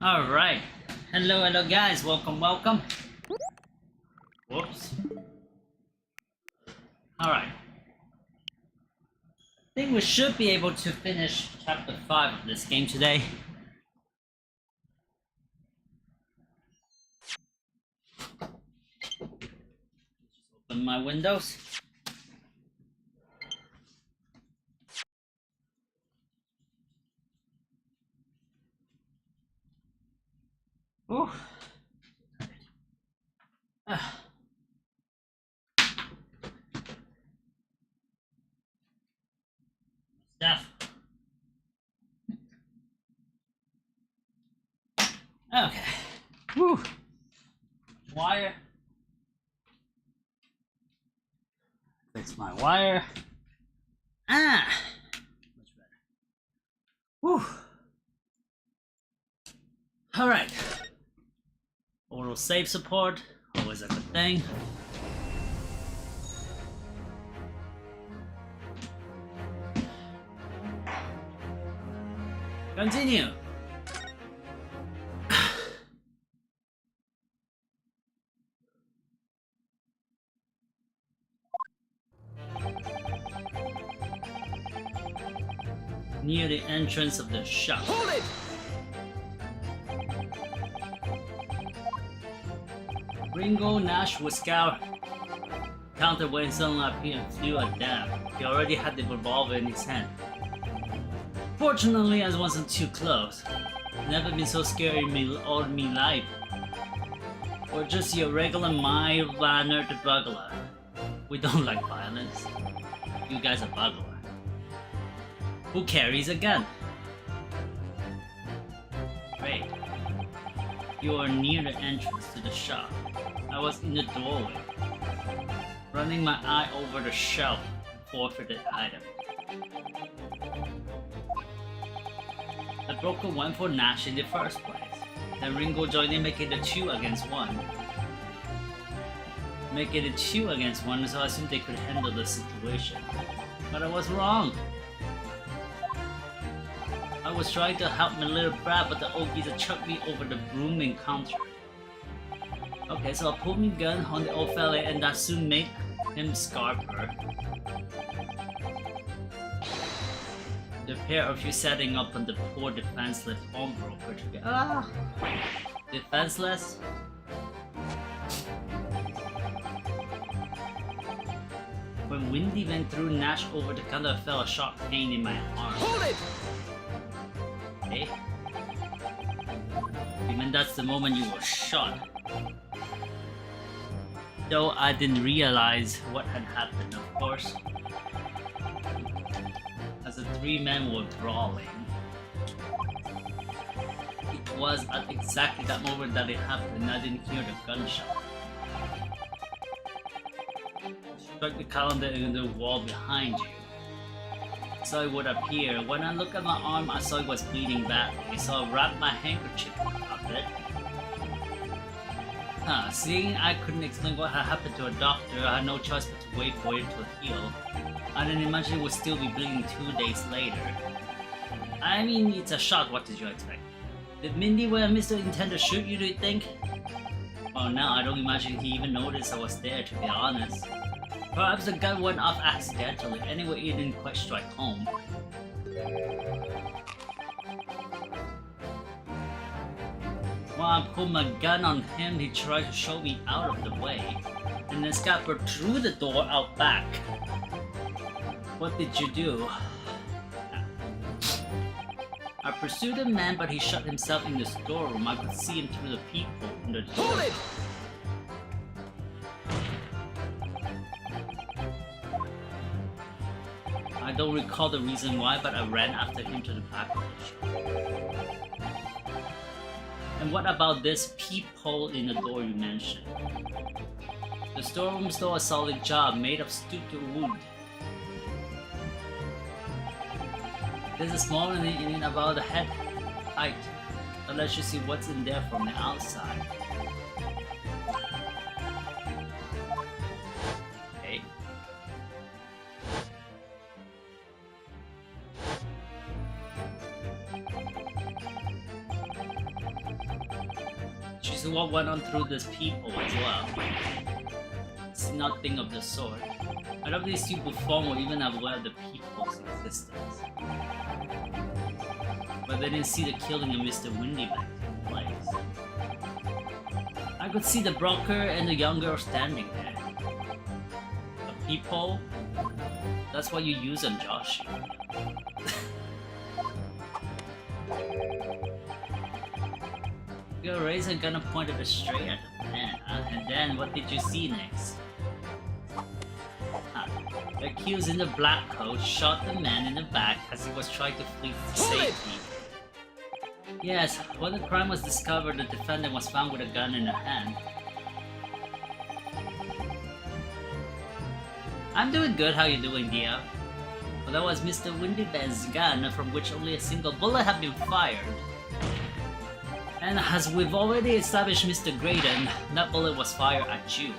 Alright. Hello guys, welcome. Whoops. Alright. I think we should be able to finish chapter 5 of this game today. Just open my windows. Ooh. Stuff. Okay. Whew. Wire. Fix my wire. Much better. Whew. Alright. Auto save support, always a good thing. Continue. Near the entrance of the shop. Hold it! Ringo Nash was scout counter when someone appeared and flew at them. He already had the revolver in his hand. Fortunately, I wasn't too close. Never been so scared in me all me life. Or just your regular mild-mannered burglar. We don't like violence. You guys are burglar. Who carries a gun? Great. You are near the entrance to the shop. I was in the doorway, running my eye over the shelf, forfeited item. The broker went for Nash in the first place. Then Ringo joined in, making it 2 against 1. Making it 2 against 1, so I assumed they could handle the situation. But I was wrong. I was trying to help my little brat, but the old geezer chucked me over the brooming counter. Okay, so I pulled my gun on the old fella and that soon made him scarper. The pair of you setting up on the poor defenseless pawnbroker to get defenseless? When Windy went through Nash over the counter, I felt a sharp pain in my arm. Hold it! Okay. Even that's the moment you were shot. Though I didn't realize what had happened, of course. As the 3 men were brawling. It was at exactly that moment that it happened, I didn't hear the gunshot. Struck the calendar in the wall behind you. So it would appear. When I looked at my arm, I saw it was bleeding badly, so I wrapped my handkerchief around it. Seeing I couldn't explain what had happened to a doctor, I had no choice but to wait for it to heal. I didn't imagine it would still be bleeding 2 days later. I mean, it's a shot, what did you expect? Did Mindy and Mr. intend to shoot you, do you think? Well, now I don't imagine he even noticed I was there, to be honest. Perhaps the gun went off accidentally, anyway it didn't quite strike home. While I pulled my gun on him, he tried to shove me out of the way, and then scampered through the door out back. What did you do? I pursued the man, but he shut himself in the storeroom. I could see him through the peephole in the door. Hold it! I don't recall the reason why, but I ran after him to the back of the shop. And what about this peephole in the door you mentioned? The storeroom's door a solid job, made of stupid wood. This is smaller than about the head height. That lets you see what's in there from the outside. Okay. is what went on through this people as well. It's nothing of the sort. I don't think these two Buffon were even aware of the people's existence. But they didn't see the killing of Mr. Windyback take place. I could see the broker and the young girl standing there. The people? That's what you use on Josh. You raise a gun and pointed it straight at the man, and then what did you see next? The accused in the black coat shot the man in the back as he was trying to flee to safety. Yes, when the crime was discovered, the defendant was found with a gun in her hand. I'm doing good, how you doing, Dia? Well, that was Mr. Windyback's gun, from which only a single bullet had been fired. And as we've already established, Mr. Graydon, that bullet was fired at you.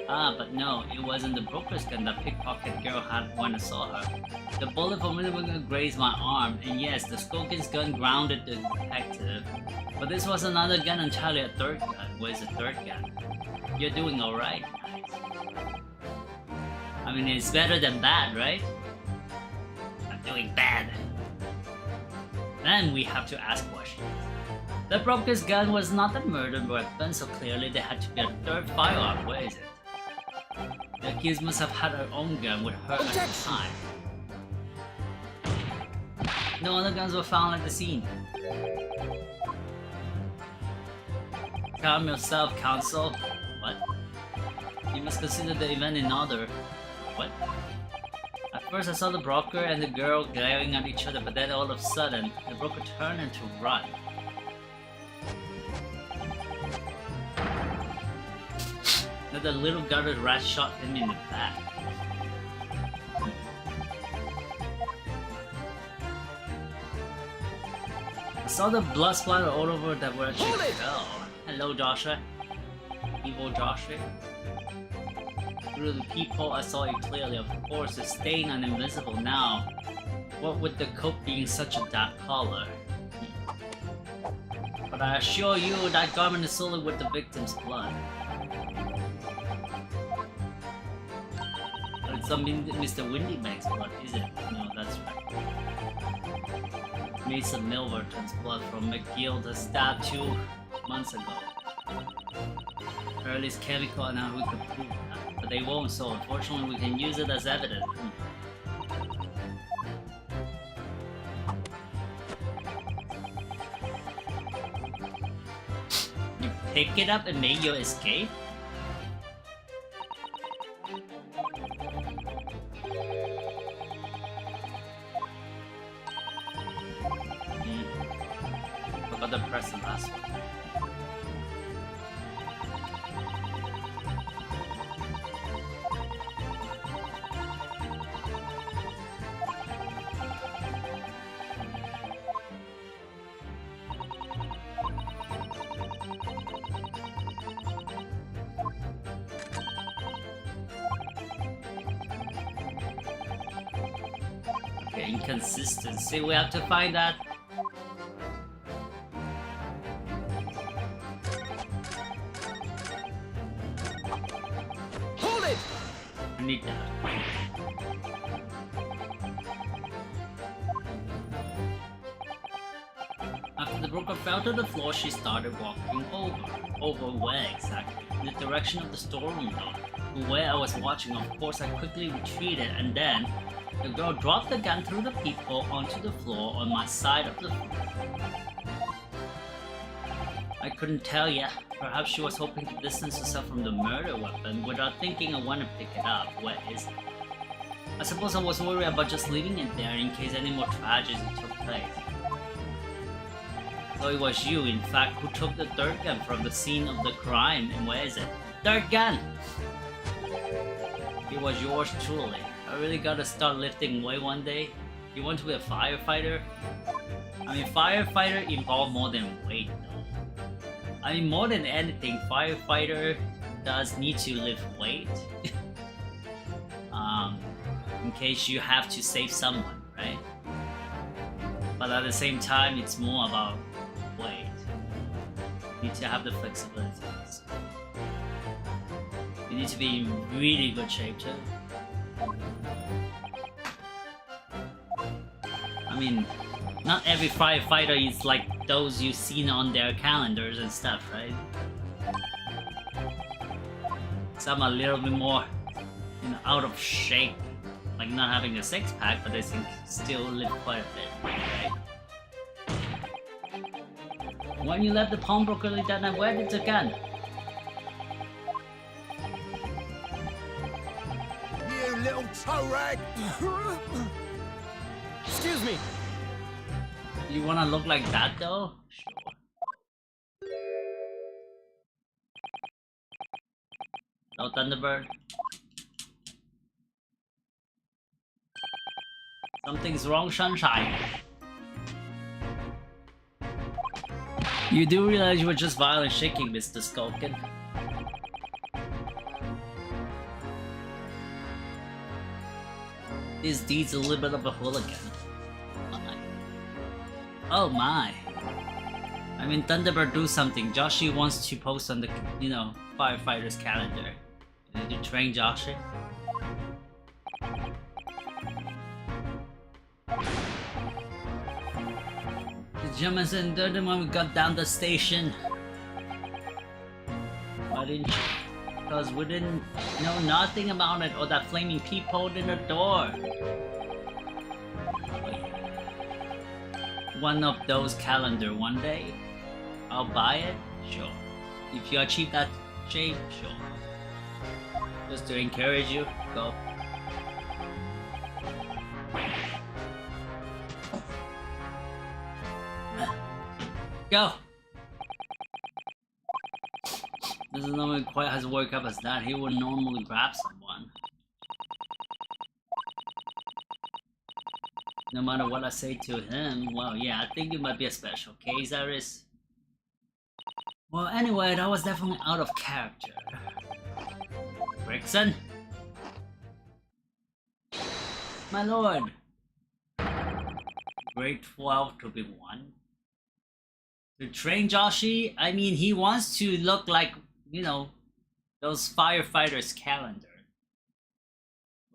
Ah, but no, it wasn't the broker's gun that pickpocket girl had when I saw her. The bullet from Windyback grazed my arm, and yes, the Skokin's gun grounded the detective. But this was another gun entirely, a third gun. Where's the third gun? You're doing alright. I mean, it's better than bad, right? I'm doing bad. Then we have to ask questions. The broker's gun was not a murder weapon, so clearly there had to be a third firearm. Where is it? The accused must have had her own gun with her at the time. No other guns were found at the scene. Calm yourself, counsel. What? You must consider the event in order. What? At first I saw the broker and the girl glaring at each other, but then all of a sudden, the broker turned and to run. Then the little guarded rat shot him in the back. I saw the blood splatter all over that where she fell. Hello, Joshua. Evil Joshua. Through the peephole, I saw it clearly. Of course, it's stained and invisible now. What with the coat being such a dark color? But I assure you, that garment is solely with the victim's blood. But it's not Mr. Windyback's blood, is it? No, that's right. Mason Milverton's blood from McGill that stabbed 2 months ago. Earliest chemical, and now we can prove that. But they won't, so unfortunately we can use it as evidence. You pick it up and make your escape? Forgot to press the last one. Inconsistency, we have to find that. Hold it! I need that. After the broker fell to the floor, she started walking over. Over where exactly? In the direction of the storeroom door. From where I was watching, of course, I quickly retreated, and then the girl dropped the gun through the peephole onto the floor on my side of the floor. I couldn't tell yet. Perhaps she was hoping to distance herself from the murder weapon. Without thinking, I went to pick it up. Where is it? I suppose I was worried about just leaving it there in case any more tragedy took place. So it was you, in fact, who took the third gun from the scene of the crime. And where is it? Third gun! It was yours truly. I really gotta start lifting weight one day. You want to be a firefighter? I mean, firefighter involve more than weight though. I mean, more than anything, firefighter does need to lift weight. In case you have to save someone, right? But at the same time, it's more about weight. You need to have the flexibility. You need to be in really good shape too. I mean, not every firefighter is like those you've seen on their calendars and stuff, right? Some are a little bit more, you know, out of shape, like not having a six-pack, but they can still lift quite a bit, right? When you left the pawnbroker that night, where did you go? You little toe rag! Excuse me! You wanna look like that though? Sure. No Thunderbird. Something's wrong, Sunshine. You do realize you were just violently shaking, Mr. Skulkin. This deed's a little bit of a hooligan. Oh my. I mean, Thunderbird, do something. Joshie wants to post on the, you know, firefighter's calendar. Did you train Joshie? The Jemison did it when we got down the station. Why didn't you? Because we didn't know nothing about it or that flaming peephole in the door. One of those calendar one day. I'll buy it? Sure. If you achieve that shape, sure. Just to encourage you, go. Go! Doesn't normally quite as work up as that. He would normally grab someone. No matter what I say to him, well, yeah, I think it might be a special case, Iris. Well, anyway, that was definitely out of character. Rickson? My lord! Grade 12 to be 1. To train Joshie, I mean, he wants to look like, you know, those firefighters' calendar.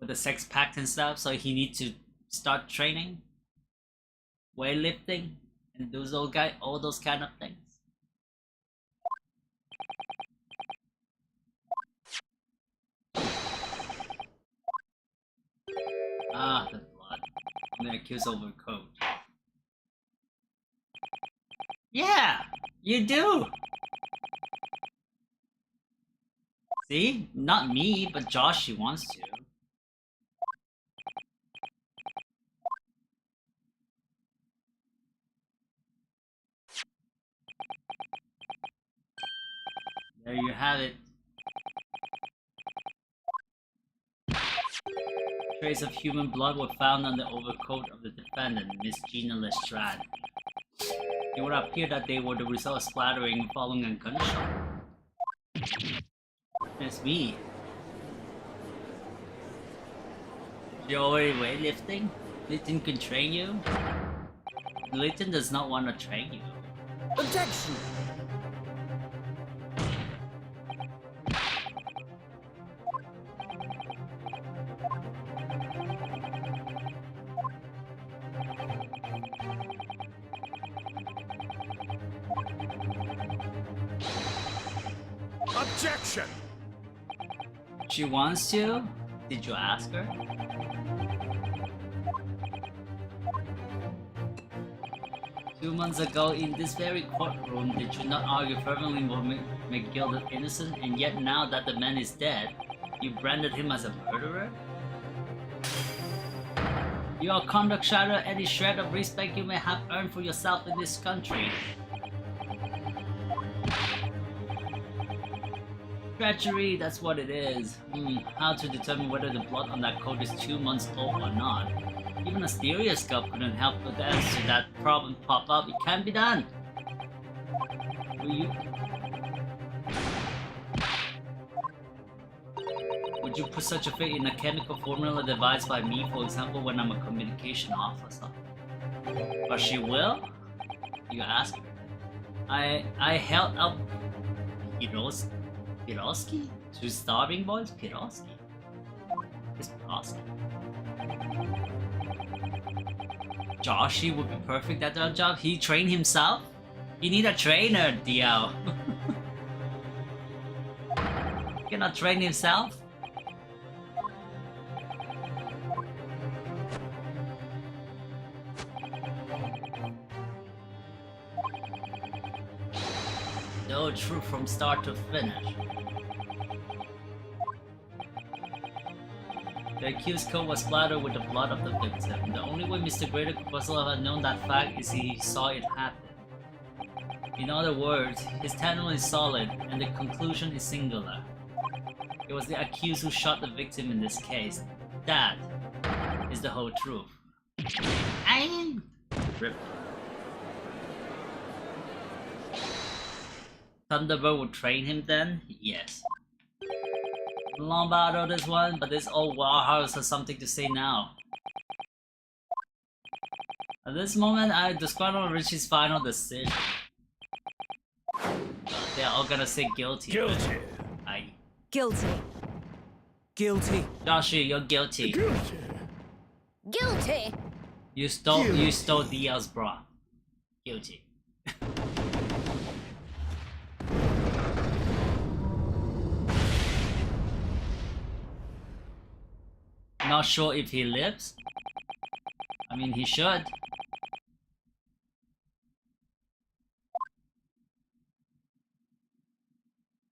With the sex pact and stuff, so he needs to start training. Weightlifting, and all those kind of things. Ah, the blood. I'm gonna kiss overcoat. Yeah, you do! See? Not me, but Joshie wants to. There you have it. Traces of human blood were found on the overcoat of the defendant, Miss Gina Lestrade. It would appear that they were the result of splattering following a gunshot. It's me. You're already weightlifting? Layton can train you? Layton does not want to train you. Objection! Objection! She wants to? Did you ask her? Two months ago, in this very courtroom, did you not argue fervently for McGill innocent, and yet now that the man is dead, you branded him as a murderer? Your conduct shattered any shred of respect you may have earned for yourself in this country. Treachery, that's what it is. How to determine whether the blood on that coat is 2 months old or not. Even a stereoscope couldn't help but answer that problem pop up. It can't be done. Would you put such a faith in a chemical formula devised by me, for example, when I'm a communication officer? But she will? You ask her. I held up Piroski? Two starving boys? Piroski? It's Piroski. Joshy would be perfect at that job. He trained himself? He need a trainer, DL. He cannot train himself? No, true from start to finish. The accused coat was splattered with the blood of the victim. The only way Mr. Greater Godzilla had known that fact is he saw it happen. In other words, his testimony is solid, and the conclusion is singular. It was the accused who shot the victim in this case. That is the whole truth. Rip. Thunderbird would train him then? Yes. Long battle this one, but this old warhouse has something to say now. At this moment, I disqualify Richie's final decision. They're all gonna say guilty. Guilty. Guilty. Guilty. Joshi, you're guilty. Guilty. Guilty. You stole DL's bra. Guilty. Not sure if he lives. I mean, he should.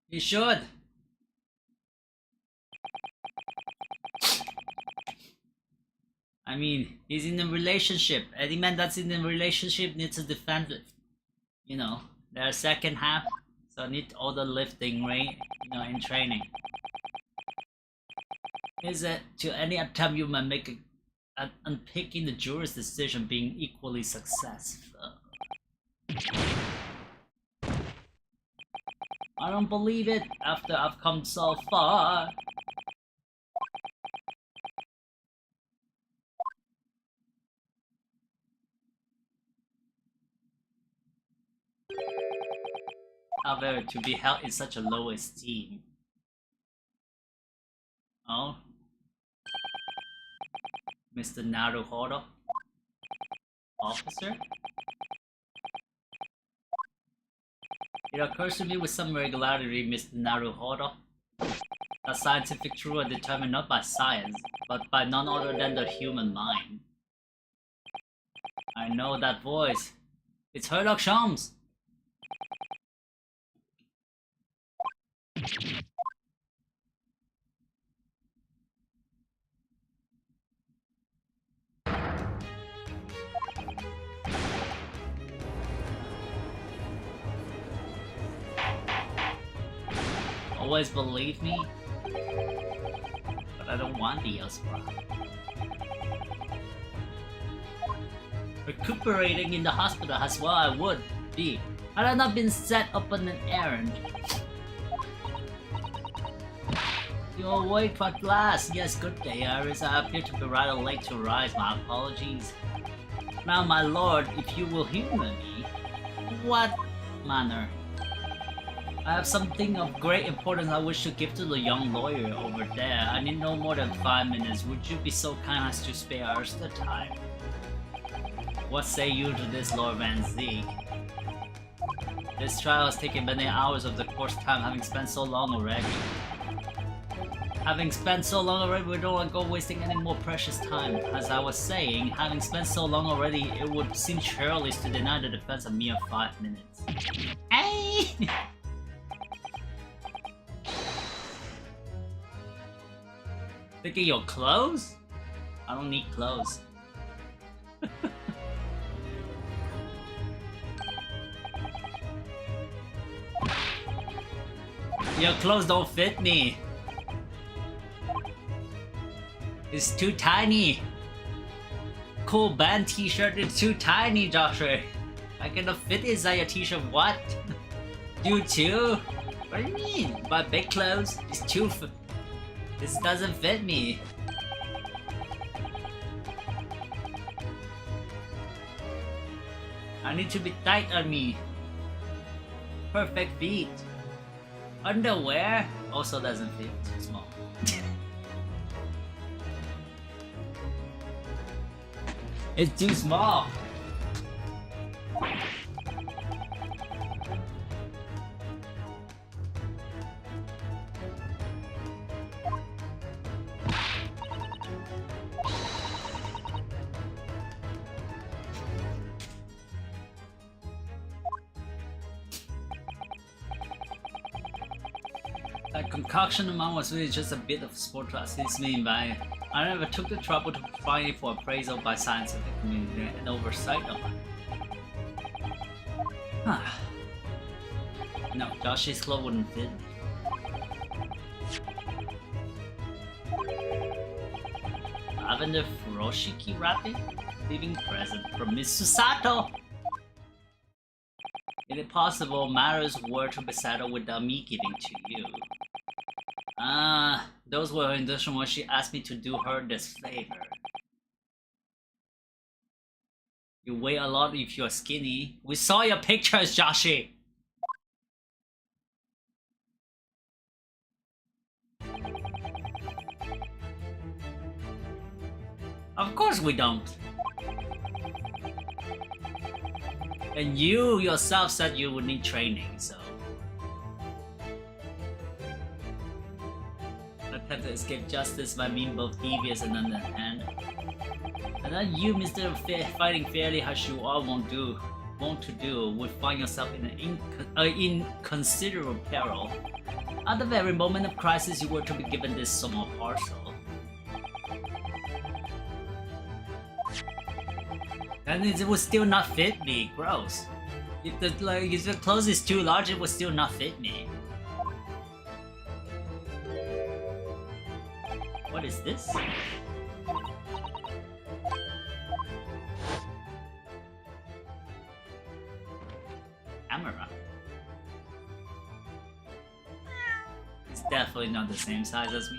He should. I mean, he's in a relationship. Any man that's in a relationship needs to defend it. You know, their second half, so need all the lifting, right? You know, in training. Is it to any attempt you might make at unpicking the juror's decision being equally successful? I don't believe it after I've come so far. However, to be held in such a low esteem. Oh? Mr. Naruhodo? Officer? It occurs to me with some regularity, Mr. Naruhodo, that scientific truth are determined not by science, but by none other than the human mind. I know that voice. It's Herlock Sholmes! Always believe me, but I don't want the Elspra. Recuperating in the hospital as well I would be, had I not been set upon an errand. You're awake at last. Yes, good day, Iris. I appear to be rather late to rise. My apologies. Now, my lord, if you will humor me, what manner? I have something of great importance I wish to give to the young lawyer over there. I need no more than 5 minutes. Would you be so kind as to spare us the time? What say you to this, Lord Van Zeeg? This trial has taken many hours of the course time, having spent so long already. Having spent so long already, we don't want to go wasting any more precious time. As I was saying, having spent so long already, it would seem churlish to deny the defense a mere 5 minutes. Hey! Look at your clothes? I don't need clothes. Your clothes don't fit me. It's too tiny. Cool band t-shirt is too tiny, Joshua. I cannot fit inside your t-shirt. What? You too? What do you mean? My big clothes is too. This doesn't fit me. I need to be tight on me. Perfect feet. Underwear also doesn't fit. Too small. It's too small. That concoction amount was really just a bit of sport to assist me in buying it. I never took the trouble to find it for appraisal by scientific community and oversight of it. Huh. No, Joshi's clothes wouldn't fit. Lavender Furoshiki wrapping? Leaving present from Miss Susato! Is it possible matters were to be settled without me giving to you? Ah, those were her instructions when she asked me to do her this favor. You weigh a lot if you're skinny. We saw your pictures, Joshi! Of course we don't. And you yourself said you would need training, so... Attempt to escape justice by being both devious and underhand. And then you, Mr. Fighting fairly as you all want to do, would find yourself in an inconsiderable peril. At the very moment of crisis, you were to be given this small parcel. And it would still not fit me. Gross. If the clothes is too large, it would still not fit me. What is this? Camera. It's definitely not the same size as me.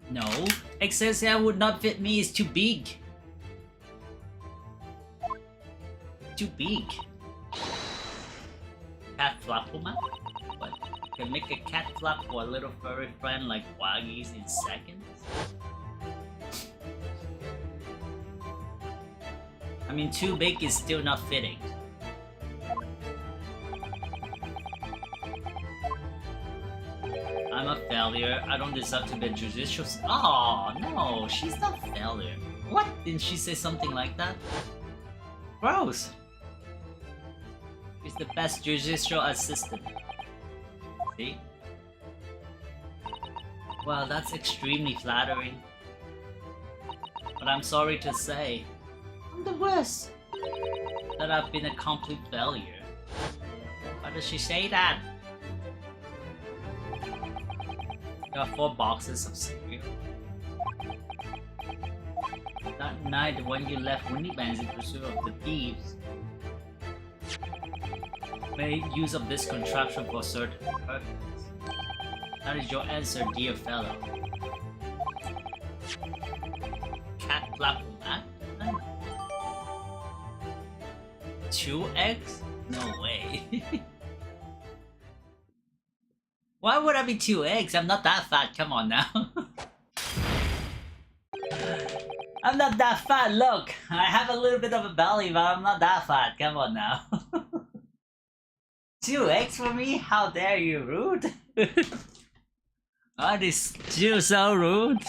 No, XXL would not fit me, it's too big. Too big. Cat flapoma? What? Can make a cat flap for a little furry friend like Waggies in seconds? I mean, too big is still not fitting. I'm a failure. I don't deserve to be judicious. Oh no, she's not a failure. What? Didn't she say something like that? Gross. She's the best judicial assistant. See? Well, that's extremely flattering. But I'm sorry to say, I'm the worst. That I've been a complete failure. Why does she say that? Got 4 boxes of cereal. That night when you left MiniGames in pursuit of the thieves, made use of this contraption for certain purpose. That is your answer, dear fellow. Cat flap mat? 2 eggs? No way. Why would I be 2 eggs? I'm not that fat, come on now. I'm not that fat, look! I have a little bit of a belly, but I'm not that fat, come on now. 2 eggs for me? How dare you, rude? Oh, this still so rude.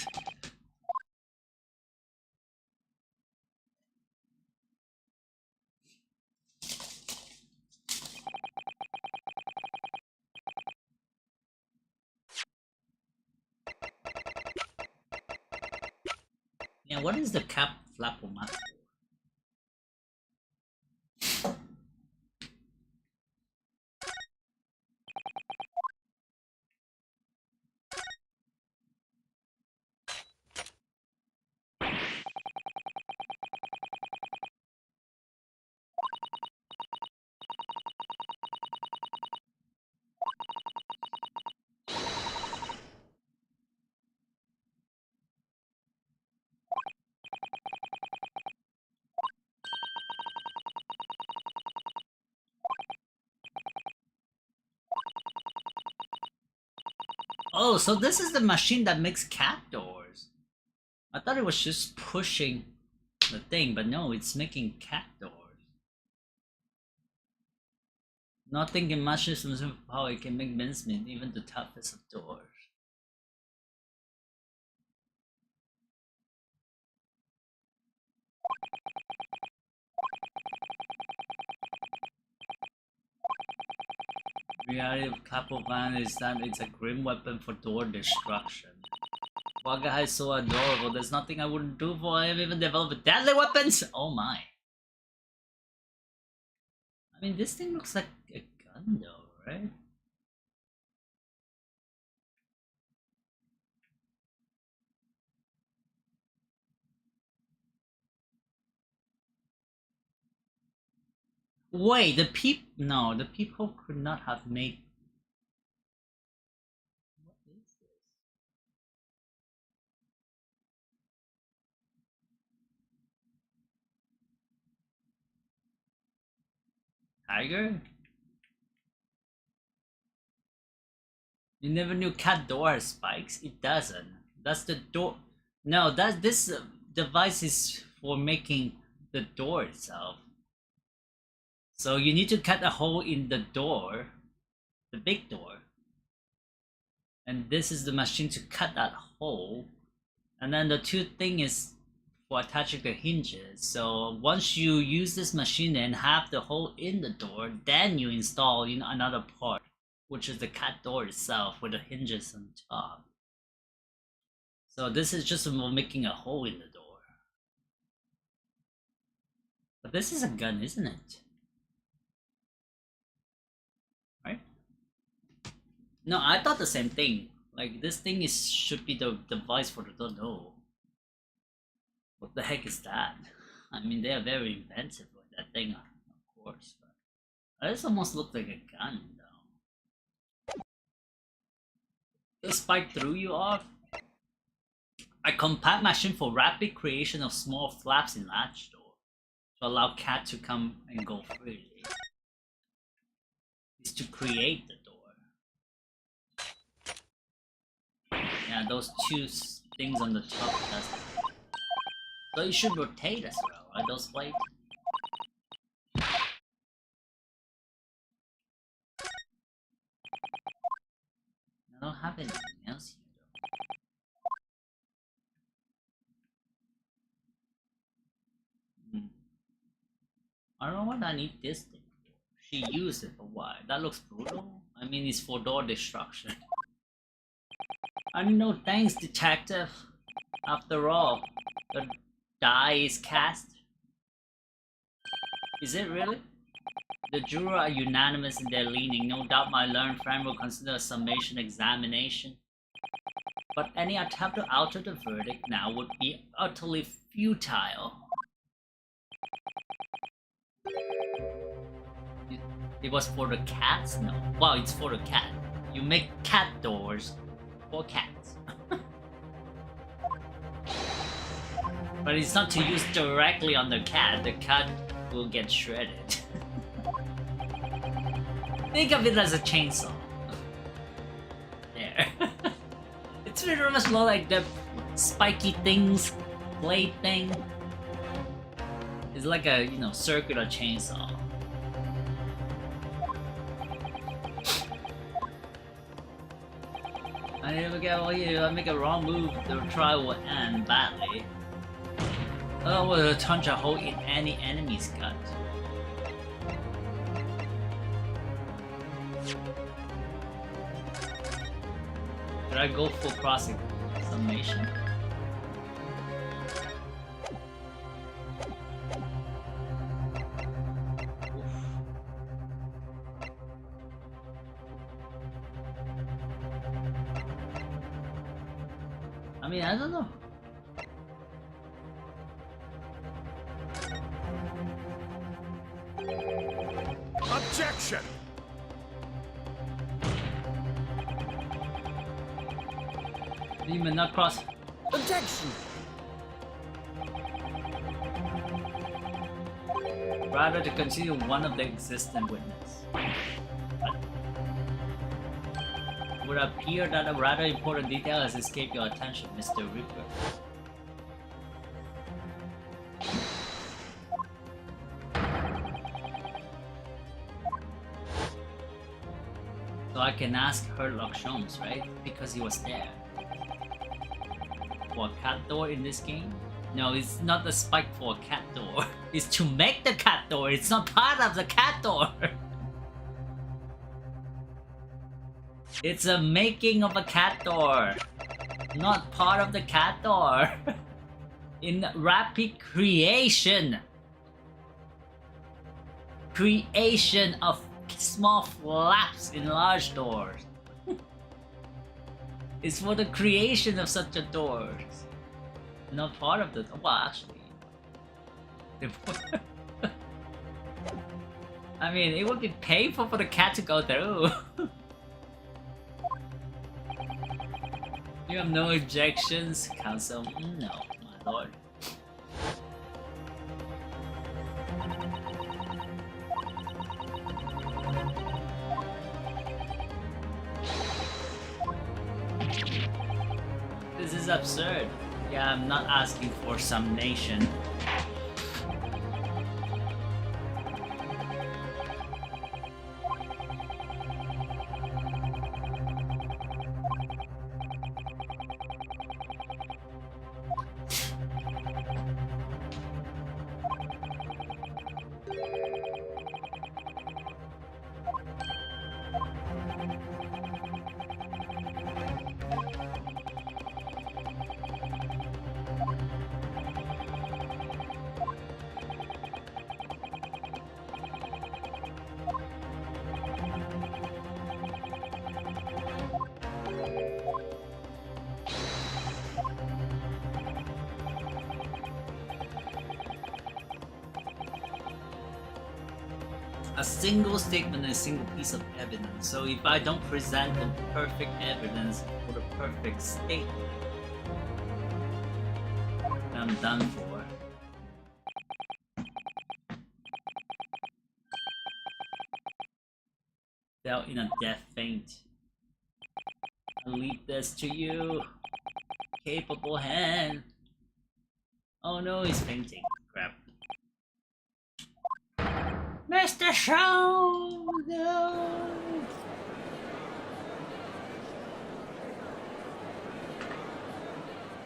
Yeah, what is the cap flapomat? Oh, so this is the machine that makes cat doors. I thought it was just pushing the thing, but no, it's making cat doors. Not thinking much systems of power can make mincemeat even the toughest of doors. Reality of Capovan is that it's a grim weapon for door destruction. Wagaha is so adorable, there's nothing I wouldn't do for him, even develop deadly weapons! Oh my. I mean, this thing looks like a gun though, right? Wait, no, the people could not have made... What is this? Tiger? You never knew cat door has spikes? It doesn't. That's the door. No, this device is for making the door itself. So you need to cut a hole in the door, the big door. And this is the machine to cut that hole. And then the two thing is for attaching the hinges. So once you use this machine and have the hole in the door, then you install another part, which is the cat door itself with the hinges on top. So this is just making a hole in the door. But this is a gun, isn't it? Right? No, I thought the same thing. Like, this thing should be the device for the door. No. What the heck is that? I mean, they are very inventive with that thing, of course. But this almost looks like a gun, though. The spike threw you off? A compact machine for rapid creation of small flaps in latch door to allow cat to come and go freely. Is to create the door. Yeah, those two things on the top does it. So it should rotate as well, right? Those plates. I don't have anything else here though. I don't know what I need this thing for. She used it for why? That looks brutal. I mean, it's for door destruction. I know, thanks, detective. After all, the die is cast. Is it really? The jurors are unanimous in their leaning. No doubt my learned friend will consider a summation examination. But any attempt to alter the verdict now would be utterly futile. It was for the cats? No. Well, it's for the cat. You make cat doors for cats. But it's not to use directly on the cat. The cat will get shredded. Think of it as a chainsaw. There. It's very much more like the spiky things, blade thing. It's like a, circular chainsaw. I never get all you. I make a wrong move, the trial will end badly. I will punch a hole in any enemy's gut. Did I go full crossing summation? I mean, I don't know. Objection! Demon not cross. Objection! Rather to consider one of the existing witness. would appear that a rather important detail has escaped your attention, Mr. Ripper. So I can ask Herlock Sholmes, right? Because he was there. For a cat door in this game? No, it's not the spike for a cat door. It's to make the cat door. It's not part of the cat door. It's a making of a cat door. Not part of the cat door. In rapid creation. Creation of small flaps in large doors. It's for the creation of such a door. Not part of the... well, actually... I mean, it would be painful for the cat to go through. You have no objections, Council? No, my lord. This is absurd. Yeah, I'm not asking for some nation. A single statement and a single piece of evidence. So if I don't present the perfect evidence for the perfect statement, I'm done for. Fell in a death faint. I leave this to you, capable hand. Oh no, he's fainting. Crap. Mr. Shaw, no.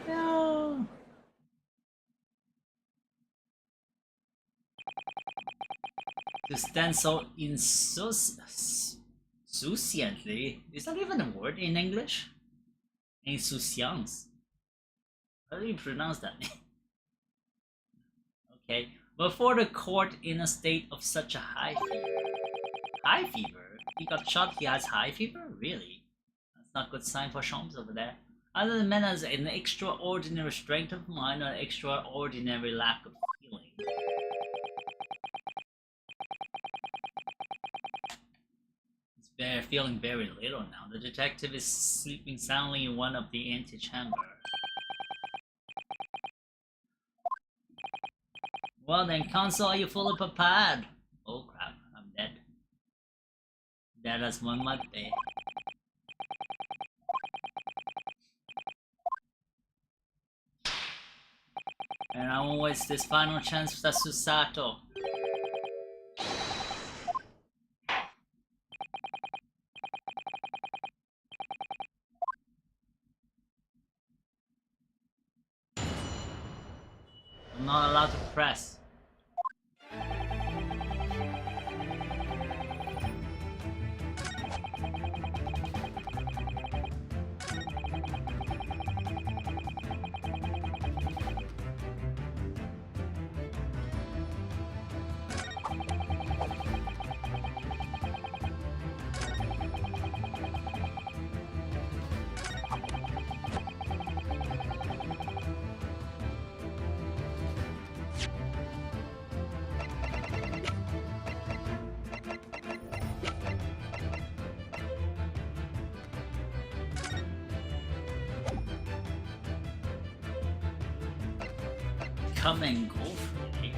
No. To stand so insouciantly. Is that even a word in English? Insouciance. How do you pronounce that? Okay. Before the court in a state of such a high fever. High fever? He got shot, he has high fever? Really? That's not a good sign for Sholmes over there. Other than men has an extraordinary strength of mind or an extraordinary lack of feeling. He's feeling very little now. The detective is sleeping soundly in one of the antechamber. Well then, Council, are you fully prepared? Oh crap, I'm dead. Dead as one might be. And I won't waste this final chance for Susato. I'm not allowed to press. Come and go for me.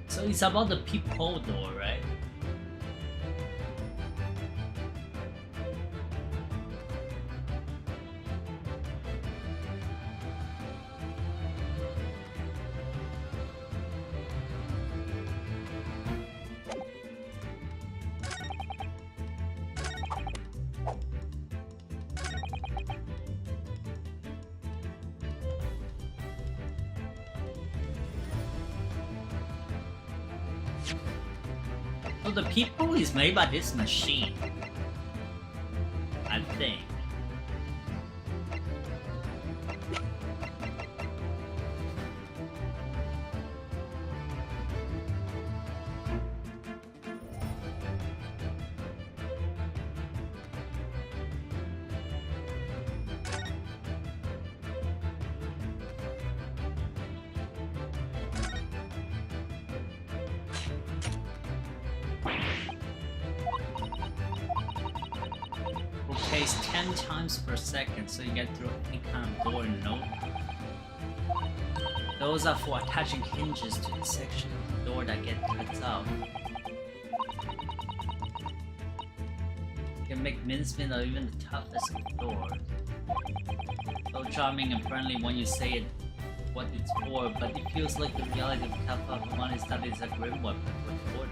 So it's about the peephole door, right? So the peephole is made by this machine, I think. Rotates 10 times per second, so you get through any kind of door in no time. Those are for attaching hinges to the section of the door that gets out. You can make mincemeat of even the toughest of doors. So charming and friendly when you say it, what it's for, but it feels like the reality of tough one is that it's a grim weapon with orders.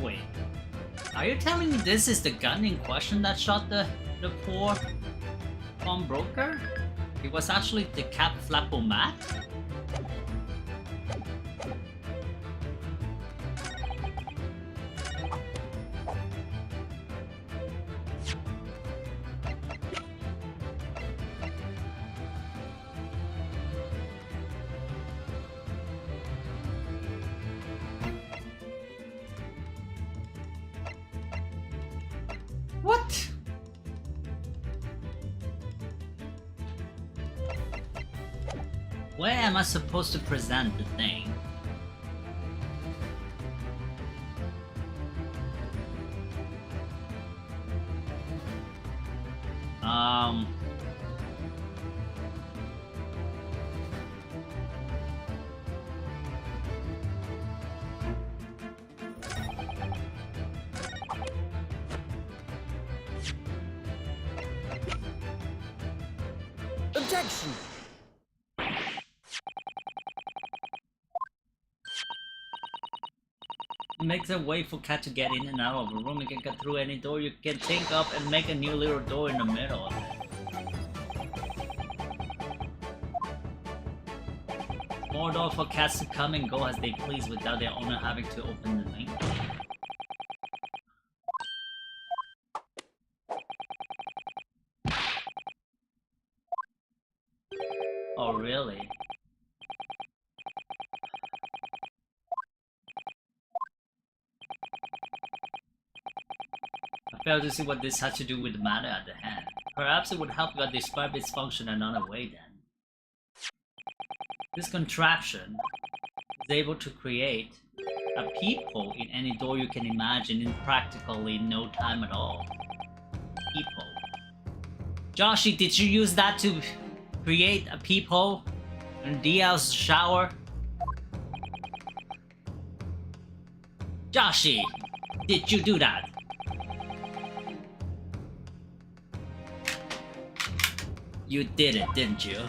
Wait, are you telling me this is the gun in question that shot the poor pawnbroker? It was actually the Cap Flapomat? What? Where am I supposed to present the thing? Objection! It makes a way for cat to get in and out of a room. You can get through any door you can think of and make a new little door in the middle of it. More door for cats to come and go as they please without their owner having to open the link. Oh really? I fail to see what this has to do with the matter at the hand. Perhaps it would help if I describe its function another way then. This contraption is able to create a peephole in any door you can imagine in practically no time at all. Peephole. Joshy, did you use that to create a peephole in DL's shower? Joshy, did you do that? You did it, didn't you?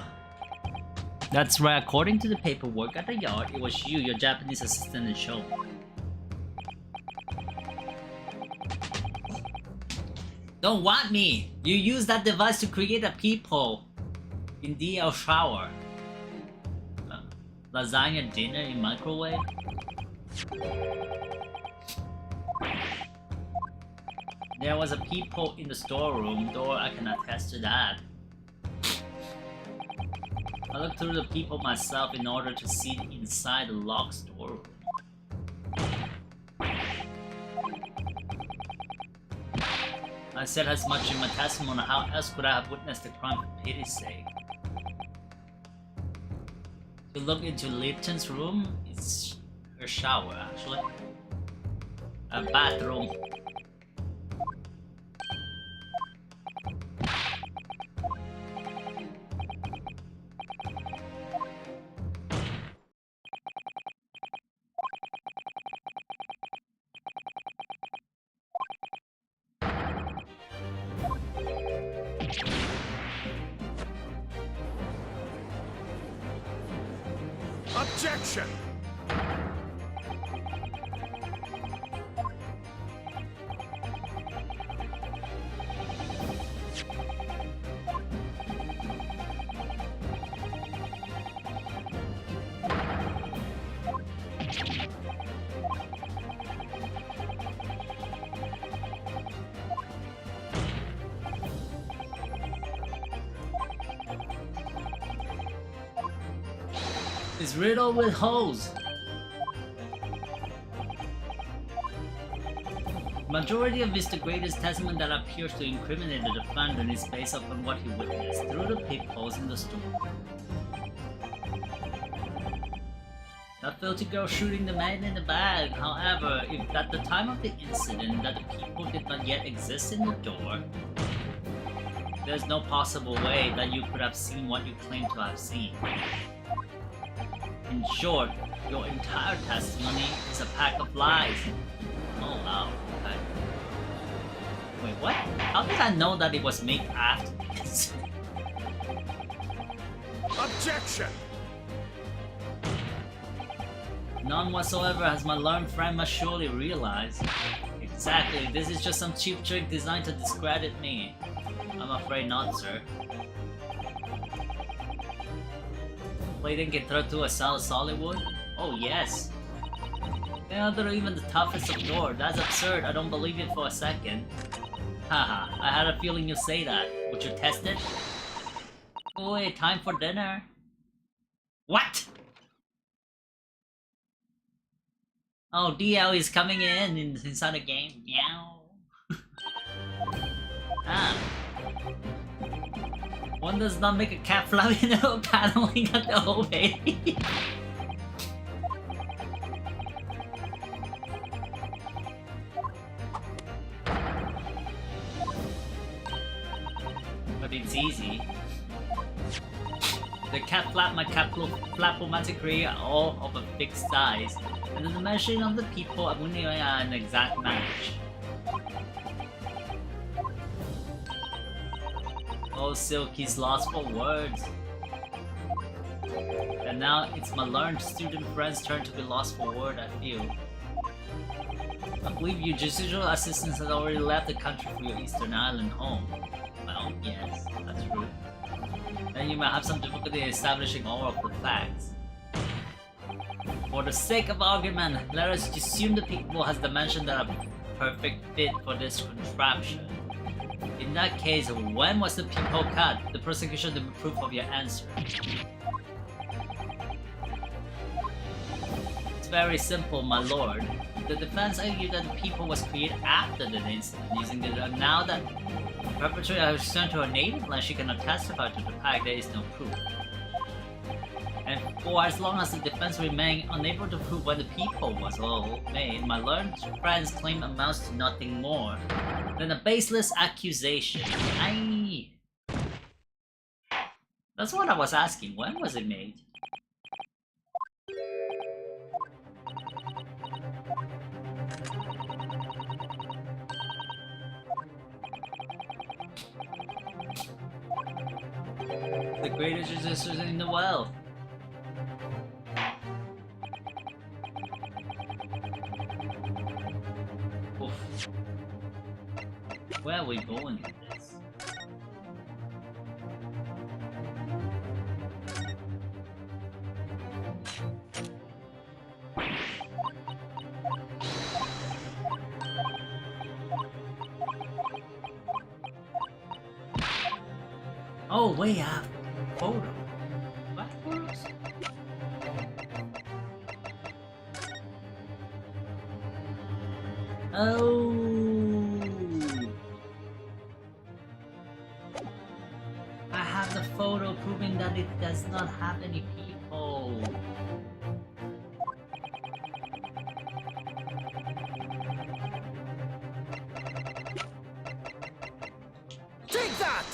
That's right, according to the paperwork at the yard, it was you, your Japanese assistant, and show. Don't want me! You used that device to create a peephole in DL shower. Lasagna dinner in microwave? There was a peephole in the storeroom door, I can attest to that. I looked through the peephole myself in order to see inside the locked storeroom. I said as much in my testimony, how else could I have witnessed the crime for pity's sake? To look into Lipton's room, it's her shower actually. A bathroom. Objection! It's riddled with holes. Majority of Mr. Grader's testament that appears to incriminate the defendant is based upon what he witnessed through the peepholes in the store. That filthy girl shooting the man in the bag. However, if at the time of the incident that the people did not yet exist in the door, there's no possible way that you could have seen what you claim to have seen. In short, your entire testimony is a pack of lies. Oh wow, okay. Wait, what? How did I know that it was made after this? Objection! None whatsoever, as my learned friend must surely realize. Exactly, this is just some cheap trick designed to discredit me. I'm afraid not, sir. Plating can throw to a solid wood? Oh yes. They are even the toughest of door. That's absurd. I don't believe it for a second. Haha, I had a feeling you'd say that. Would you test it? Oh wait, time for dinner. What? Oh, DL is coming inside the game. Meow. Ah. One does not make a cat fly in the paddling at the whole baby. But it's easy. The cat flap, my cat flapomatically are all of a fixed size, and the dimension of the people are an exact match. Oh, Silky's lost for words. And now it's my learned student friend's turn to be lost for word, I feel. I believe your judicial assistant has already left the country for your Eastern Island home. Well, yes, that's true. Then you might have some difficulty establishing all of the facts. For the sake of argument, let us assume the people has dimension that are perfect fit for this contraption. In that case, when was the peephole cut? The prosecution the proof of your answer. It's very simple, my lord. The defense argued that the peephole was created after the incident, using the now that the perpetrator has returned to her native land, she cannot testify to the fact there is no proof. And for as long as the defense remained unable to prove when the peephole was made, my learned friend's claim amounts to nothing more than a baseless accusation. Aye. That's what I was asking. When was it made? The greatest resistors in the world. Oof. Where are we going with this? Oh, wait, I have photo. What photos? Oh. I have the photo proving that it does not have any people. Take that!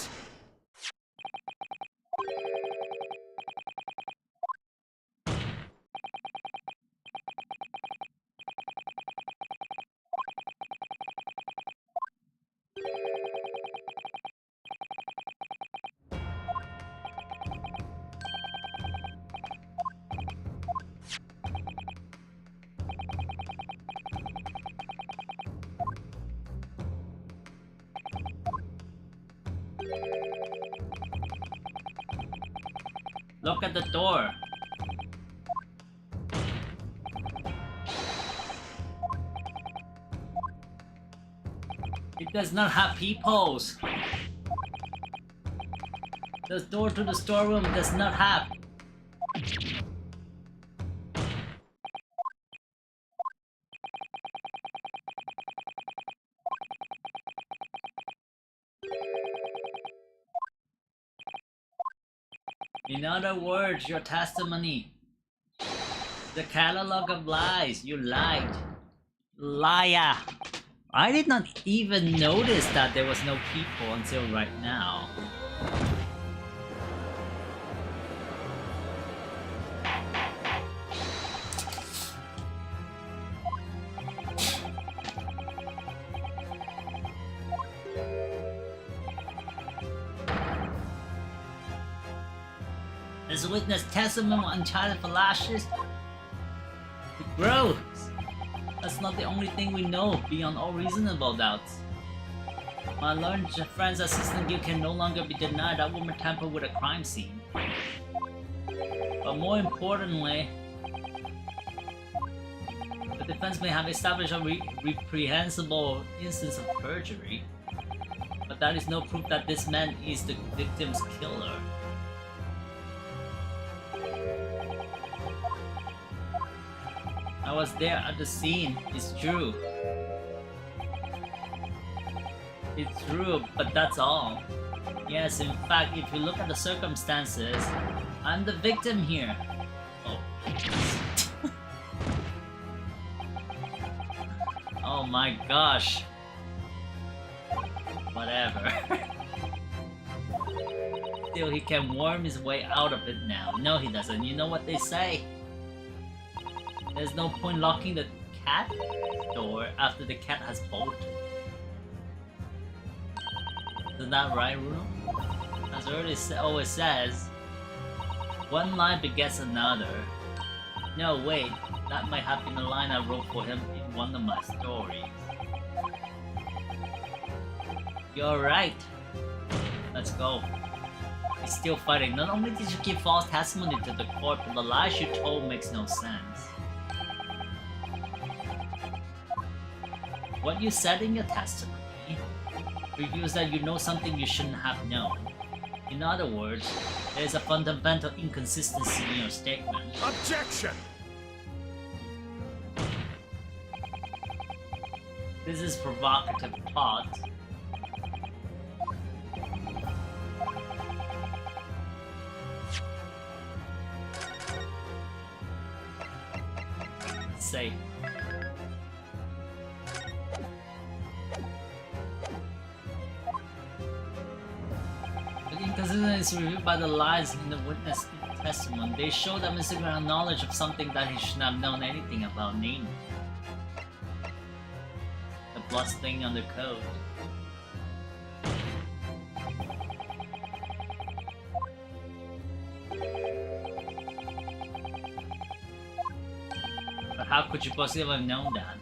Look at the door. It does not have peepholes. The door to the storeroom does not have. In other words, your testimony. The catalog of lies. You lied. Liar. I did not even notice that there was no people until right now. This witness testimony on child flashes. Gross! That's not the only thing we know beyond all reasonable doubts. My learned friend's assistant guild can no longer be denied. That woman tampered with a crime scene. But more importantly, the defense may have established a reprehensible instance of perjury, but that is no proof that this man is the victim's killer. I was there at the scene, it's true. It's true, but that's all. Yes, in fact, if you look at the circumstances, I'm the victim here. Oh. Oh my gosh. Whatever. Still, he can worm his way out of it now. No, he doesn't. You know what they say? There's no point locking the cat door after the cat has bolted. Isn't that right, Bruno? As Early always says, one lie begets another. No, wait, that might have been a line I wrote for him in one of my stories. You're right. Let's go. He's still fighting. Not only did you give false testimony to the court, but the lies you told makes no sense. What you said in your testimony reveals that you know something you shouldn't have known. In other words, there is a fundamental inconsistency in your statement. Objection! This is provocative plot. Say. The inconsistency is revealed by the lies in the witness testimony. They show that Mr. Grant had knowledge of something that he should not have known anything about, namely the blood stain on the coat. But how could you possibly have known that?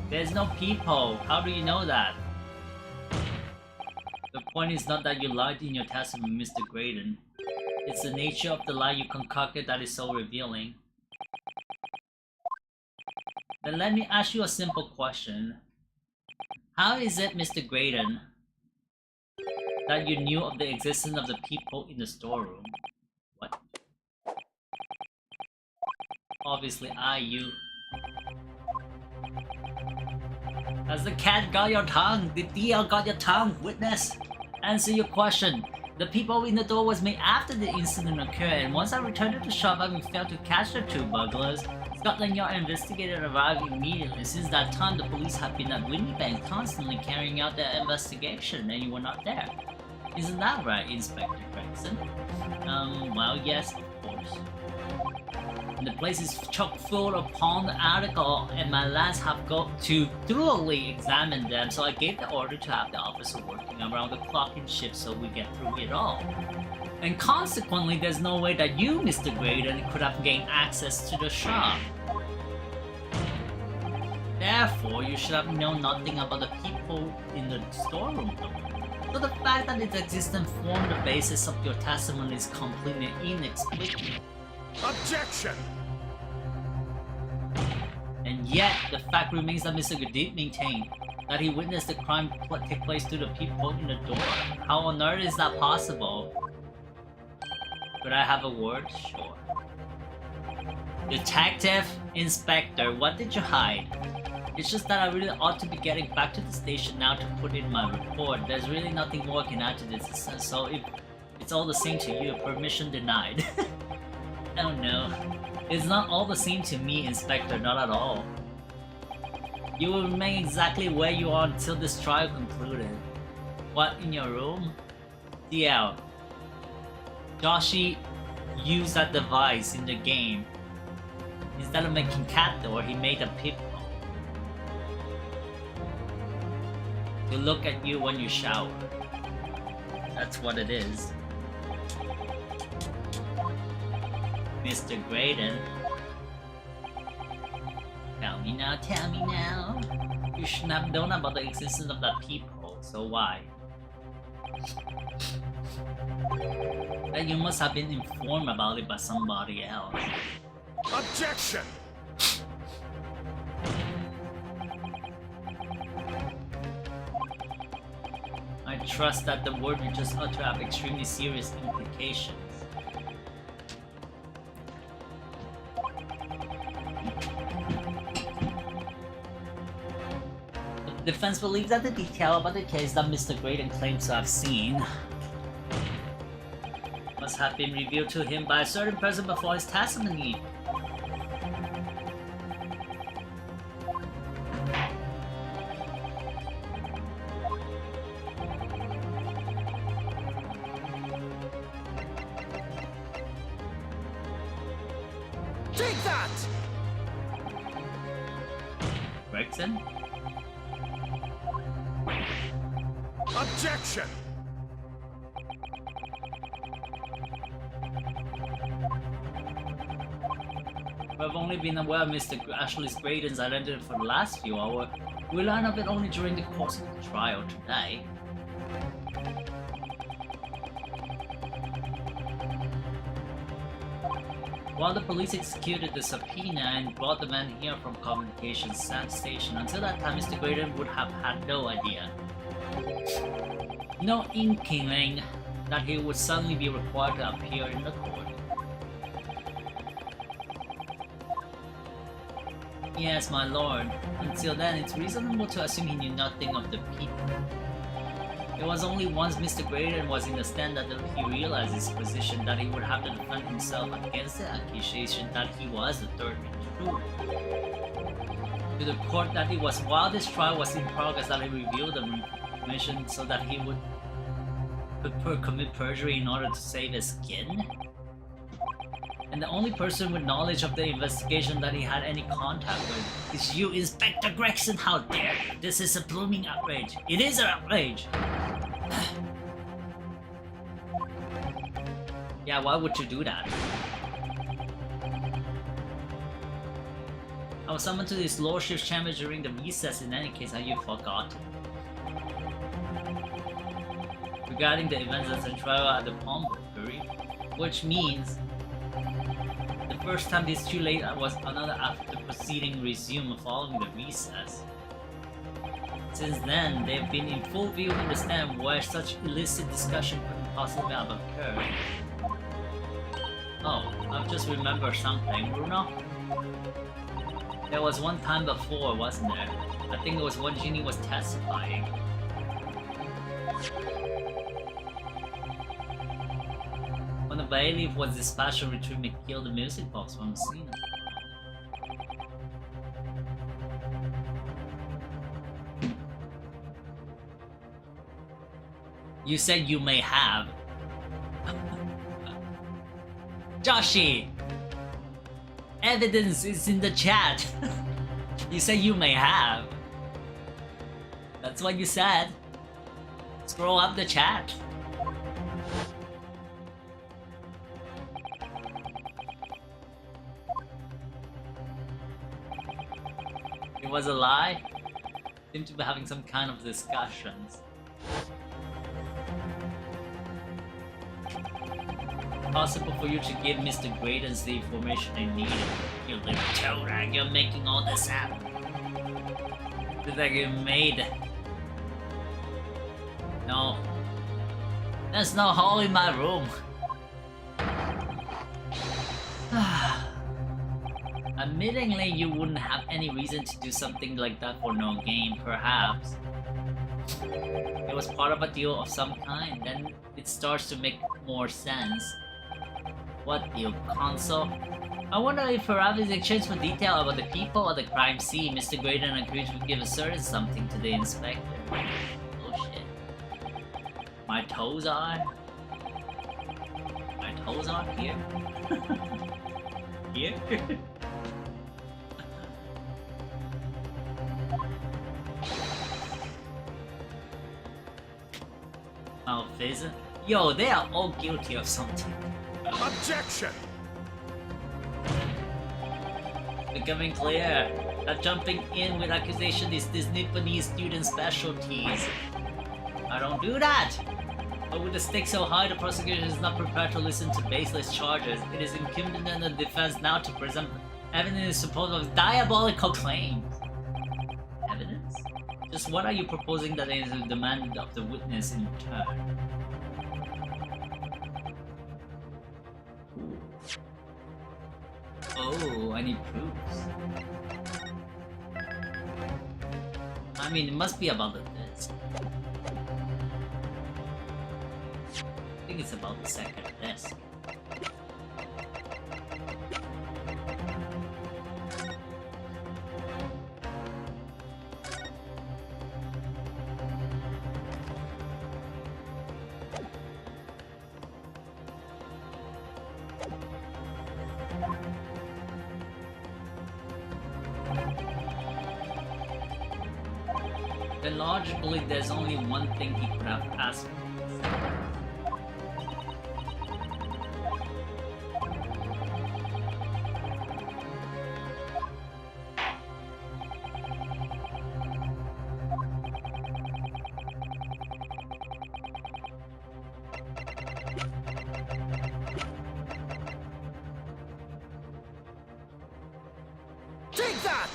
There's no peephole. How do you know that? The point is not that you lied in your testimony, Mr. Graydon. It's the nature of the lie you concocted that is so revealing. Then let me ask you a simple question. How is it, Mr. Graydon, that you knew of the existence of the people in the storeroom? What? Obviously, you. Has the cat got your tongue? The DL got your tongue? Witness, answer your question. The people in the door was made after the incident occurred, and once I returned to the shop having failed to catch the two burglars, Scotland Yard investigator arrived immediately. Since that time, the police have been at Winnipeg constantly carrying out their investigation, and you were not there. Isn't that right, Inspector Gregson? Well, yes, of course. And the place is chock full upon the article, and my lads have got to thoroughly examine them, so I gave the order to have the officer working around the clock in shift so we get through it all. And consequently, there's no way that you, Mr. Graydon, could have gained access to the shop. Therefore, you should have known nothing about the people in the storeroom. So the fact that its existence formed the basis of your testimony is completely inexplicable. Objection! And yet, the fact remains that Mr. did maintain that he witnessed the crime take place to the people in the door. How on earth is that possible? Could I have a word? Sure. Detective, Inspector, what did you hide? It's just that I really ought to be getting back to the station now to put in my report. There's really nothing more I can add to this, so if it's all the same to you, permission denied. Oh no. It's not all the same to me, Inspector, not at all. You will remain exactly where you are until this trial concluded. What, in your room? DL. Joshi used that device in the game. Instead of making cat door, he made a people. To look at you when you shower. That's what it is. Mr. Graydon. Tell me now, tell me now. You shouldn't have known about the existence of that people, so why? That you must have been informed about it by somebody else. Objection! I trust that the word you just uttered have extremely serious implications. The defense believes that the detail about the case that Mr. Graydon claims to have seen must have been revealed to him by a certain person before his testimony. Take that! Gregson? Objection! We've only been aware of Mr. Ashley Graydon's identity for the last few hours. We learned of it only during the course of the trial today. While the police executed the subpoena and brought the man here from Communications Station, until that time Mr. Graydon would have had no idea. No inkling that he would suddenly be required to appear in the court. Yes, my lord. Until then, it's reasonable to assume he knew nothing of the people. It was only once Mr. Graydon was in the stand that he realized his position, that he would have to defend himself against the accusation that he was the third intruder. To the court that it was while this trial was in progress that he revealed the information so that he would commit perjury in order to save his skin? And the only person with knowledge of the investigation that he had any contact with is you, Inspector Gregson. How dare you! This is a blooming outrage. It is an outrage! Yeah, why would you do that? I was summoned to his lordship's chamber during the recess. In any case, have you forgotten? Regarding the events at the trial at the pawnbrokery, which means the first time this too late was another after the proceeding resumed following the recess. Since then, they've been in full view to understand why such illicit discussion couldn't possibly have occurred. Oh, I've just remembered something, Bruno. There was one time before, wasn't there? I think it was when Ginny was testifying. When the bailiff was dispatched to retrieve McGill the music box from the scene. You said you may have. Joshi! Evidence is in the chat. You said you may have. That's what you said. Scroll up the chat. It was a lie? Seem to be having some kind of discussions. Possible for you to give Mr. Graydons the information they needed. You little toe rag, you're making all this up. It's like you made. No. There's no hole in my room. Admittingly, you wouldn't have any reason to do something like that for no gain, perhaps. It was part of a deal of some kind, then it starts to make more sense. What deal, console? I wonder if perhaps in exchange for detail about the people at the crime scene, Mr. Graydon agreed to give a certain something to the inspector. Oh shit. My toes are? My toes are here? Here? Malfeasant? Yo, they are all guilty of something. Objection! Becoming clear that jumping in with accusation is this Nipponese student's specialties. I don't do that! But with the stakes so high, the prosecution is not prepared to listen to baseless charges. It is incumbent on the defense now to present evidence in support of diabolical claims. Evidence? Just what are you proposing that is demanded of the witness in return? Oh, I need proofs. I mean, it must be about the disc. I think it's about the second disc. Then logically, there's only one thing he could have asked for. Take that!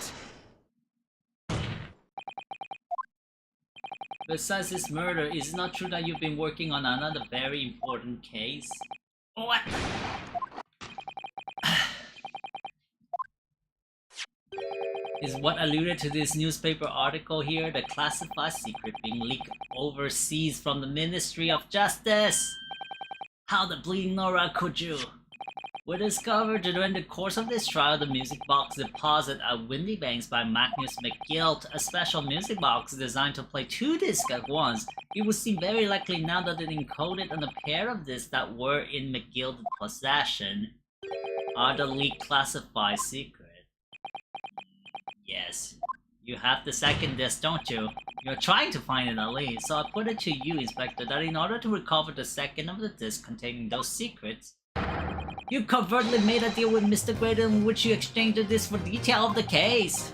Besides this murder, is it not true that you've been working on another very important case? What? Is what alluded to this newspaper article here the classified secret being leaked overseas from the Ministry of Justice? How the bleeding Nora could you? We discovered during the course of this trial the music box deposit at Windy Banks by Magnus McGill, a special music box designed to play 2 discs at once. It would seem very likely now that it encoded on a pair of discs that were in McGill's possession are the leaked classified secret. Yes. You have the second disc, don't you? You're trying to find it at least, so I put it to you, Inspector, that in order to recover the second of the discs containing those secrets, you covertly made a deal with Mr. Graydon in which you exchanged the disc for detail of the case.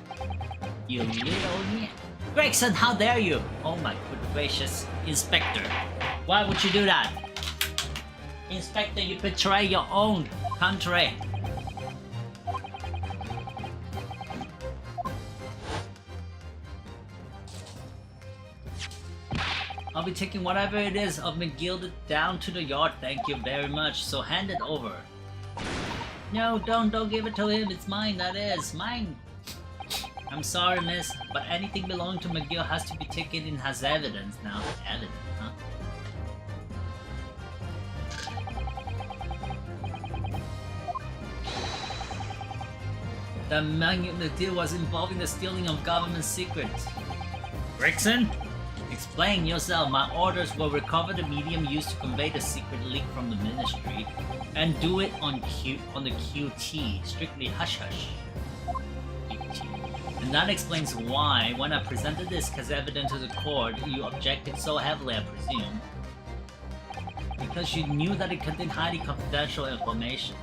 You little Gregson, how dare you! Oh my good gracious, Inspector. Why would you do that? Inspector, you betray your own country. I'll be taking whatever it is of McGilded down to the yard, thank you very much, so hand it over. No, don't give it to him, it's mine, that is, mine. I'm sorry, miss, but anything belonging to McGill has to be taken in as evidence now. Evidence, huh? The deal was involving the stealing of government secrets. Rickson? Explain yourself. My orders will recover the medium used to convey the secret leak from the ministry and do it on the QT. Strictly hush hush. QT. And that explains why, when I presented this as evidence to the court, you objected so heavily, I presume. Because you knew that it contained highly confidential information.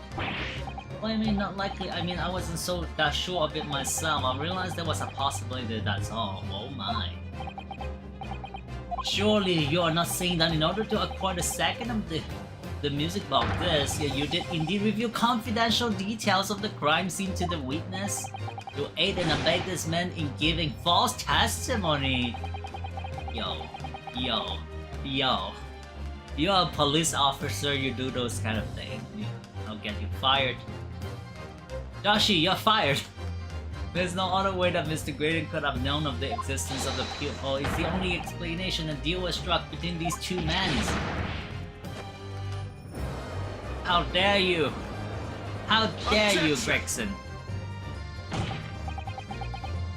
Well, I mean, not likely. I mean, I wasn't so that sure of it myself. I realized there was a possibility, that's all. Oh my. Surely you are not saying that in order to acquire the second of the music box disc, you did indeed reveal confidential details of the crime scene to the witness? To aid and abet this man in giving false testimony? Yo. You're a police officer, you do those kind of things. I'll get you fired. Dashi, you're fired! There's no other way that Mr. Graydon could have known of the existence of the pupil. It's the only explanation. A deal was struck between these two men. How dare you! How dare you, Gregson!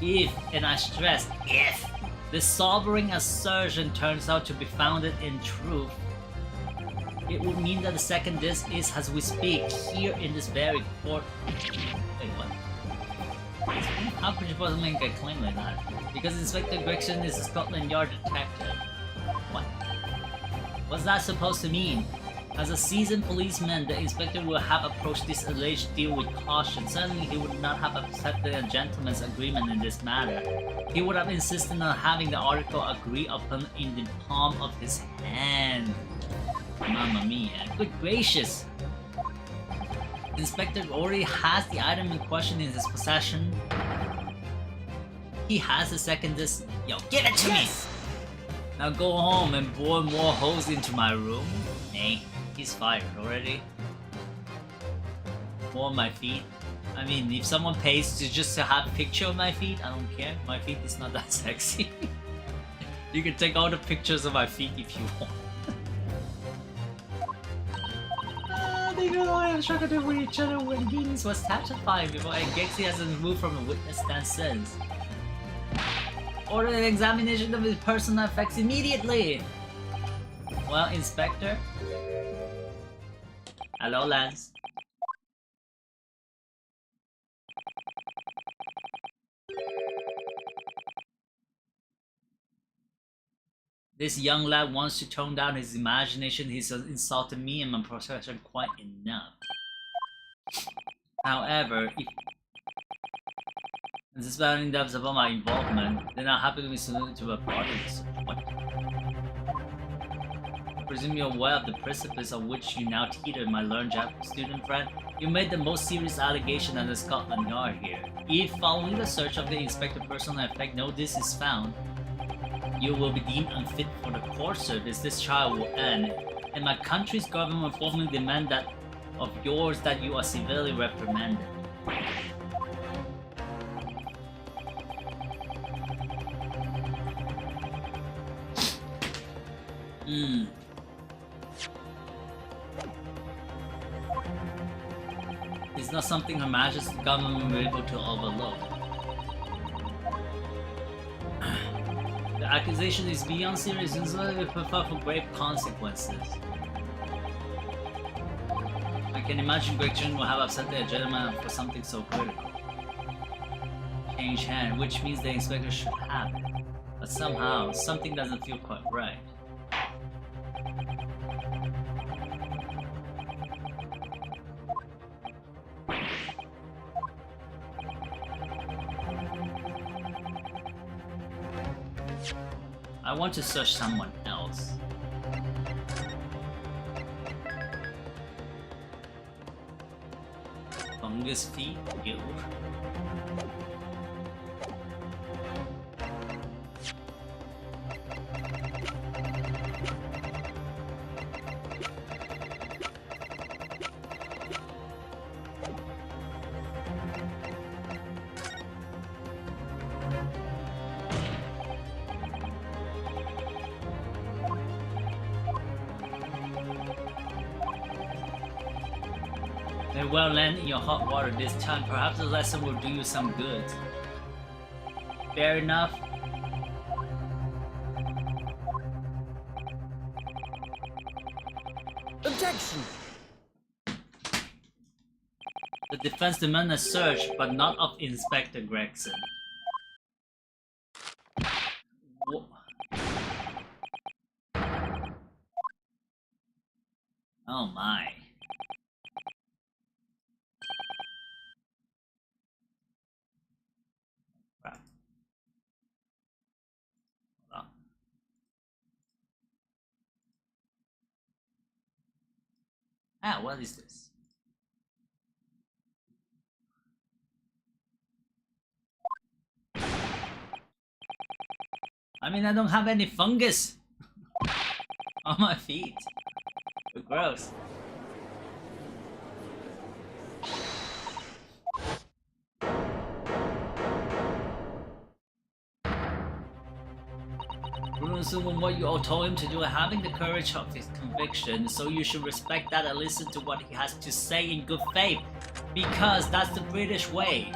If, and I stress, if, this sobering assertion turns out to be founded in truth, it would mean that the second disc is, as we speak, here in this very court. Wait, what? How could you possibly make a claim like that? Because Inspector Gregson is a Scotland Yard detective. What? What's that supposed to mean? As a seasoned policeman, the inspector would have approached this alleged deal with caution. Certainly he would not have accepted a gentleman's agreement in this matter. He would have insisted on having the article agreed upon in the palm of his hand. Mamma mia. Good gracious! The inspector already has the item in question in his possession. He has the second disc. Yo, give it to me! Now go home and bore more holes into my room. Nay, he's fired already. More on my feet. I mean, if someone pays just to have a picture of my feet, I don't care. My feet is not that sexy. You can take all the pictures of my feet if you want. They know I have struggled with each other when Venus was testifying before, and Gexy hasn't moved from a witness stand since. Order an examination of his personal effects immediately! Well, Inspector? Hello, Lance. This young lad wants to tone down his imagination. He's insulted me and my profession quite enough. However, if suspecting depths about my involvement, then I'm happy to be submitted to a part of this. What? I presume you're aware of the precipice of which you now teeter, my learned Japanese student friend. You made the most serious allegation under Scotland Yard here. If, following the search of the inspector personal effect, no disc is found, you will be deemed unfit for the court service. This trial will end, and my country's government will formally demand that of yours that you are severely reprimanded. It's not something Her Majesty's government will be able to overlook. The accusation is beyond serious and will prefer for grave consequences. I can imagine Gretchen will have upset the gentleman for something so critical. Change hand, which means the inspector should have it. But somehow, something doesn't feel quite right. I want to search someone else. Fungus feet, guild. May well land in your hot water this time. Perhaps the lesson will do you some good. Fair enough. Objection! The defense demands a search, but not of Inspector Gregson. Oh my. Crap. Hold on. Ah, what is this? I mean, I don't have any fungus on my feet. Gross. Bruno assumed what you all told him to do, having the courage of his conviction, so you should respect that and listen to what he has to say in good faith, because that's the British way.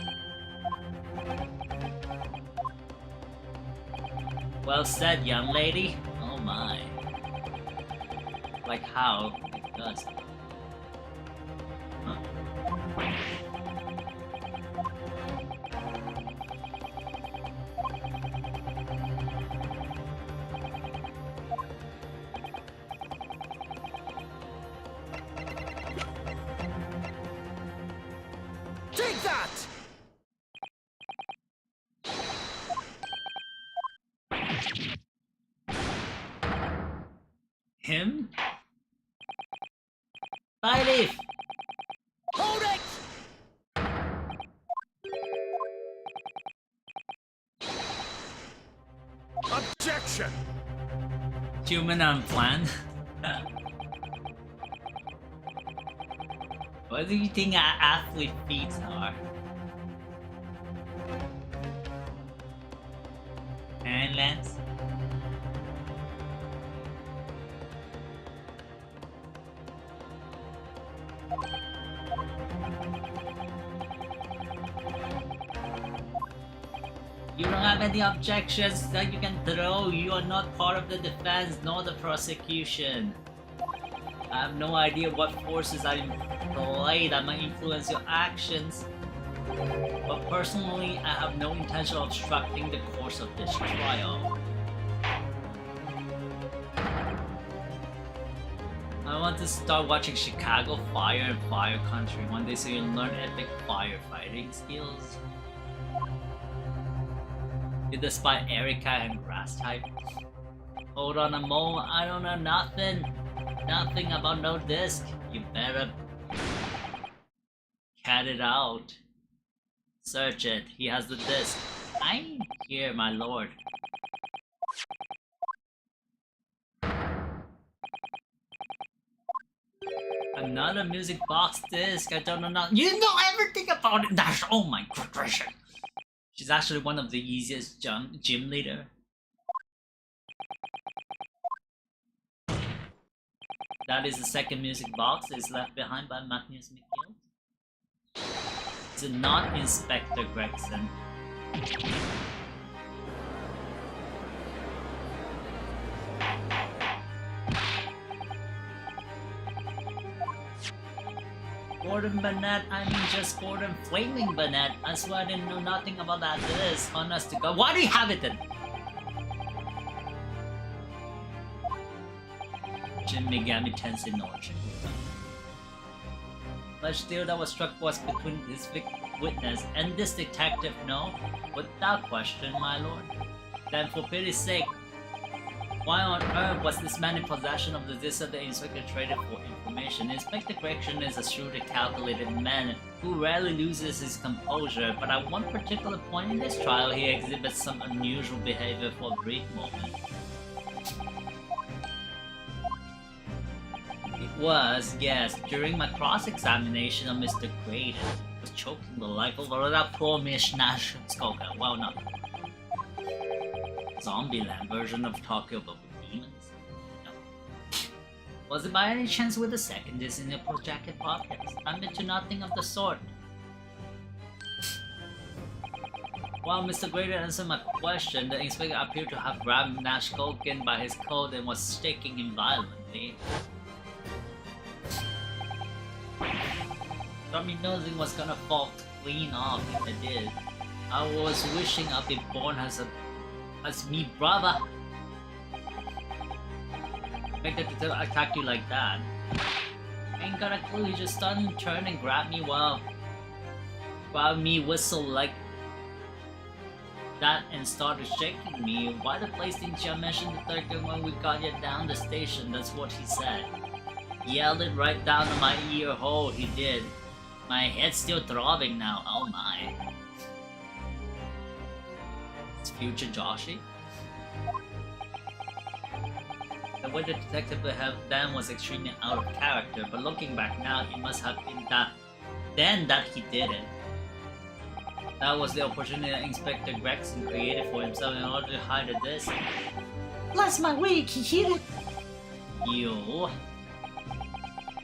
Well said, young lady. Oh my. Like how it does. Huh. Take that! Him? Bye, Leaf! Hold it! Objection! Human unplanned. What do you think our athlete feet are? And Lance? You don't have any objections that you can throw. You are not part of the defense nor the prosecution. I have no idea what forces are in play that might influence your actions. But personally, I have no intention of obstructing the course of this trial. I want to start watching Chicago Fire and Fire Country one day so you learn epic firefighting skills. Did the spy Erica and Grass type? Hold on a moment, I don't know nothing. Nothing about no disc. You better cat it out. Search it, he has the disc. I'm here, my lord. Another music box disc, I don't know nothing. You know everything about it! That's, oh my goodness. She's actually one of the easiest gym leader. That is the second music box that is left behind by Magnus McGill. It's not Inspector Gregson. Gordon Burnett, I mean just Gordon Flaming Burnett. I swear I didn't know nothing about that disc. Honest to God. Why do you have it then? Jim Megami Tensei Norge. But still, that was struck was between this witness and this detective, no? Without question, my lord. Then for pity's sake, why on earth was this man in possession of the disc that the inspector traded for information? Inspector Gregson is a shrewd and calculated man who rarely loses his composure, but at one particular point in this trial he exhibits some unusual behavior for a brief moment. It was, yes, during my cross-examination of Mr. Graydon. I was choking the life over that poor Miss Nash Skoka. Well, not Zombieland version of Tokyo but with demons. No. Was it by any chance with the second disc in your jacket pockets? Admit to nothing of the sort. While Mr. Grader answered my question, the inspector appeared to have grabbed Nash Culkin by his coat and was shaking him violently. Got me nosing was gonna fall clean off if it did. I was wishing I'd been born as me brother. Make it to attack you like that. Ain't got a clue, he just suddenly turned and grabbed me while me whistle like that and started shaking me. Why the place didn't you mention the third when we got you down the station? That's what he said. Yelled it right down to my ear hole, he did. My head's still throbbing now, oh my. It's future Joshi? The way the detective behaved then was extremely out of character, but looking back now, it must have been that he did it. That was the opportunity that Inspector Gregson created for himself in order to hide this. Bless my wig, he hit it! You.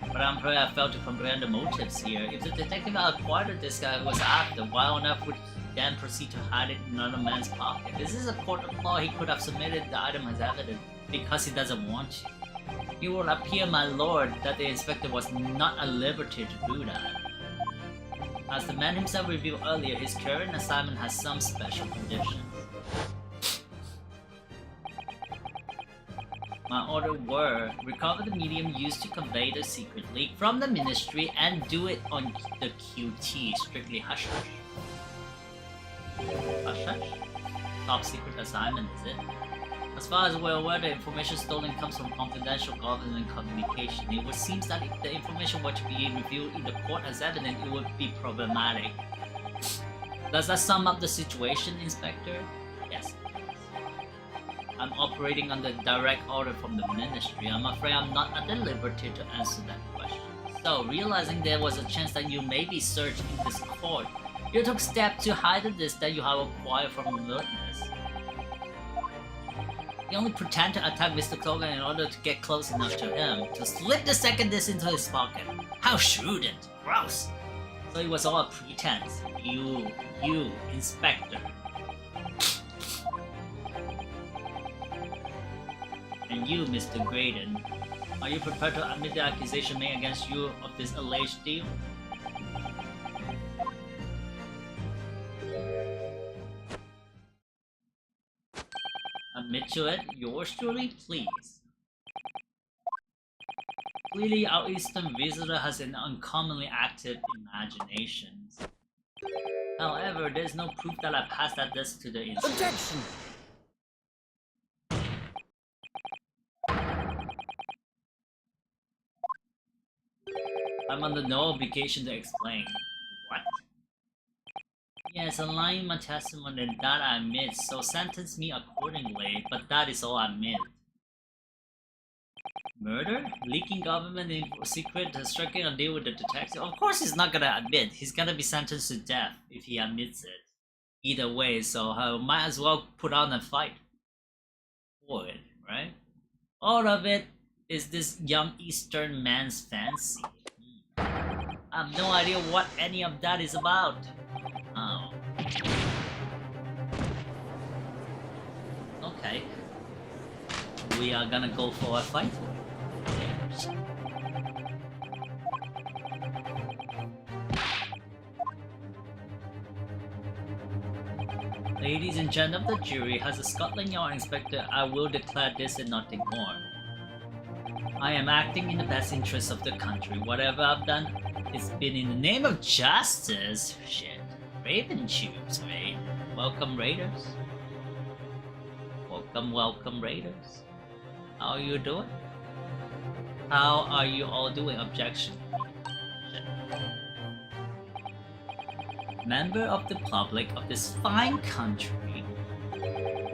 But I'm afraid I failed to comprehend the motives here. If the detective had acquired this guy was after, why on earth would he then proceed to hide it in another man's pocket? This is a court of law, he could have submitted the item as evidence because he doesn't want to. It will appear, my lord, that the inspector was not at liberty to do that. As the man himself revealed earlier, his current assignment has some special conditions. My order were, recover the medium used to convey the secret leak from the ministry and do it on the QT, strictly hush hush. Hush hush? Top secret assignment, is it? As far as we're aware, the information stolen comes from confidential government communication. It would seem that if the information were to be revealed in the court as evidence, it would be problematic. Does that sum up the situation, Inspector? Yes. I'm operating under direct order from the ministry. I'm afraid I'm not at the liberty to answer that question. So, realizing there was a chance that you may be searched in this court, you took steps to hide the disc that you have acquired from the witness. You only pretend to attack Mr. Kogan in order to get close enough to him, to slip the second disc into his pocket. How shrewd and gross! So it was all a pretense. You, Inspector. And you, Mr. Graydon, are you prepared to admit the accusation made against you of this alleged deal? Admit to it, yours truly, please. Clearly, our Eastern visitor has an uncommonly active imagination. However, there's no proof that I passed that disc to the inspector. Objection! I'm under no obligation to explain. What? Yes, I'm lying in my testimony and that I admit, so sentence me accordingly, but that is all I admit. Murder? Leaking government secret, striking a deal with the detective? Of course he's not gonna admit, he's gonna be sentenced to death if he admits it. Either way, so I might as well put on a fight for it, right? All of it is this young Eastern man's fancy. I have no idea what any of that is about. Oh. Okay. We are gonna go for a fight. Ladies and gentlemen of the jury, as a Scotland Yard inspector, I will declare this and nothing more. I am acting in the best interest of the country. Whatever I've done, it's been in the name of justice. Shit. Raven tubes, right? Welcome, Raiders. Welcome, Raiders. How are you doing? How are you all doing? Objection. Member of the public of this fine country,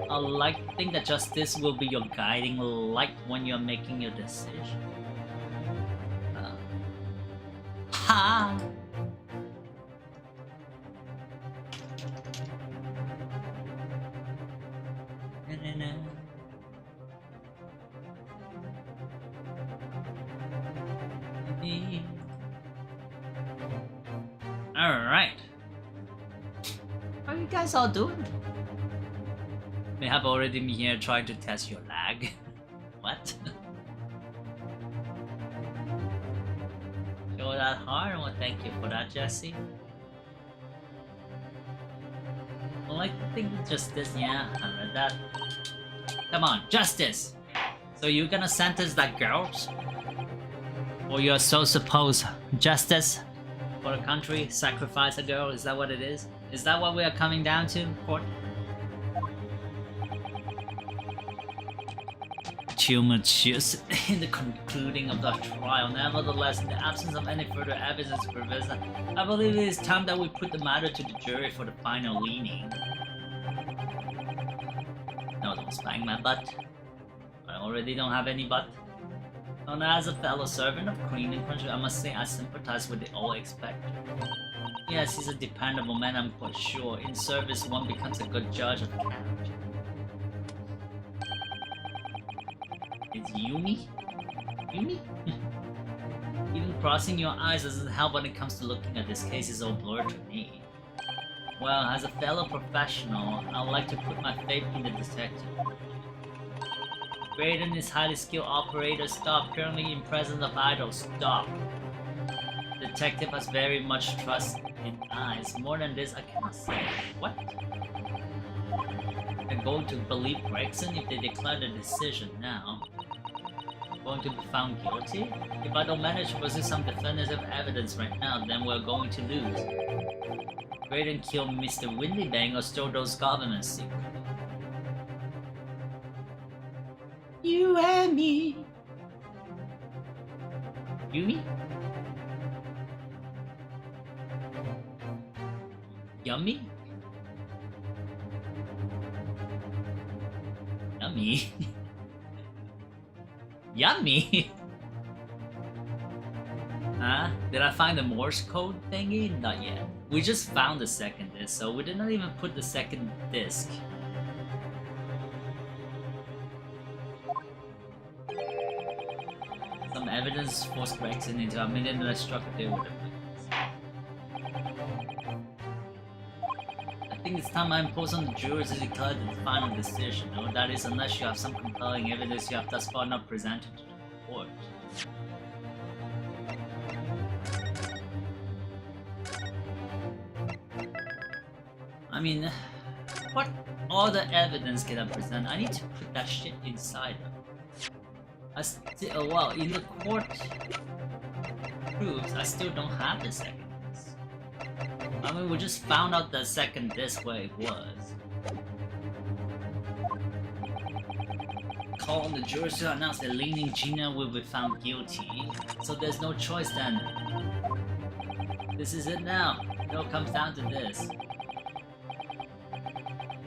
I'd like to think that justice will be your guiding light when you're making your decision. Ha! guys all doing? May have already been here trying to test your lag. What? Go that hard? Well, thank you for that, Jesse. I like to think justice. Yeah, I read that. Come on, justice! So you're gonna sentence that girl? Or you're so supposed justice for the country, sacrifice a girl? Is that what it is? Is that what we are coming down to, court? Tumultuous in the concluding of the trial. Nevertheless, in the absence of any further evidence to prevent, I believe it is time that we put the matter to the jury for the final leaning. No, don't spank my butt. I already don't have any butt. And as a fellow servant of Queen and Country, I must say I sympathize with the old expector. Yes, he's a dependable man, I'm quite sure. In service, one becomes a good judge of character. It's Yumi? Yumi? Even crossing your eyes doesn't help when it comes to looking at this case. It's all blurred to me. Well, as a fellow professional, I would like to put my faith in the detective. Graydon is highly skilled operator. Stop. Currently in presence of idol. Stop. Detective has very much trust in eyes. More than this, I cannot say. What? I'm going to believe Gregson if they declare the decision now. Going to be found guilty? If I don't manage to produce some definitive evidence right now, then we're going to lose. Graydon killed Mr. Windybang or stole those government secrets. You and me. Yumi? Yummy? Yummy? Yummy? Huh? Did I find the Morse code thingy? Not yet. We just found the second disc, so we did not even put the second disc. Some evidence forced Gregson into a minute that struck a deal with the I think it's time I impose on the jurors to declare the final decision. No, that is, unless you have some compelling evidence you have thus far not presented to the court. I mean, what other evidence can I present? I need to put that shit inside them. Well, in the court proofs, I still don't have the second disc. I mean, we just found out the second disc where it was. Call on the jurors to announce that Leaning Gina will be found guilty, so there's no choice then. This is it now. It all comes down to this.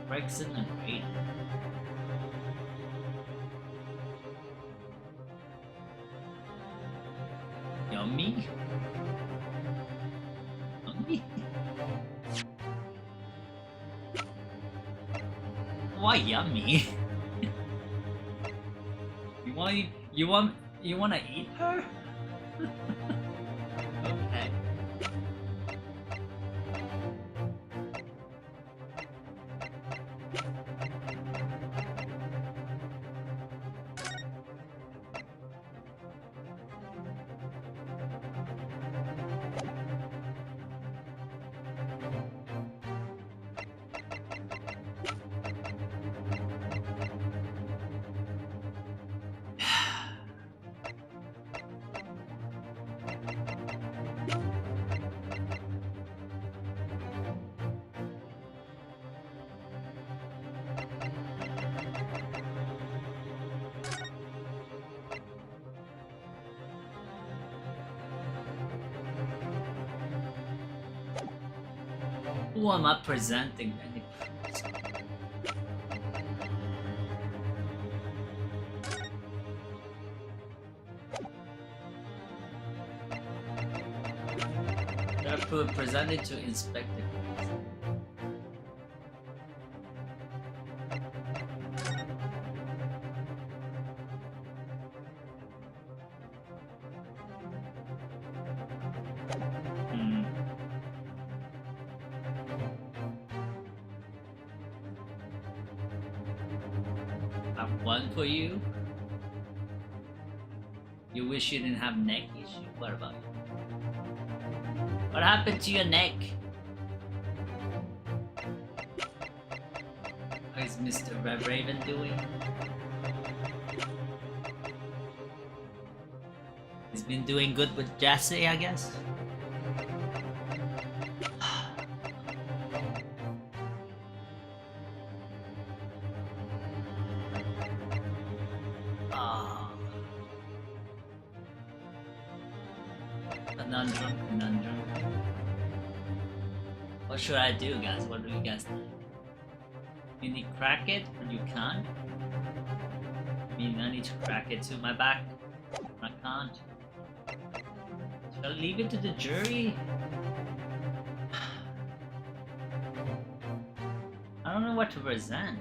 Gregson and Graydon. Yummy? Yummy? Why yummy? You wanna eat her? Okay. Who am I presenting? They're presented to Inspector. have one for you. You wish you didn't have neck issue? What about you? What happened to your neck? How is Mr. Red Raven doing? He's been doing good with Jesse, I guess. Conundrum. What should I do, guys? What do you guys think? You need to crack it, or you can't? I mean, I need to crack it to my back. I can't. Should I leave it to the jury? I don't know what to present.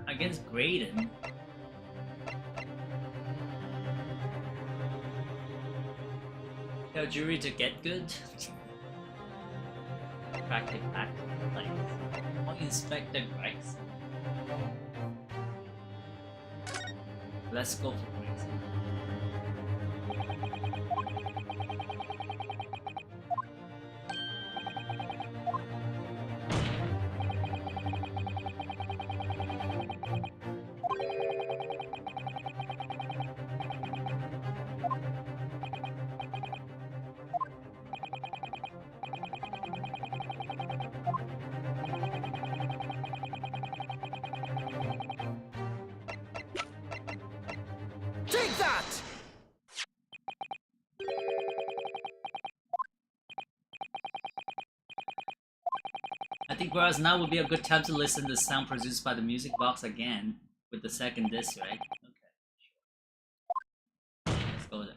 Against Graydon. Tell jury to get good. Crack it back to the place. Or Inspector Gregson. Let's go for Gregson. Take that! I think whereas now would be a good time to listen to the sound produced by the music box again with the second disc, right? Okay, sure. Let's go there.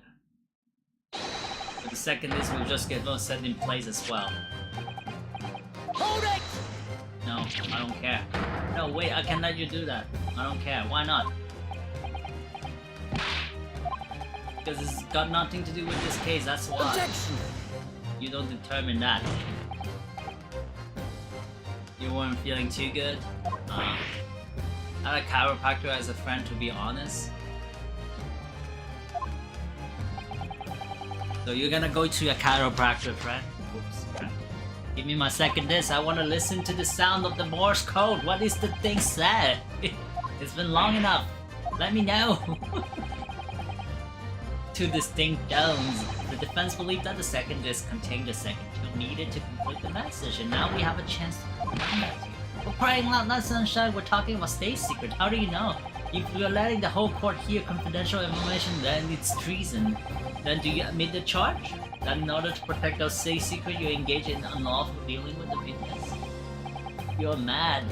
With the second disc, we'll just get those set in place as well. Hold it! No, I don't care. No, wait, I can let you do that. I don't care. Why not? Because it's got nothing to do with this case, that's why. Objection! You don't determine that. You weren't feeling too good? I had a chiropractor as a friend, to be honest. So you're gonna go to your chiropractor, friend? Oops. Give me my second disc. I want to listen to the sound of the Morse code. What is the thing said? It's been long enough. Let me know. Two distinct tones. The defense believed that the second disc contained the second tone needed to complete the message, and now we have a chance to confirm that to you. We're crying loud, not sunshine. We're talking about state secret. How do you know? If we are letting the whole court hear confidential information, then it's treason. Then do you admit the charge? That in order to protect our state secret, you engage in unlawful dealing with the witness? You're mad.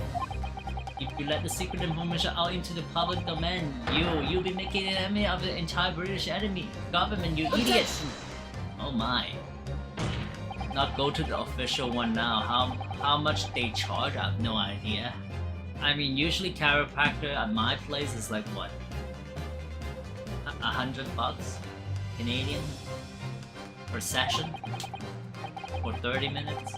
If you let the secret information out into the public domain, you'll be making an enemy of the entire British enemy government, you idiot! Oh my. Not go to the official one now. How much they charge? I have no idea. I mean, usually chiropractor at my place is like what? $100 Canadian per session for 30 minutes.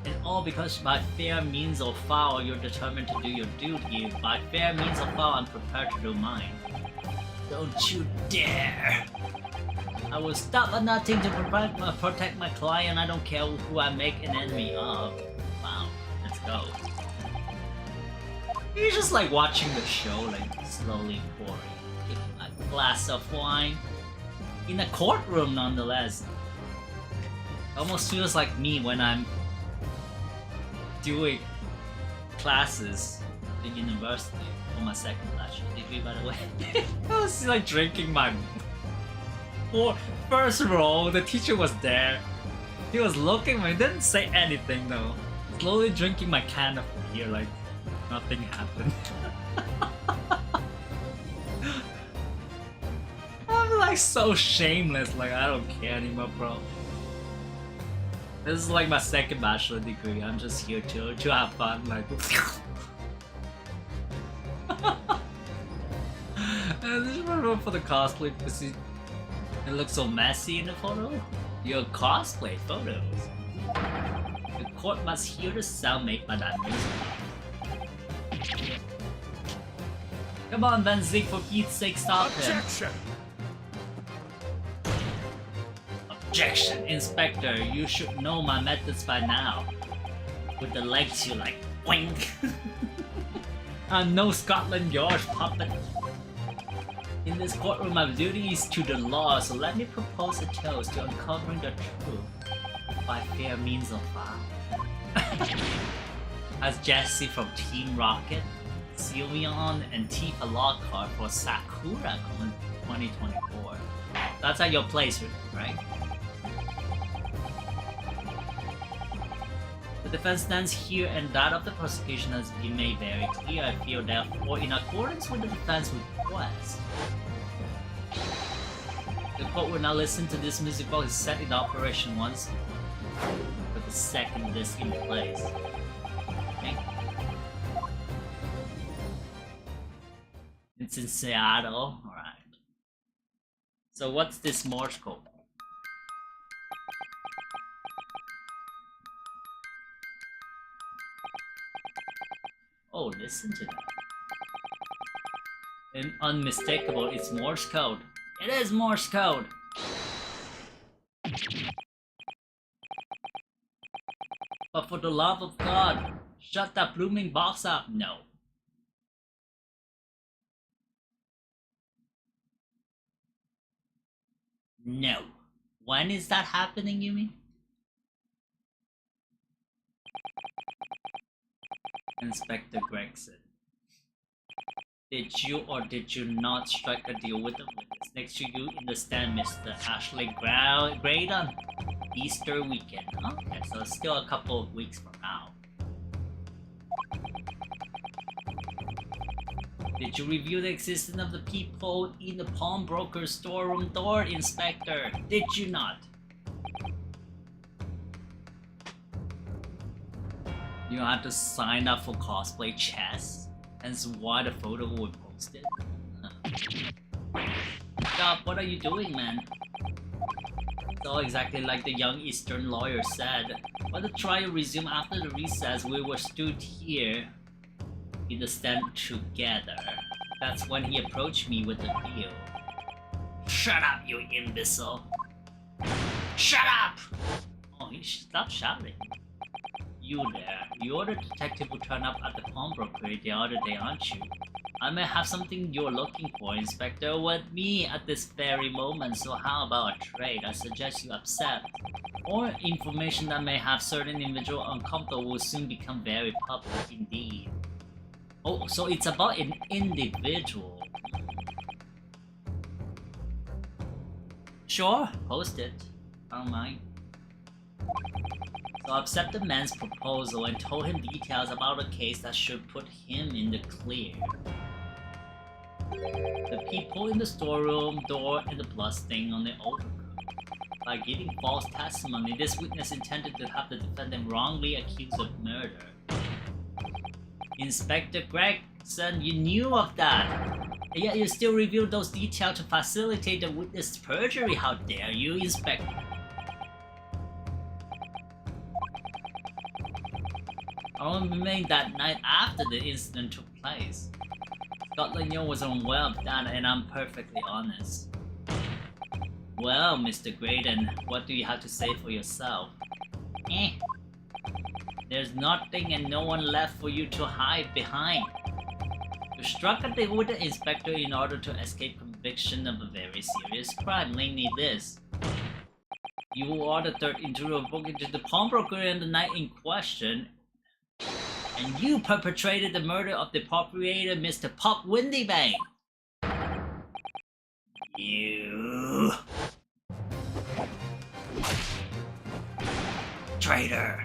And all because by fair means or foul you're determined to do your duty. By fair means or foul I'm prepared to do mine. Don't you dare! I will stop at nothing to protect my client. I don't care who I make an enemy of. Wow, let's go. You're just like watching the show, like slowly pouring a glass of wine in a courtroom, nonetheless. Almost feels like me when I'm doing classes in university for my second bachelor degree, by the way. I was like drinking my first roll. The teacher was there. He was looking at me, didn't say anything though. Slowly drinking my can of beer like nothing happened. I'm like so shameless, like I don't care anymore, bro. This is like my second bachelor degree. I'm just here to have fun, like. This is for the cosplay because it looks so messy in the photo. Your cosplay photos. The court must hear the sound made by that music. Come on, Van Zig, for Pete's sake, stop him. Objection! Objection, Inspector. You should know my methods by now. With the legs, you like boink. I'm no Scotland Yard puppet. In this courtroom, my duty is to the law, so let me propose a toast to uncovering the truth by fair means of foul. As Jesse from Team Rocket, Sylveon, and Tifa Lockhart for Sakura 2024. That's at your place, right? The defense stands here and that of the prosecution has been made very clear. I feel therefore, in accordance with the defense request, the court will now listen to this music box set in operation once with the second disc in place. Okay? It's in Seattle, alright. So what's this Morse code? Oh, listen to that. And unmistakable, it's Morse code. It is Morse code! But for the love of God, shut that blooming box up! No. No. When is that happening, you mean? Inspector Gregson. Did you or did you not strike a deal with the witness next to you in the stand, Mr. Ashley Graydon? Easter weekend. Okay, so it's still a couple of weeks from now. Did you review the existence of the peephole in the pawnbroker's storeroom door, Inspector? Did you not? You don't have to sign up for cosplay chess? Hence why the photo was posted? Stop, what are you doing, man? It's all exactly like the young Eastern lawyer said. When the trial resumed after the recess, we were stood here in the stand together. That's when he approached me with the deal. Shut up, you imbecile! Shut up! Oh, he should stop shouting. You there, you're the detective who turned up at the pawnbroker the other day, aren't you? I may have something you're looking for, Inspector, with me at this very moment, so how about a trade? I suggest you accept. Or information that may have certain individual uncomfortable will soon become very public indeed. Oh, so it's about an individual. Sure, post it. I don't mind. So I accepted the man's proposal and told him details about a case that should put him in the clear. The people in the storeroom door and the blood stain on the overcoat. By giving false testimony, this witness intended to have the defendant wrongly accused of murder. Inspector Gregson, you knew of that! And yet you still revealed those details to facilitate the witness' perjury. How dare you, Inspector? I only remained that night after the incident took place. Scotland Yard was unaware of that, and I'm perfectly honest. Well, Mr. Graydon, what do you have to say for yourself? There's nothing and no one left for you to hide behind. You struck a deal with the inspector in order to escape conviction of a very serious crime, namely this. You are the third intruder broke into the pawnbroker in the night in question, and you perpetrated the murder of the proprietor, Mr. Pop Windybang. You... traitor.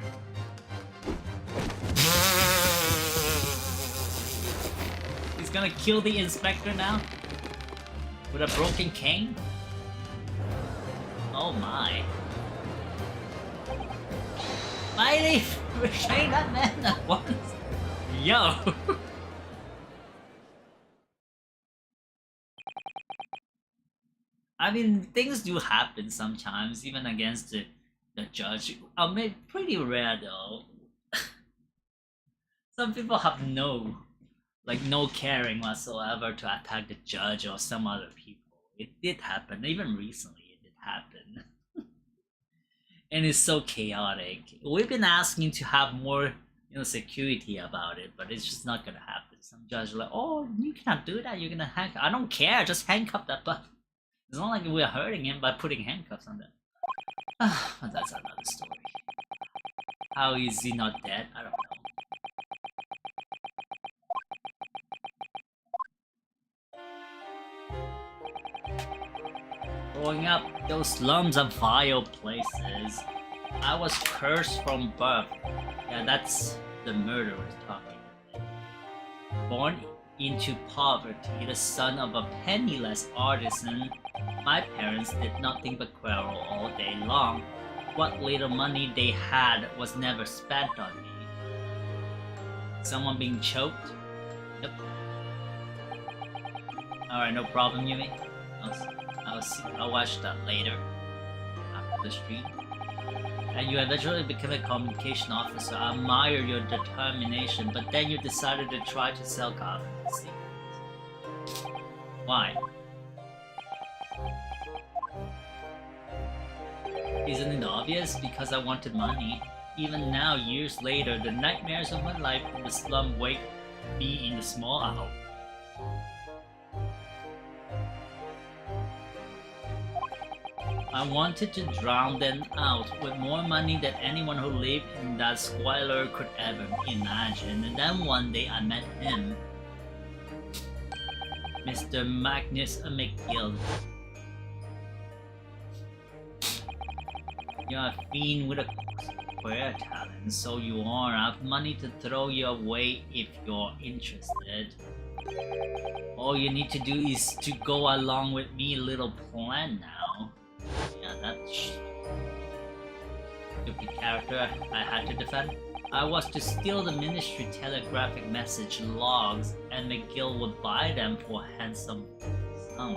He's gonna kill the inspector now? With a broken cane? Oh my. Miley! Restrain that man at once! Yo! I mean, things do happen sometimes, even against the judge. I mean, pretty rare though. Some people have no caring whatsoever to attack the judge or some other people. It did happen, even recently it did happen. And it's so chaotic. We've been asking to have more, security about it, but it's just not gonna happen. Some judge are like, oh, you cannot do that, you're gonna handcuff. I don't care, just handcuff that butt. It's not like we're hurting him by putting handcuffs on them. But that's another story. How is he not dead? I don't know. Growing up, those slums are vile places. I was cursed from birth. Yeah, that's the murderer talking. Born into poverty, the son of a penniless artisan, my parents did nothing but quarrel all day long. What little money they had was never spent on me. Someone being choked? Nope. Alright, no problem, Yumi. I'll watch that later after the stream. And you eventually became a communication officer. I admire your determination, but then you decided to try to sell government secrets. Why? Isn't it obvious? Because I wanted money. Even now, years later, the nightmares of my life in the slum wake me in the small hour. I wanted to drown them out with more money than anyone who lived in that squalor could ever imagine. And then one day I met him, Mr. Magnus McGill. You're a fiend with a square talent, so you are. I have money to throw your way if you're interested. All you need to do is to go along with me, little plan now. Yeah, that's stupid character I had to defend. I was to steal the ministry telegraphic message logs, and McGill would buy them for a handsome sum.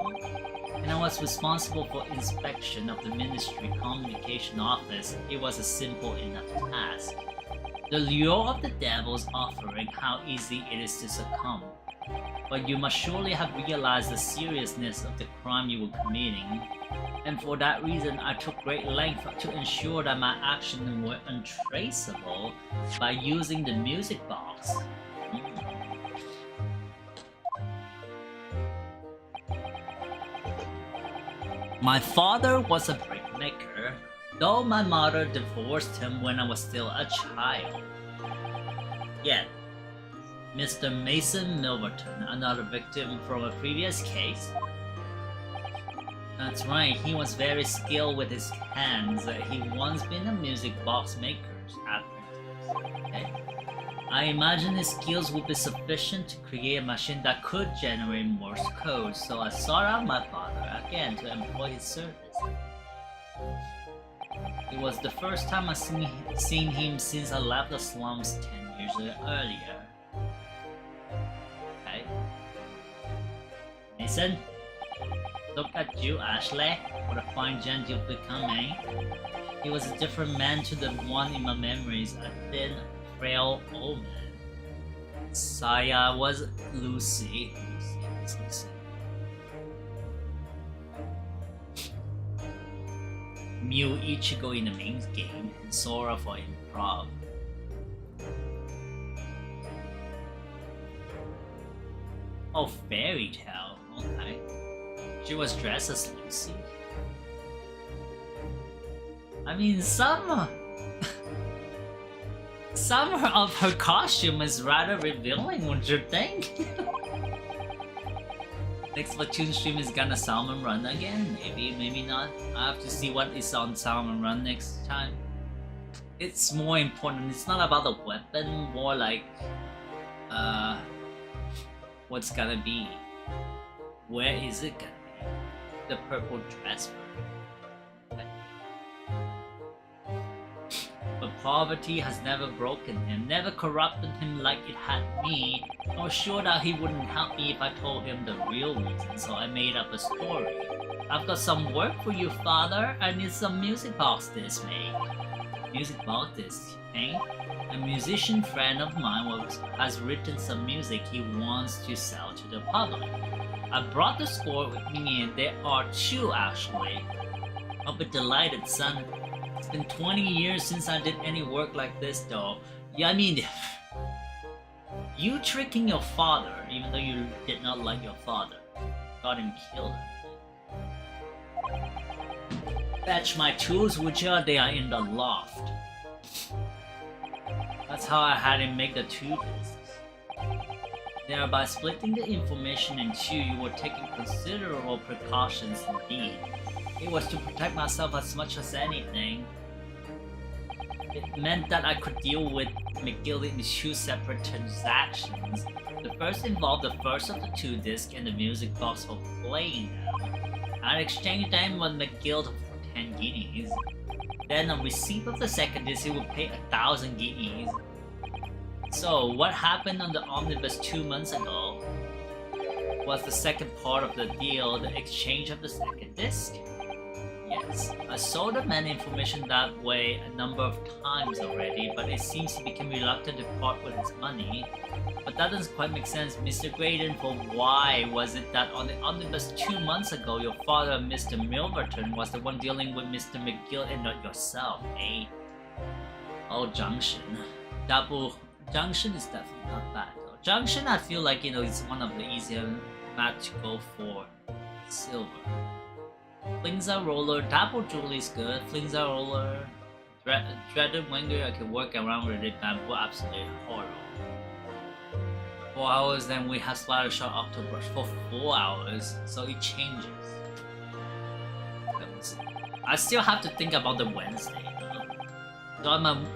And I was responsible for inspection of the ministry communication office. It was a simple enough task. The lure of the devil's offering how easy it is to succumb. But you must surely have realized the seriousness of the crime you were committing. And for that reason, I took great length to ensure that my actions were untraceable by using the music box. My father was a brickmaker, though my mother divorced him when I was still a child. Yet, Mr. Mason Milverton, another victim from a previous case. That's right, he was very skilled with his hands. He once been a music box maker's apprentice. Okay? I imagine his skills would be sufficient to create a machine that could generate Morse code, so I sought out my father again to employ his service. It was the first time I seen him since I left the slums 10 years earlier. Okay. Mason? Look at you, Ashley. What a fine gent you've become, eh? He was a different man to the one in my memories, a thin, frail old man. Saya was Lucy. Lucy. Mew Ichigo in the main game, and Sora for improv. Oh, Fairy Tale, okay. She was dressed as Lucy. I mean, some of her costume is rather revealing, wouldn't you think? Next Platoon stream is gonna Salmon Run again? Maybe, maybe not. I have to see what is on Salmon Run next time. It's more important, it's not about the weapon, more like what's gonna be. Where is it gonna be? The purple dress for her. Okay. But Poverty has never broken him, never corrupted him like it had me. I was sure that he wouldn't help me if I told him the real reason, so I made up a story. I've got some work for you, father. I need some music box discs made. Music box discs, eh? A musician friend of mine has written some music he wants to sell to the public. I brought the score with me and there are 2 actually. I'll be delighted, son. It's been 20 years since I did any work like this though. Yeah, I mean, you tricking your father, even though you did not like your father, got him killed. Fetch my tools, would ya? They are in the loft. That's how I had him make the 2 discs. Thereby splitting the information in 2, you were taking considerable precautions indeed. It was to protect myself as much as anything. It meant that I could deal with McGill in 2 separate transactions. The first involved the first of the 2 discs and the music box for playing them. I'd exchange them with McGill for 10 guineas. Then on receipt of the second disc, he would pay 1,000 guineas. So, what happened on the Omnibus 2 months ago was the second part of the deal, the exchange of the second disc. Yes, I sold the man information that way a number of times already, but it seems he became reluctant to part with his money. But that doesn't quite make sense, Mr. Graydon, for why was it that on the Omnibus 2 months ago, your father, Mr. Milverton, was the one dealing with Mr. McGill and not yourself, eh? Oh, Junction. Junction is definitely not bad though. Junction, I feel like, you know, it's one of the easier maps to go for silver. Flingza Roller, Double Jewelry is good. Flingza Roller, Dreaded Winger, I can work around with it, Bamboo, absolutely horrible. 4 hours, then we have Splattershot Octobrush for 4 hours, so it changes. I still have to think about the Wednesday though. So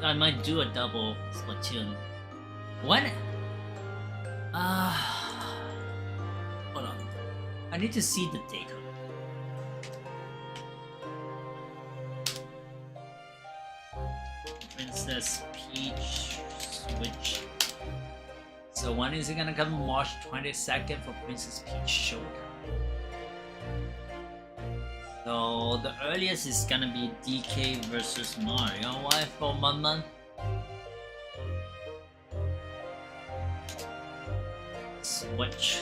I might do a double Splatoon. When? Hold on. I need to see the date. Princess Peach Switch. So when is it gonna come? March 22nd for Princess Peach Showdown. So the earliest is gonna be DK versus Mario. Why for 1 month? Switch.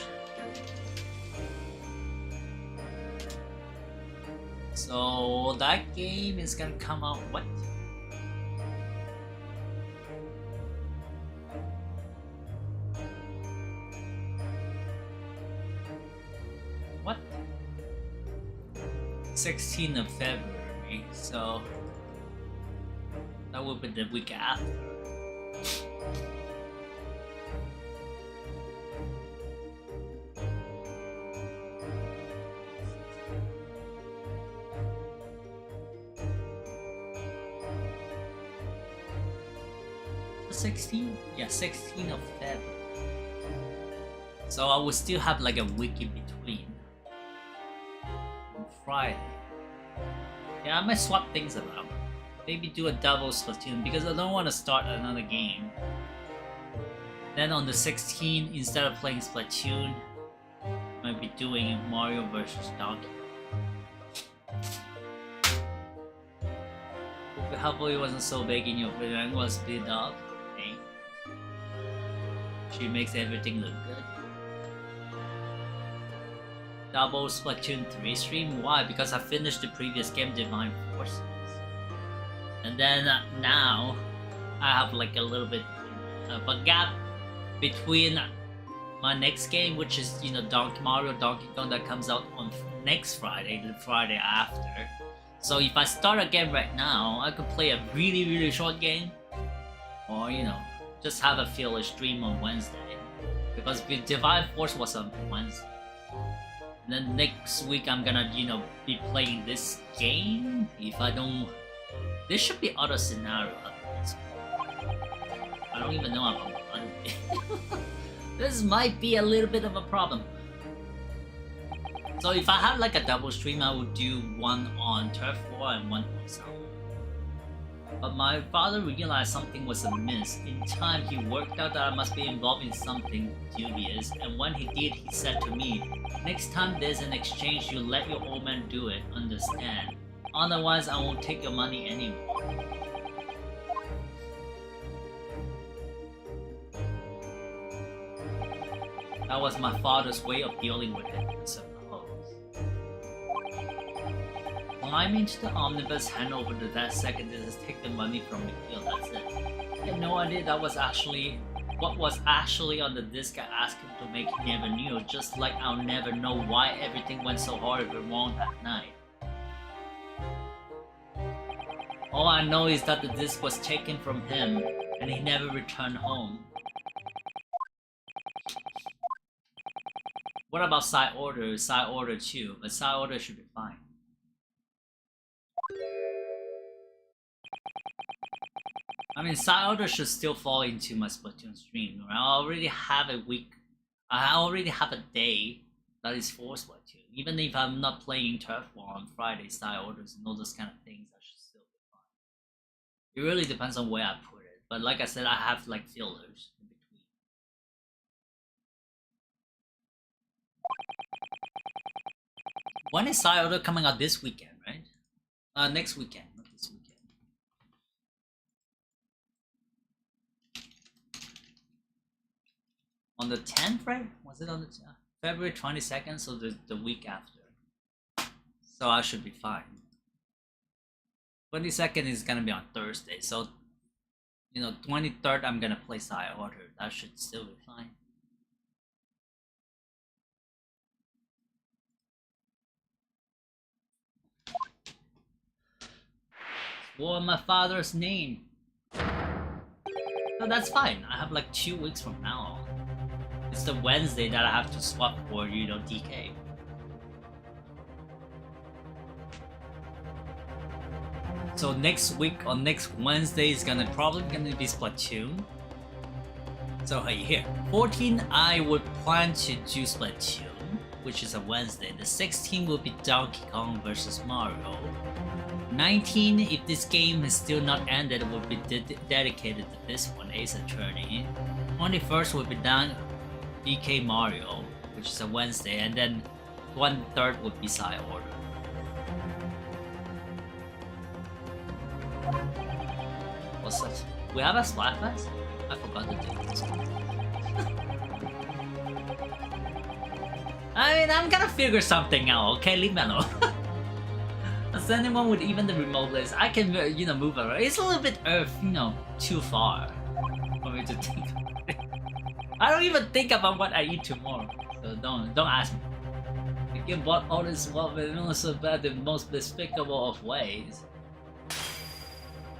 So that game is gonna come out what? What? 16th of February, so that will be the week after. The 16th? Yeah, 16th of February. So I will still have like a week in between. On Friday. Yeah, I might swap things around. Maybe do a double Splatoon because I don't want to start another game. Then on the 16th, instead of playing Splatoon, I might be doing Mario vs. Donkey. Hopefully it wasn't so big in your video and was split up. Okay. She makes everything look good. Double Splatoon 3 stream? Why? Because I finished the previous game, Divine Forces. And then now, I have like a little bit of a gap between my next game, which is, you know, Mario Donkey Kong that comes out on next Friday, the Friday after. So if I start again right now, I could play a really short game. Or, you know, just have a filler stream on Wednesday. Because Divine Force was on Wednesday. And then next week I'm gonna, you know, be playing this game. If I don't... There should be other scenarios. I don't even know about Monday. This might be a little bit of a problem. So if I have like a double stream, I would do one on Turf War and one on Sound. But my father realized something was amiss. In time, he worked out that I must be involved in something dubious, and when he did, he said to me, "Next time there's an exchange, you let your old man do it, understand? Otherwise, I won't take your money anymore." That was my father's way of dealing with it, I suppose. Climb into the omnibus, hand over to that second, just take the money from McGill, that's it. I had no idea that was actually what was actually on the disc I asked him to make. He never knew, just like I'll never know why everything went so horribly wrong that night. All I know is that the disc was taken from him, and he never returned home. What about side order? Side order too, but side order should be fine. I mean, side order should still fall into my Splatoon stream. I already have a week. I already have a day that is for Splatoon. Even if I'm not playing Turf War on Friday, side orders and all those kind of things, that should still be fine. It really depends on where I put it. But like I said, I have like fillers in between. When is side order coming out? This weekend, right? Next weekend, not this weekend. On the 10th, right? Was it on the February 22nd? So the week after. So I should be fine. 22nd is gonna be on Thursday, so you know, 23rd I'm gonna play side order. That should still be fine. Swore my father's name. So that's fine. I have like 2 weeks from now. It's the Wednesday that I have to swap for, you know, DK. So next week on next Wednesday is probably gonna be Splatoon. So hey, here, 14 I would plan to do Splatoon, which is a Wednesday. The 16 will be Donkey Kong versus Mario. 19, if this game is still not ended, will be dedicated to this one, Ace Attorney. 21st will be DK Mario, which is a Wednesday, and then 1/3 would be side order. What's that? We have a Splatfest? I forgot to do this. I mean, I'm gonna figure something out, okay? Leave me alone. As anyone with even the remote list, I can, you know, move around. It's a little bit, you know, too far for me to think about it. I don't even think about what I eat tomorrow, so don't ask me. The game bought all this wealth and also bad the most despicable of ways.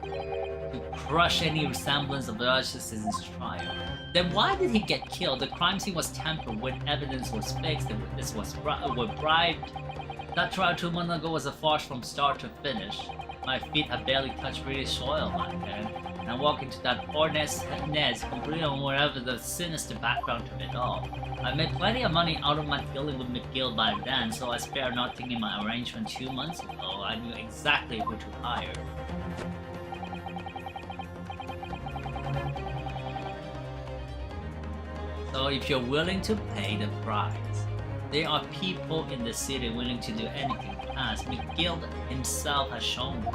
To crush any resemblance of the Architect's trial. Then why did he get killed? The crime scene was tampered with, evidence was fixed, the witness was bribed. That trial 2 months ago was a farce from start to finish. My feet have barely touched British soil back then, and I walk into that poor nest completely unaware of the sinister background to it all. I made plenty of money out of my dealing with McGill by then, so I spared nothing in my arrangement 2 months ago. I knew exactly who to hire. So if you're willing to pay the price, there are people in the city willing to do anything, as McGill himself has shown.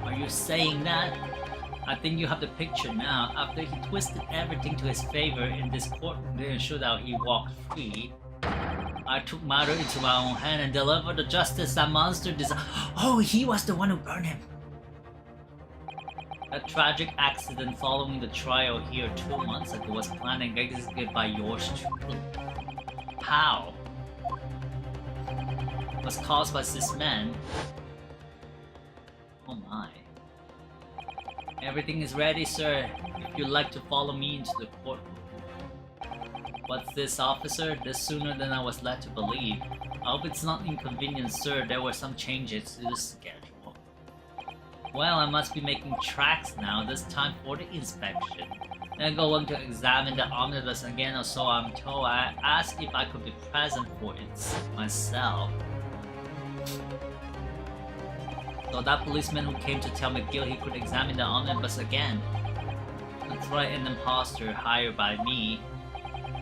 Are you saying that? I think you have the picture now. After he twisted everything to his favor in this courtroom to ensure that he walked free, I took matter into my own hand and delivered the justice that monster deserved. Oh, he was the one who burned him. A tragic accident following the trial here 2 months ago was planned and executed by yours truly. How? Was caused by this man. Oh my. Everything is ready, sir. If you'd like to follow me into the courtroom. What's this, officer? This sooner than I was led to believe. I hope it's not inconvenient, sir. There were some changes to the schedule. Well, I must be making tracks now, this time for the inspection. Then going to examine the omnibus again, or so I'm told. I asked if I could be present for it myself. So that policeman who came to tell McGill he could examine the omnibus again to try an imposter hired by me.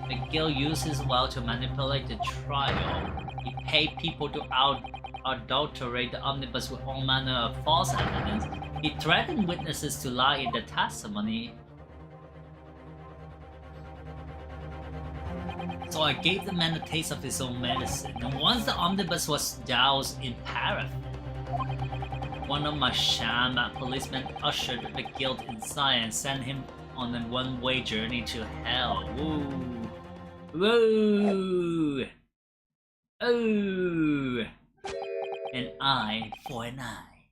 McGill used his wealth to manipulate the trial. He paid people to adulterate the omnibus with all manner of false evidence. He threatened witnesses to lie in their testimony. So I gave the man a taste of his own medicine, and once the omnibus was doused in paraffin, one of my sham policemen ushered McGill inside and sent him on a one-way journey to hell. Woo! Woo! Oh! An eye for an eye.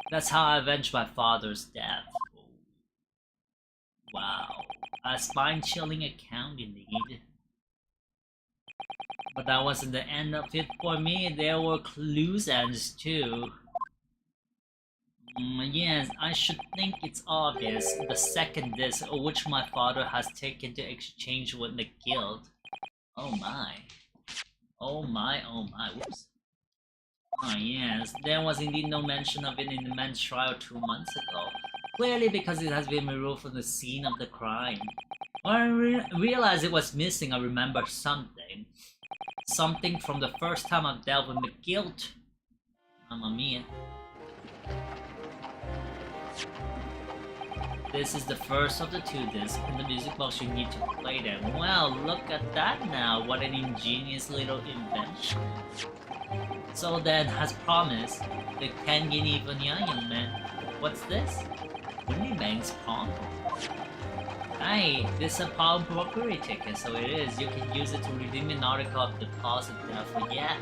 That's how I avenged my father's death. Wow. A spine-chilling account indeed. But that wasn't the end of it for me. There were clues ends too. Yes, I should think it's obvious. The second disc, which my father has taken to exchange with the guild. Oh my. Oh my, oh my, whoops. Ah yes, there was indeed no mention of it in the man's trial 2 months ago. Clearly because it has been removed from the scene of the crime. When I realized it was missing, I remembered something. Something from the first time I dealt with McGill. Mamma mia. This is the first of the 2 discs. In the music box you need to play them. Well, look at that now. What an ingenious little invention. So then, as promised, the kennytheneokid man. What's this? MiniGames palm. Hey, this is a pawnbrokery ticket, so it is. You can use it to redeem an article of deposit therefore yeah.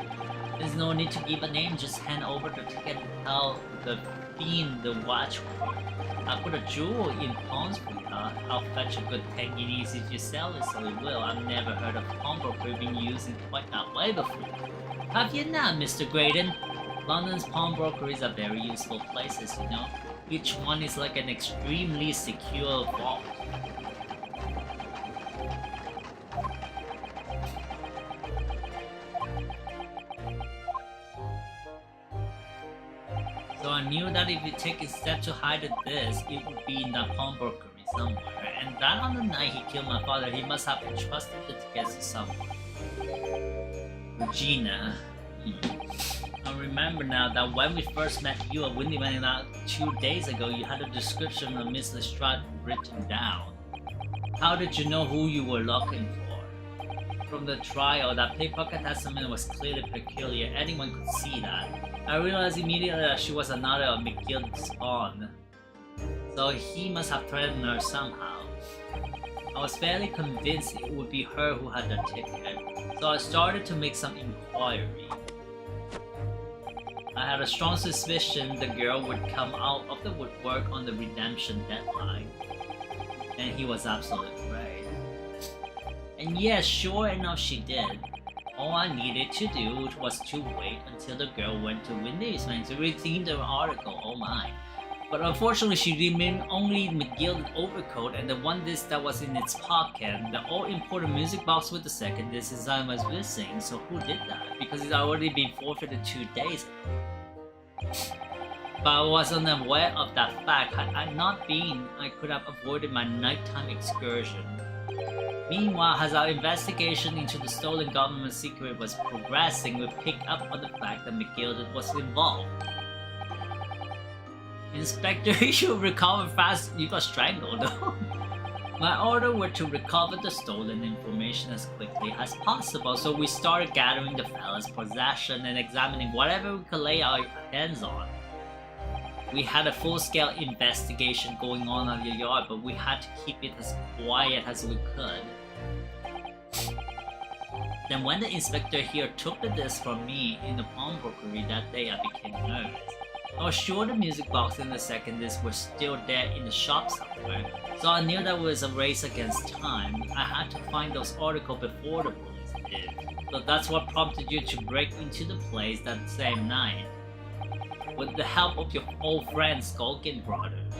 There's no need to give a name, just hand over the ticket and tell the fiend the watchword. I put a jewel in pawns for you. I'll fetch a good 10 guineas if you sell it, so it will. I've never heard of pawnbrokery being used in quite that way before. Have you not, Mr. Graydon? London's pawnbrokeries are very useful places, you know. Each one is like an extremely secure vault. So I knew that if you take a step to hide this, it would be in the pawnbrokery somewhere. And that on the night he killed my father, he must have entrusted the tickets to someone. Regina. I remember now that when we first met you at Windy Went Out 2 days ago, you had a description of Miss Lestrade written down. How did you know who you were looking for? From the trial, that pickpocket testament was clearly peculiar. Anyone could see that. I realized immediately that she was another of McGill's spawn. So he must have threatened her somehow. I was fairly convinced it would be her who had the ticket, so I started to make some inquiry. I had a strong suspicion the girl would come out of the woodwork on the redemption deadline. And he was absolutely right. And yes, sure enough she did. All I needed to do was to wait until the girl went to Windy's Man to redeem the article, oh my. But unfortunately she remained only McGill's overcoat and the one disc that was in its pocket. The all-important music box with the second disc design was missing, so who did that? Because it's already been forfeited 2 days ago. But I wasn't aware of that fact. Had I not been, I could have avoided my nighttime excursion. Meanwhile, as our investigation into the stolen government secret was progressing, we picked up on the fact that McGill was involved. Inspector, you recovered fast, you got strangled. My order was to recover the stolen information as quickly as possible, so we started gathering the fella's possession and examining whatever we could lay our hands on. We had a full-scale investigation going on at the yard, but we had to keep it as quiet as we could. Then when the inspector here took the disc from me in the pawnbrokery that day, I became nervous. I was sure the music box and the second disc were still there in the shop somewhere, so I knew that it was a race against time. I had to find those articles before the police did, so that's what prompted you to break into the place that same night, with the help of your old friends Skulkin Brothers.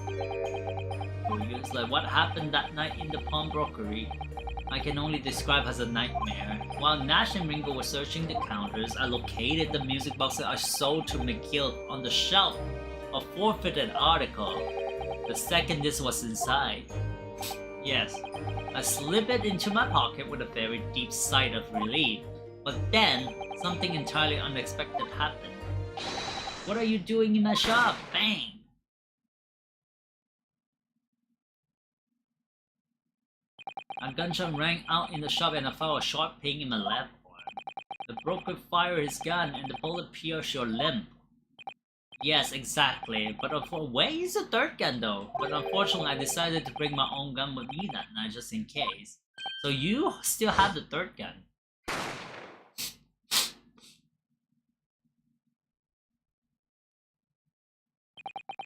Curious, like what happened that night in the pawnbrokery? I can only describe as a nightmare. While Nash and Ringo were searching the counters, I located the music box that I sold to McGill on the shelf, a forfeited article. The second this was inside. Yes, I slipped it into my pocket with a very deep sigh of relief. But then, something entirely unexpected happened. What are you doing in my shop? Bang! A gunshot rang out in the shop and I felt a sharp pain in my left arm. The broker fired his gun and the bullet pierced your limb. Yes, exactly. But where is the third gun though? But unfortunately I decided to bring my own gun with me that night just in case. So you still have the third gun.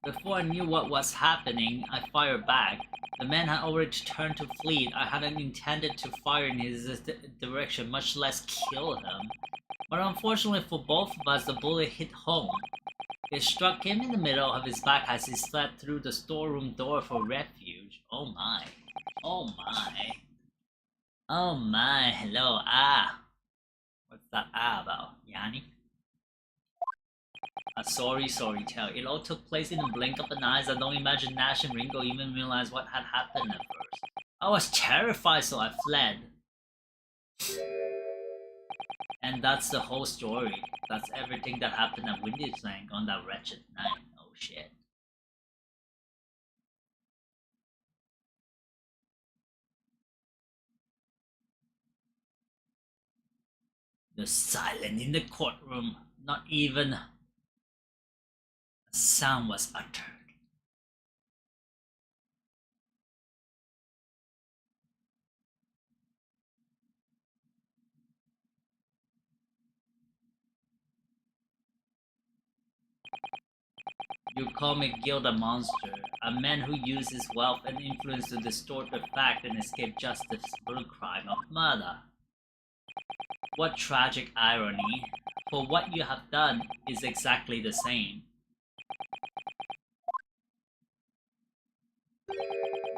Before I knew what was happening, I fired back. The man had already turned to flee. I hadn't intended to fire in his direction, much less kill him. But unfortunately for both of us, the bullet hit home. It struck him in the middle of his back as he fled through the storeroom door for refuge. Oh my. Oh my. Oh my. Hello. Ah. What's that about, Yanni? A sorry tale. It all took place in the blink of an eye. I don't imagine Nash and Ringo even realized what had happened at first. I was terrified, so I fled. And that's the whole story. That's everything that happened at Windy's Flank on that wretched night. Oh shit. The silence in the courtroom. Not even a sound was uttered. You call McGill a monster, a man who used his wealth and influence to distort the fact and escape justice for the crime of murder. What tragic irony, for what you have done is exactly the same.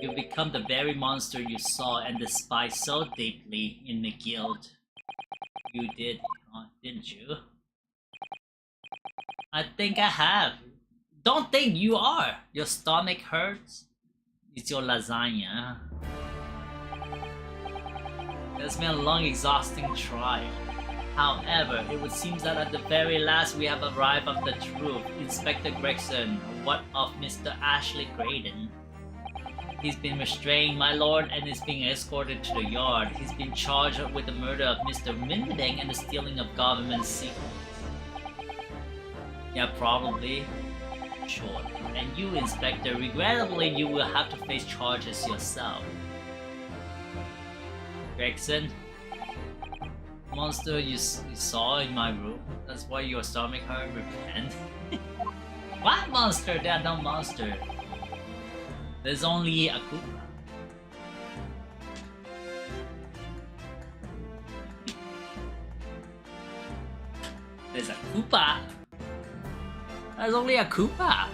You become the very monster you saw and despised so deeply in McGill. You did, didn't you? I think I have. Don't think you are! Your stomach hurts? It's your lasagna. It's been a long, exhausting trial. However, it would seem that at the very last we have arrived at the truth. Inspector Gregson, what of Mr. Ashley Graydon? He's been restrained, my lord, and is being escorted to the yard. He's been charged with the murder of Mr. Minding and the stealing of government secrets. Yeah, probably. Sure. And you, Inspector, regrettably you will have to face charges yourself. Gregson? Monster you saw in my room? That's why your stomach hurt? Repent? What monster? There are no monster. There's only a Koopa. There's a Koopa? There's only a Koopa.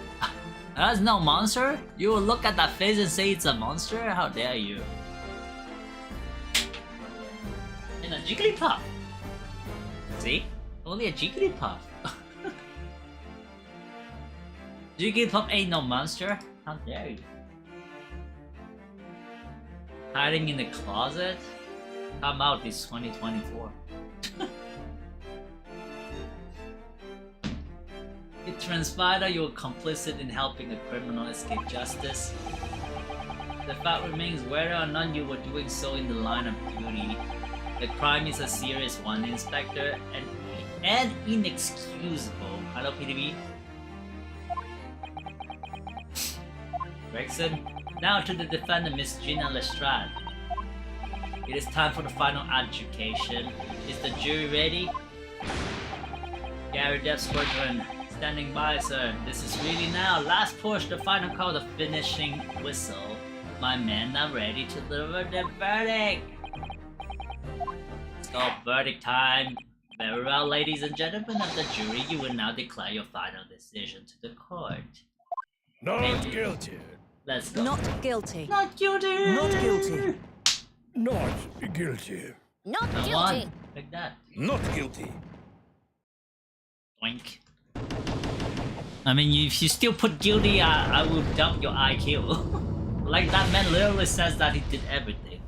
That's no monster? You will look at that face and say it's a monster? How dare you? And a Jigglypuff. See? Only a Jigglypuff. Jigglypuff ain't no monster. How dare you? Hiding in the closet? Come out, it's 2024. It transpired that you were complicit in helping a criminal escape justice. The fact remains whether or not you were doing so in the line of duty. The crime is a serious one, Inspector, and inexcusable. Hello, PDB. Gregson, now to the defendant, Miss Gina Lestrade. It is time for the final adjudication. Is the jury ready? Gary Depp Squadron, standing by, sir. This is really now. Last push, the final call, the finishing whistle. My men are ready to deliver the verdict. Let's go, verdict time. Very well, ladies and gentlemen of the jury, you will now declare your final decision to the court. Not guilty. Let's go. Not guilty. Not guilty. Not guilty. Not guilty. Not Come guilty. on, like that. Not guilty. Doink. I mean, if you still put guilty, I will dump your IQ. Like that man literally says that he did everything.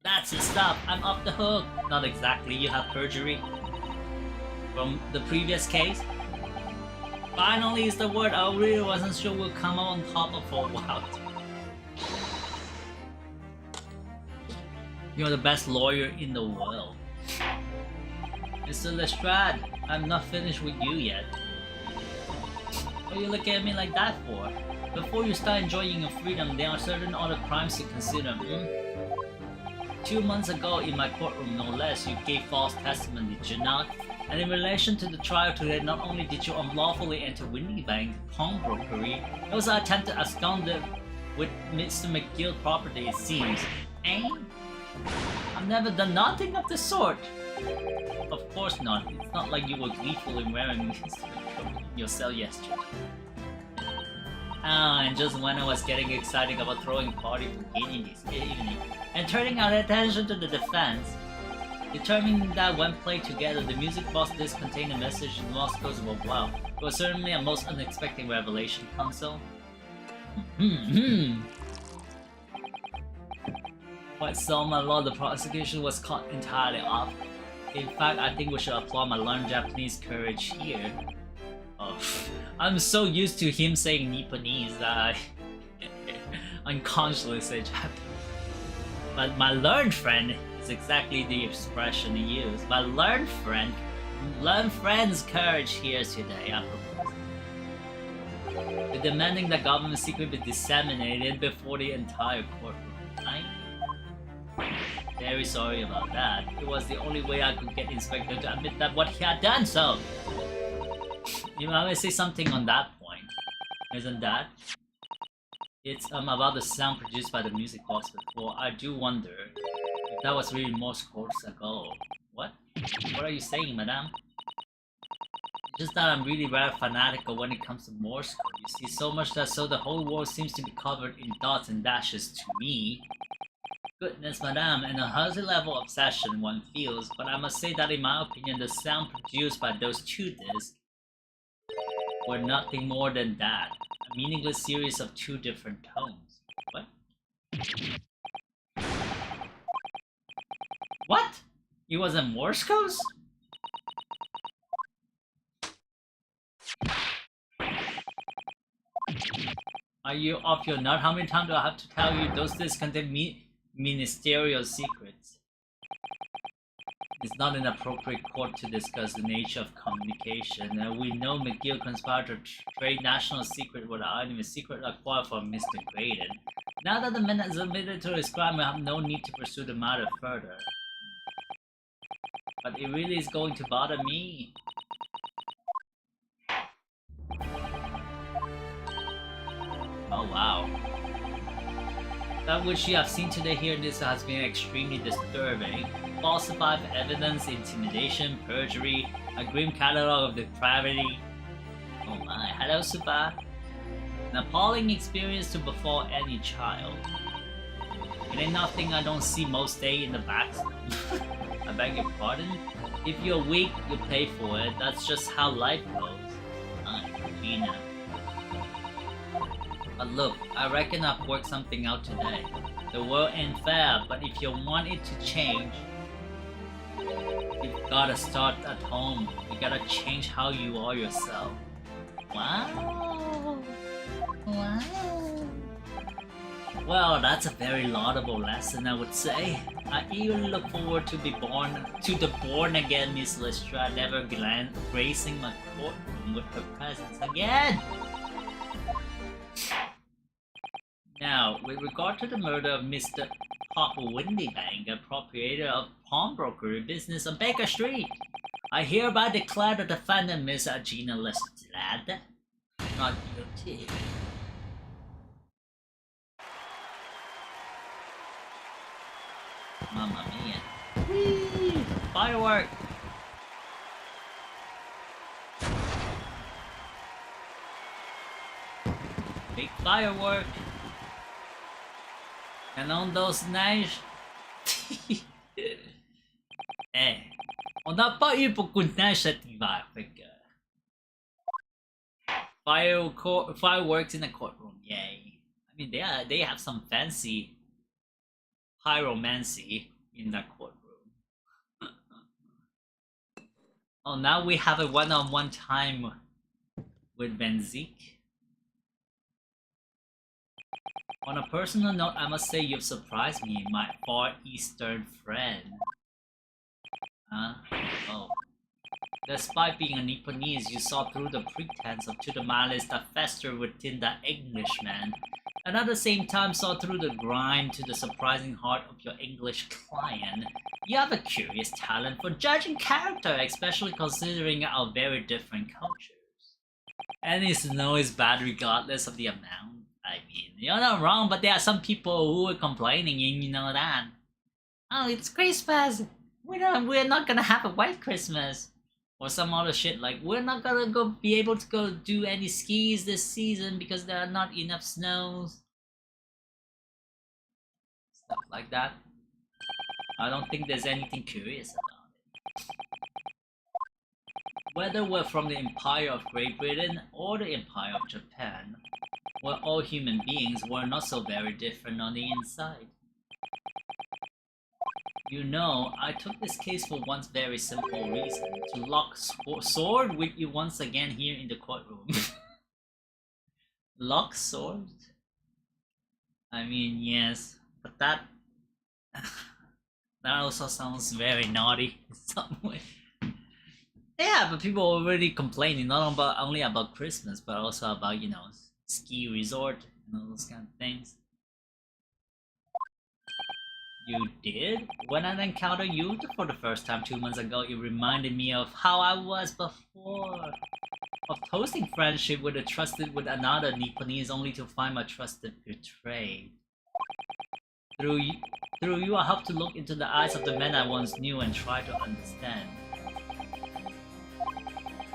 That's it, stop. I'm off the hook. Not exactly, you have perjury. From the previous case. Finally is the word I really wasn't sure would come on top of for a while. You're the best lawyer in the world. Mr. Lestrade, I'm not finished with you yet. What are you looking at me like that for? Before you start enjoying your freedom, there are certain other crimes to consider, 2 months ago in my courtroom, no less, you gave false testimony, did you not? And in relation to the trial today, not only did you unlawfully enter MiniGames pawnbrokery, you also attempted to abscond with Mr. McGill's property, it seems. Eh? I've never done nothing of the sort. Of course not. It's not like you were gleefully wearing me in your cell yesterday. And just when I was getting excited about throwing a party for gaining this evening, and turning our attention to the defense, determining that when played together, the music box disc contained a message in lost codes of wow. It was certainly a most unexpected revelation, console. Quite so, my lord, the prosecution was caught entirely off. In fact, I think we should applaud my learned Japanese courage here. Oh, I'm so used to him saying Nipponese that I unconsciously say Japanese. But my learned friend is exactly the expression he used. My learned friend's courage here today, I propose. We're demanding that government secret be disseminated before the entire courtroom. Very sorry about that. It was the only way I could get Inspector to admit that what he had done, so... You might say something on that point, isn't that? It's about the sound produced by the music box before. I do wonder if that was really Morse codes ago. What? What are you saying, madame? It's just that I'm really very fanatical when it comes to Morse code. You see, so much that so the whole world seems to be covered in dots and dashes to me. Goodness, madame, and a healthy level of obsession one feels, but I must say that in my opinion, the sound produced by those two discs were nothing more than that. A meaningless series of two different tones. What? What? It wasn't Morse code? Are you off your nut? How many times do I have to tell you those discs contain ministerial secrets? It's not an appropriate court to discuss the nature of communication. We know McGill conspired to trade national secret with our enemy secret acquired from Mr. Graydon. Now that the man has admitted to his crime, we have no need to pursue the matter further. But it really is going to bother me. Oh wow. That which you have seen today here in this has been extremely disturbing. Falsified evidence, intimidation, perjury, a grim catalog of depravity. Oh my, hello Supa. An appalling experience to befall any child. It ain't nothing I don't see most day in the back. I beg your pardon? If you're weak, you pay for it. That's just how life goes. Gina. But look, I reckon I've worked something out today. The world ain't fair, but if you want it to change, you've gotta start at home. You gotta change how you are yourself. Wow. Wow. Well, that's a very laudable lesson, I would say. I eagerly look forward to the born again Miss Lestrade never gracing my courtroom with her presence again. Now, with regard to the murder of Mr. Papa Windybank, a proprietor of pawnbrokery business on Baker Street, I hereby declare the defendant, Miss Gina Lestrade, not guilty. Mamma mia. Whee! Firework! Big firework! And on those nights... Eh, on n'a pas eu beaucoup de neige cet hiver, fait que... Fireworks in the courtroom, yay. I mean, they have some fancy pyromancy in that courtroom. Oh, now we have a one-on-one time with Benzik. On a personal note, I must say you've surprised me, my far eastern friend. Huh? Oh. Despite being a Nipponese, you saw through the pretense to the malice that festered within that Englishman, and at the same time saw through the grime to the surprising heart of your English client. You have a curious talent for judging character, especially considering our very different cultures. Any snow is bad regardless of the amount. I mean, you're not wrong, but there are some people who are complaining, and you know that. Oh, it's Christmas! We're not gonna have a white Christmas! Or some other shit like, we're not gonna be able to go do any skis this season because there are not enough snows. Stuff like that. I don't think there's anything curious about it. Whether we're from the Empire of Great Britain or the Empire of Japan, we're all human beings, we're not so very different on the inside. You know, I took this case for one very simple reason, to lock sword with you once again here in the courtroom. Lock sword? I mean, yes, but that also sounds very naughty in some way. Yeah, but people are already complaining not only about Christmas, but also about, you know, ski resort and all those kind of things. You did? When I encountered you for the first time 2 months ago, it reminded me of how I was before. Of toasting friendship with another Nipponese only to find my trusted betrayed. Through you, I hope to look into the eyes of the men I once knew and try to understand.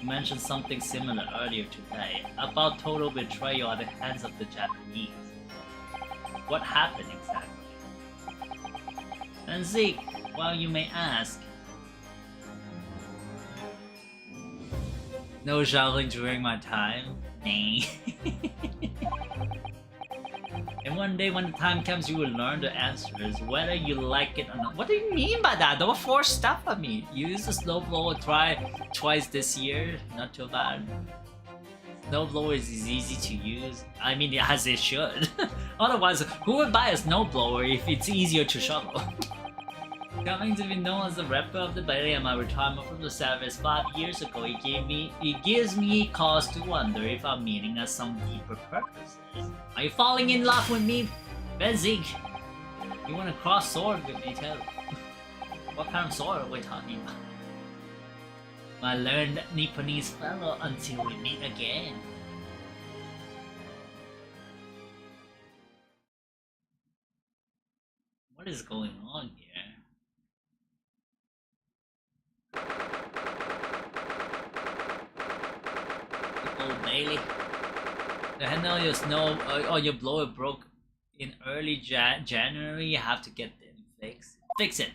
You mentioned something similar earlier today, about total betrayal at the hands of the Japanese. What happened exactly? And Zeke, well, you may ask. No shouting during my time? Nah. And one day when the time comes, you will learn the answers, whether you like it or not. What do you mean by that? Don't force stuff on me. You used the snowblower twice this year. Not too bad. Snowblower is easy to use. I mean, as it should. Otherwise, who would buy a snowblower if it's easier to shovel? Coming to be known as the replica of the body at my retirement from the service 5 years ago, it gives me cause to wonder if I'm meeting us some deeper purposes. Are you falling in love with me, Benzik? You want to cross sword with me too? What kind of sword are we talking about? My learned Nipponese fellow until we meet again. What is going on here? Old Bailey. The handle of your snow or your blower broke in early January. You have to get them fixed. Fix it.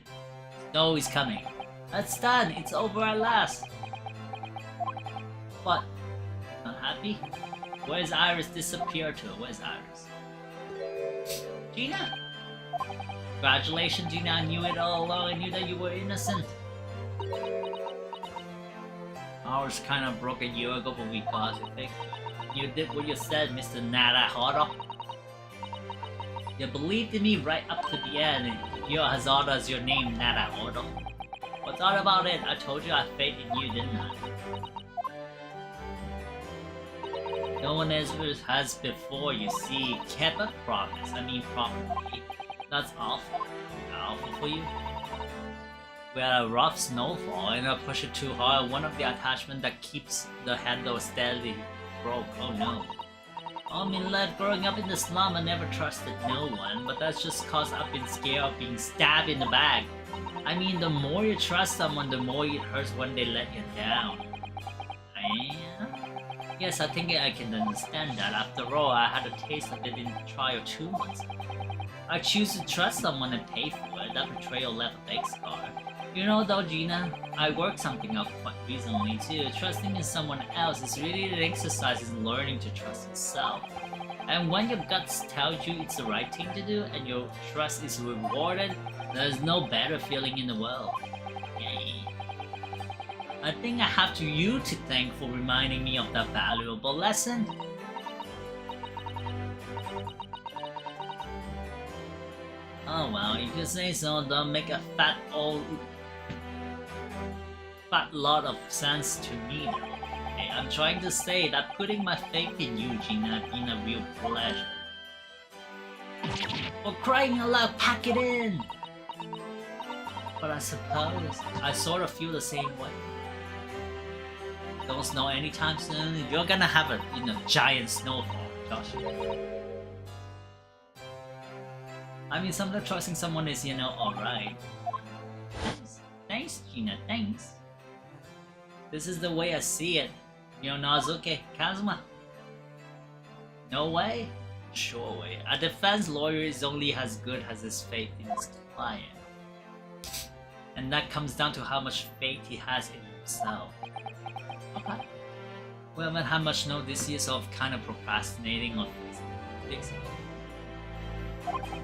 Snow is coming. That's done. It's over at last. What? Not happy? Where's Iris disappeared to? Where's Iris? Gina? Congratulations, Gina. I knew it all along. I knew that you were innocent. Ours kind of broke a year ago, but we got it fixed. You did what you said, Mr. Narahara. You believed in me right up to the end. Your Hazard is your name, Narahara. What's all about it? I told you I had faith in you, didn't I? No one ever has before, you see. Kept a promise. I mean, probably. That's awful. Awful for you. We had a rough snowfall and I pushed it too hard. One of the attachments that keeps the handle steady broke. Oh no. I mean, growing up in the slum, I never trusted no one, but that's just cause I've been scared of being stabbed in the back. I mean, the more you trust someone, the more it hurts when they let you down. Yes, I think I can understand that. After all, I had a taste of it in trial 2 months ago. I choose to trust someone and pay for it. That betrayal left a big scar. You know though, Gina, I worked something out quite recently too. Trusting in someone else is really an exercise in learning to trust yourself. And when your guts tell you it's the right thing to do and your trust is rewarded, there's no better feeling in the world. Yay. I think I have you to thank for reminding me of that valuable lesson. Oh well, if you say so, don't make a fat lot of sense to me though. Hey, I'm trying to say that putting my faith in you, Gina, has been a real pleasure. For crying out loud, pack it in! But I suppose I sort of feel the same way. Don't snow anytime soon. You're gonna have a giant snowfall, Josh. I mean, sometimes trusting someone is alright. Thanks, Gina. Thanks. This is the way I see it. Nazuke, Kazuma. No way? Sure way. A defense lawyer is only as good as his faith in his client. And that comes down to how much faith he has in himself. Okay. We haven't had much notice here, so I'm kind of procrastinating on fixing it.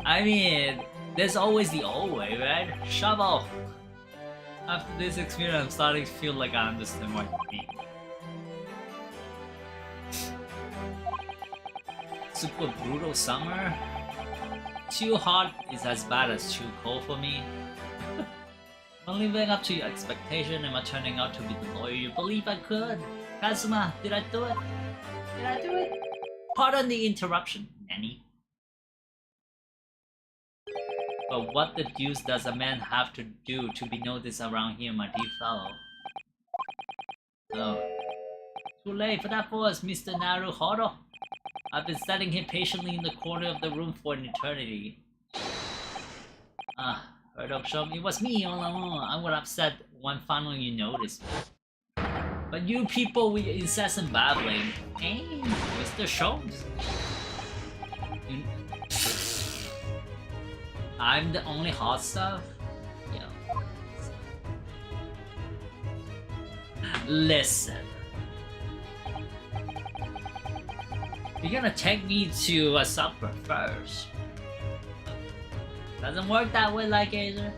I mean, there's always the old way, right? Shovel! After this experience, I'm starting to feel like I understand what you mean. Super brutal summer? Too hot is as bad as too cold for me. I'm living up to your expectation. Am I turning out to be the lawyer you believe I could? Kazuma, did I do it? Did I do it? Pardon the interruption, Nanny. But what the deuce does a man have to do to be noticed around here, my dear fellow? Oh. Too late for that voice, Mr. Naruhodo. I've been standing here patiently in the corner of the room for an eternity. Heard of Shom? It was me all along. I was upset when finally you noticed me. But you people with your incessant babbling. Hey, Mr. Shomes. I'm the only hot stuff? Yeah. Listen. You're gonna take me to a supper first. Doesn't work that way, like Azer.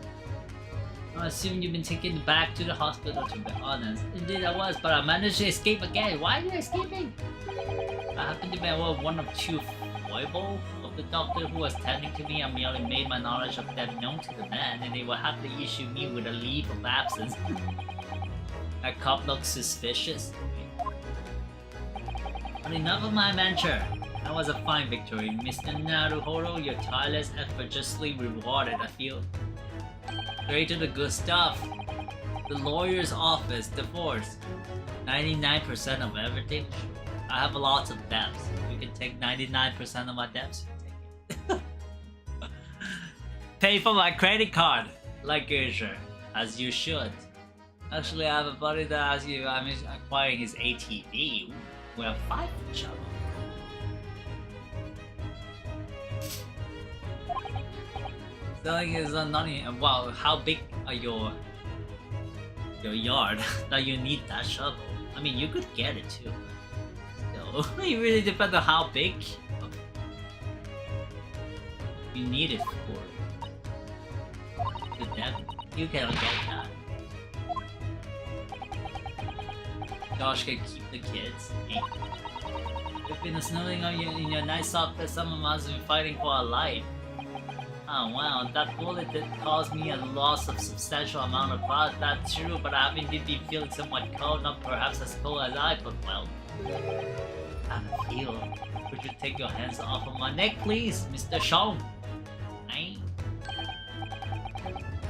I assume you've been taken back to the hospital, to be honest. Indeed I was, but I managed to escape again. Why are you escaping? I happen to be one of two foibles of the doctor who was tending to me. I merely made my knowledge of them known to the man, and they will happily issue me with a leave of absence. That cop looks suspicious. But enough of my adventure. That was a fine victory, Mr. Naruhodo. Your tireless effort justly rewarded, I feel. Straight to the good stuff. The lawyer's office, divorce. 99% of everything. I have lots of debts. You can take 99% of my debts. Take it. Pay for my credit card, like Gerger, as you should. Actually, I have a buddy that asks you I'm acquiring his ATV. We have 5 for each other. Selling is not even. Wow, how big are your yard that you need that shovel? I mean, you could get it too. Still, it really depends on how big you need it for. Good damn, you can get that. Josh can keep the kids. Hey. You've been snowing on in your nice outfit. Some of us have been fighting for our life. Oh wow, that bullet did cause me a loss of substantial amount of blood. That's true, but I haven't been feeling somewhat cold, not perhaps as cold as I, but well. I feel. Would you take your hands off of my neck, please, Mr. Shaw? Hey.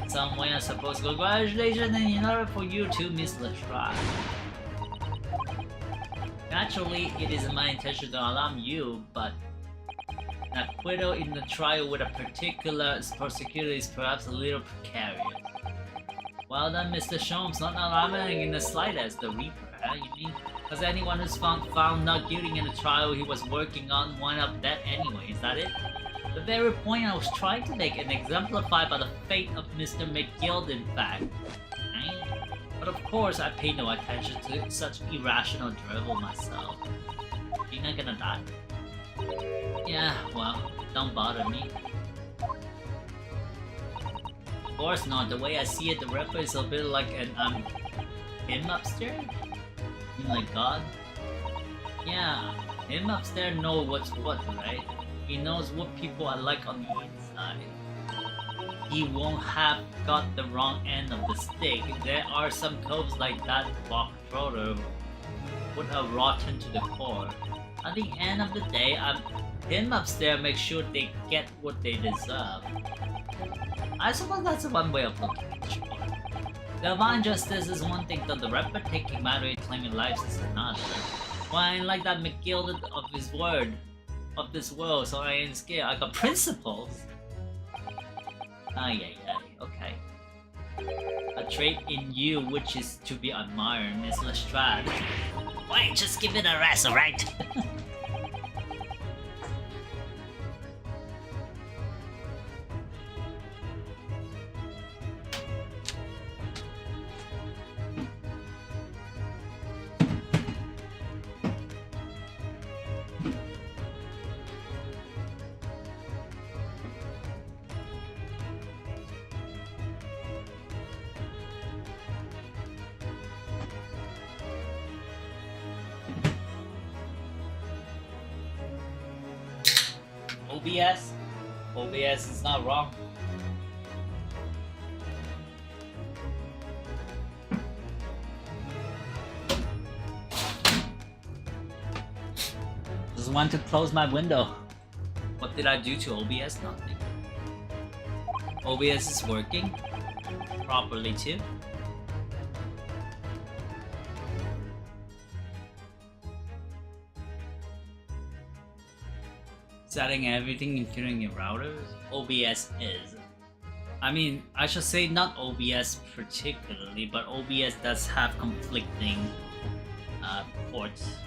Some way, I suppose. Congratulations, and in order for you to miss the try. Naturally, it is my intention to alarm you, but an acquittal in the trial with a particular prosecutor is perhaps a little precarious. Well done, Mr. Sholmes, not alarming in the slightest. The Reaper, huh? You mean? Because anyone who's found not guilty in the trial he was working on wound up dead anyway, is that it? The The very point I was trying to make and exemplify by the fate of Mr. McGill, in fact. Right? But of course, I paid no attention to such irrational drivel myself. You're not gonna die? Yeah, well, don't bother me. Of course not. The way I see it, the Ripper is a bit like an, him upstairs? You mean like God? Yeah, him upstairs knows what's what, right? He knows what people are like on the inside. He won't have got the wrong end of the stick. There are some coves like that Bok Trotter would have rotten to the core. At the end of the day, him upstairs makes sure they get what they deserve. I suppose that's one way of looking at it. Divine justice is one thing, though the Ripper taking matter and claiming lives is another. Why, like that McGill of his word, of this world, so I ain't scared. I got principles. Ay, okay. A trait in you which is to be admired, Miss Lestrade. Wait, just give it a rest, alright? OBS? OBS is not wrong. Just want to close my window. What did I do to OBS? Nothing. OBS is working properly too. Setting everything including your routers? OBS is. I mean, I should say not OBS particularly, but OBS does have conflicting ports.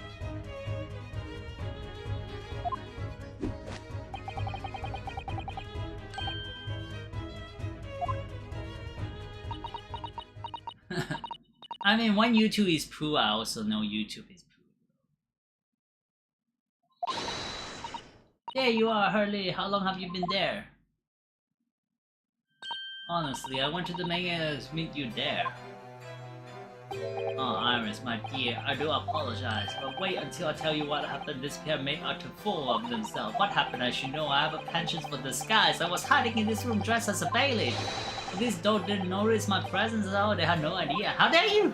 I mean, when YouTube is poo, I also know YouTube is poo. There you are, Hurley. How long have you been there? Honestly, I went to the MiniGames to meet you there. Oh, Iris, my dear, I do apologize, but wait until I tell you what happened. This pair made out to fool of themselves. What happened? As you know, I have a penchant for disguise. I was hiding in this room dressed as a bailiff. These dogs didn't notice my presence at all. They had no idea. How dare you?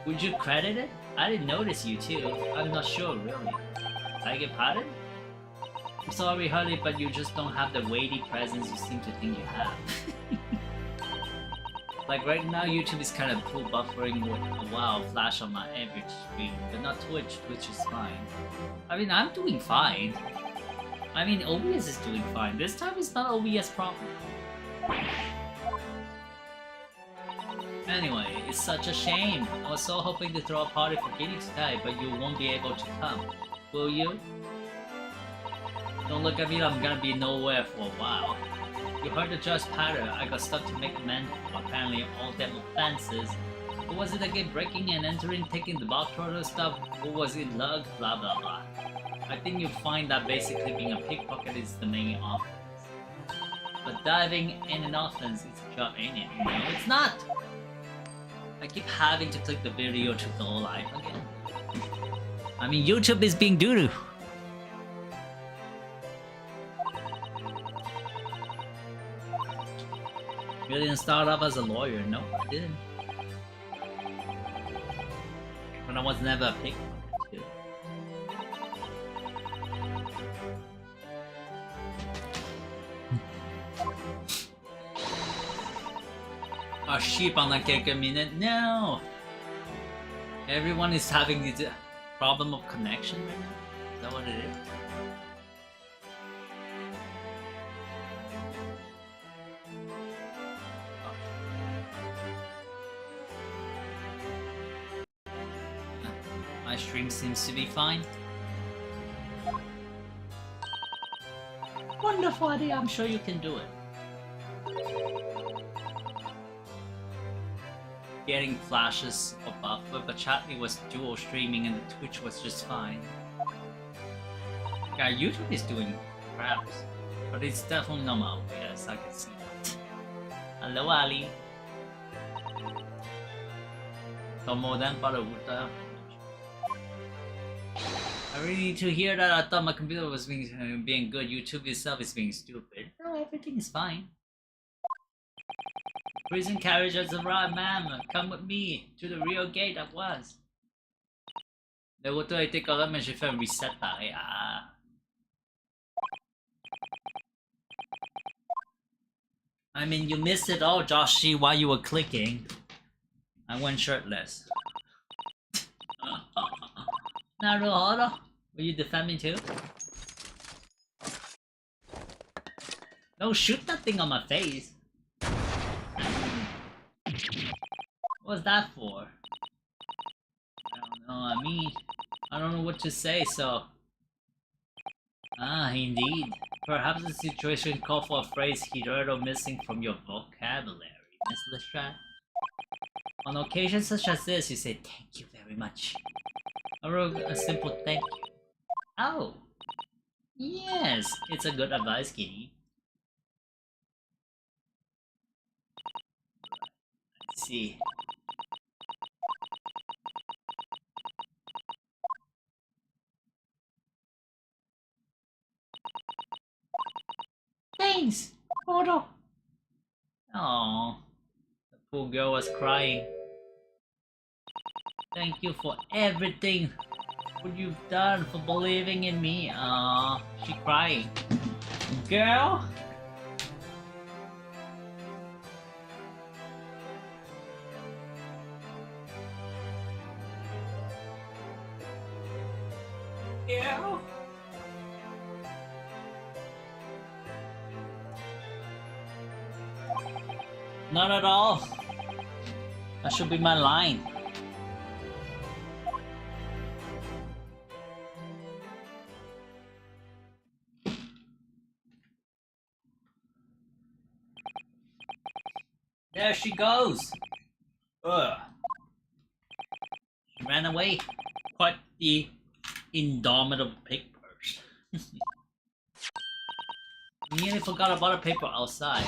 Would you credit it? I didn't notice you too. I'm not sure, really. I get pardon? I'm sorry, Hurley, but you just don't have the weighty presence you seem to think you have. Like right now, YouTube is kind of cool, buffering with a wow flash on my average screen, but not Twitch. Twitch is fine. I mean, I'm doing fine. I mean, OBS is doing fine. This time it's not OBS problem. Anyway, it's such a shame. I was so hoping to throw a party for Kitty tonight, but you won't be able to come. Will you? Don't look at me, I'm gonna be nowhere for a while. You heard the judge patter. I got stuck to make amends for apparently all them offenses. Or was it again breaking and entering, taking the box order stuff? Or was it lug? Blah blah blah. I think you'll find that basically being a pickpocket is the main offense. But diving in an offense is a job, ain't it? No, it's not! I keep having to click the video to go live again. I mean, YouTube is being doo-doo. You didn't start off as a lawyer. No, I didn't. But I was never a pickpocket too. A sheep on like a minute? No! Everyone is having this problem of connection right now? Is that what it is? My stream seems to be fine. Wonderful! F1, I'm sure you can do it. Getting flashes of buffer, but Chatney was dual streaming and the Twitch was just fine. Yeah, YouTube is doing craps, but it's definitely not my OBS, I can see that. Hello, Ali. Tomo then Barabuta. I really need to hear that. I thought my computer was being good. YouTube itself is being stupid. No, everything is fine. Prison carriage has arrived, ma'am. Come with me to the real gate at once. Naguto ay take a look and she felt reset that. I mean, you missed it all, Joshi, while you were clicking. I went shirtless. Naruhodo, will you defend me too? No, shoot that thing on my face. What's that for? I don't know, I don't know what to say, so... Ah, indeed. Perhaps the situation called for a phrase heard or missing from your vocabulary, Miss Lestrat. On occasions such as this, you say thank you very much. Or a simple thank you. Oh! Yes, it's a good advice, Kitty. Let's see. Thanks, Odo. Oh, the poor girl was crying. Thank you for everything. What you've done, for believing in me. She crying. Girl. Girl. Not at all. That should be my line. There she goes. Ugh. She ran away. Quite the indomitable pig purse. Nearly forgot about a paper outside.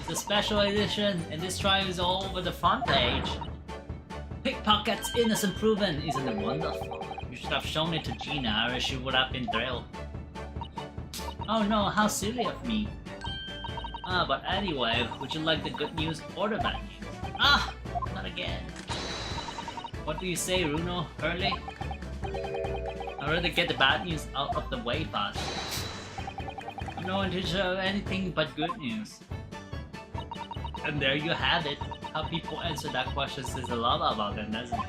It's a special edition, and this trial is all over the front page. Pickpocket's innocent proven, isn't it wonderful? You should have shown it to Gina, or she would have been thrilled. Oh no, how silly of me. But anyway, would you like the good news or the bad news? Not again. What do you say, Runo? Hurley? I'd rather get the bad news out of the way fast. I'm not going to show anything but good news. And there you have it. How people answer that question says a lot about them, doesn't it?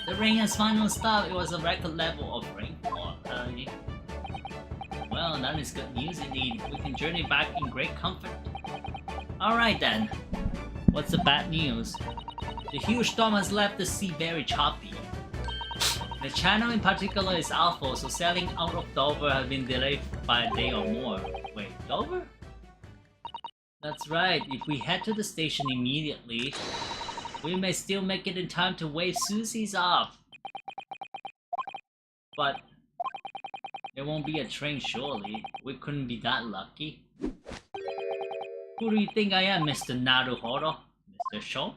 The rain has finally stopped. It was a record level of rainfall. Well, that is good news indeed. We can journey back in great comfort. Alright then. What's the bad news? The huge storm has left the sea very choppy. The channel in particular is awful, so sailing out of Dover has been delayed by a day or more. Wait, Dover? That's right, if we head to the station immediately, we may still make it in time to wave Susie's off. But there won't be a train surely. We couldn't be that lucky. Who do you think I am, Mr. Naruhodo? Mr. Shaw?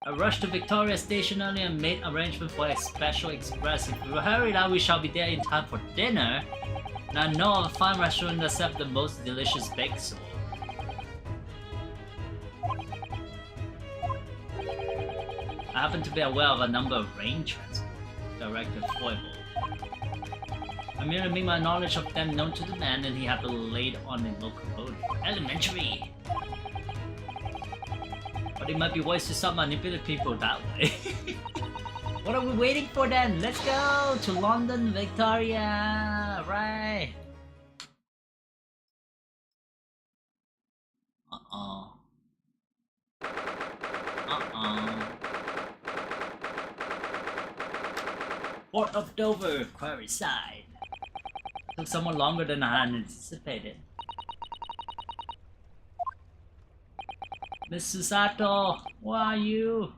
I rushed to Victoria Station earlier and made arrangements for a special express. If we hurry now, we shall be there in time for dinner. And I know of a fine restaurant that serves the most delicious baked sole. I happen to be aware of a number of rain transport. Director Foible. I merely made my knowledge of them known to the man, and he had been laid on the local road. Elementary! But it might be wise to start manipulating people that way. What are we waiting for then? Let's go to London, Victoria! Right! Uh-oh. Uh-oh. Port of Dover, Quarry Side. Took somewhat longer than I had anticipated. Miss Susato, where are you?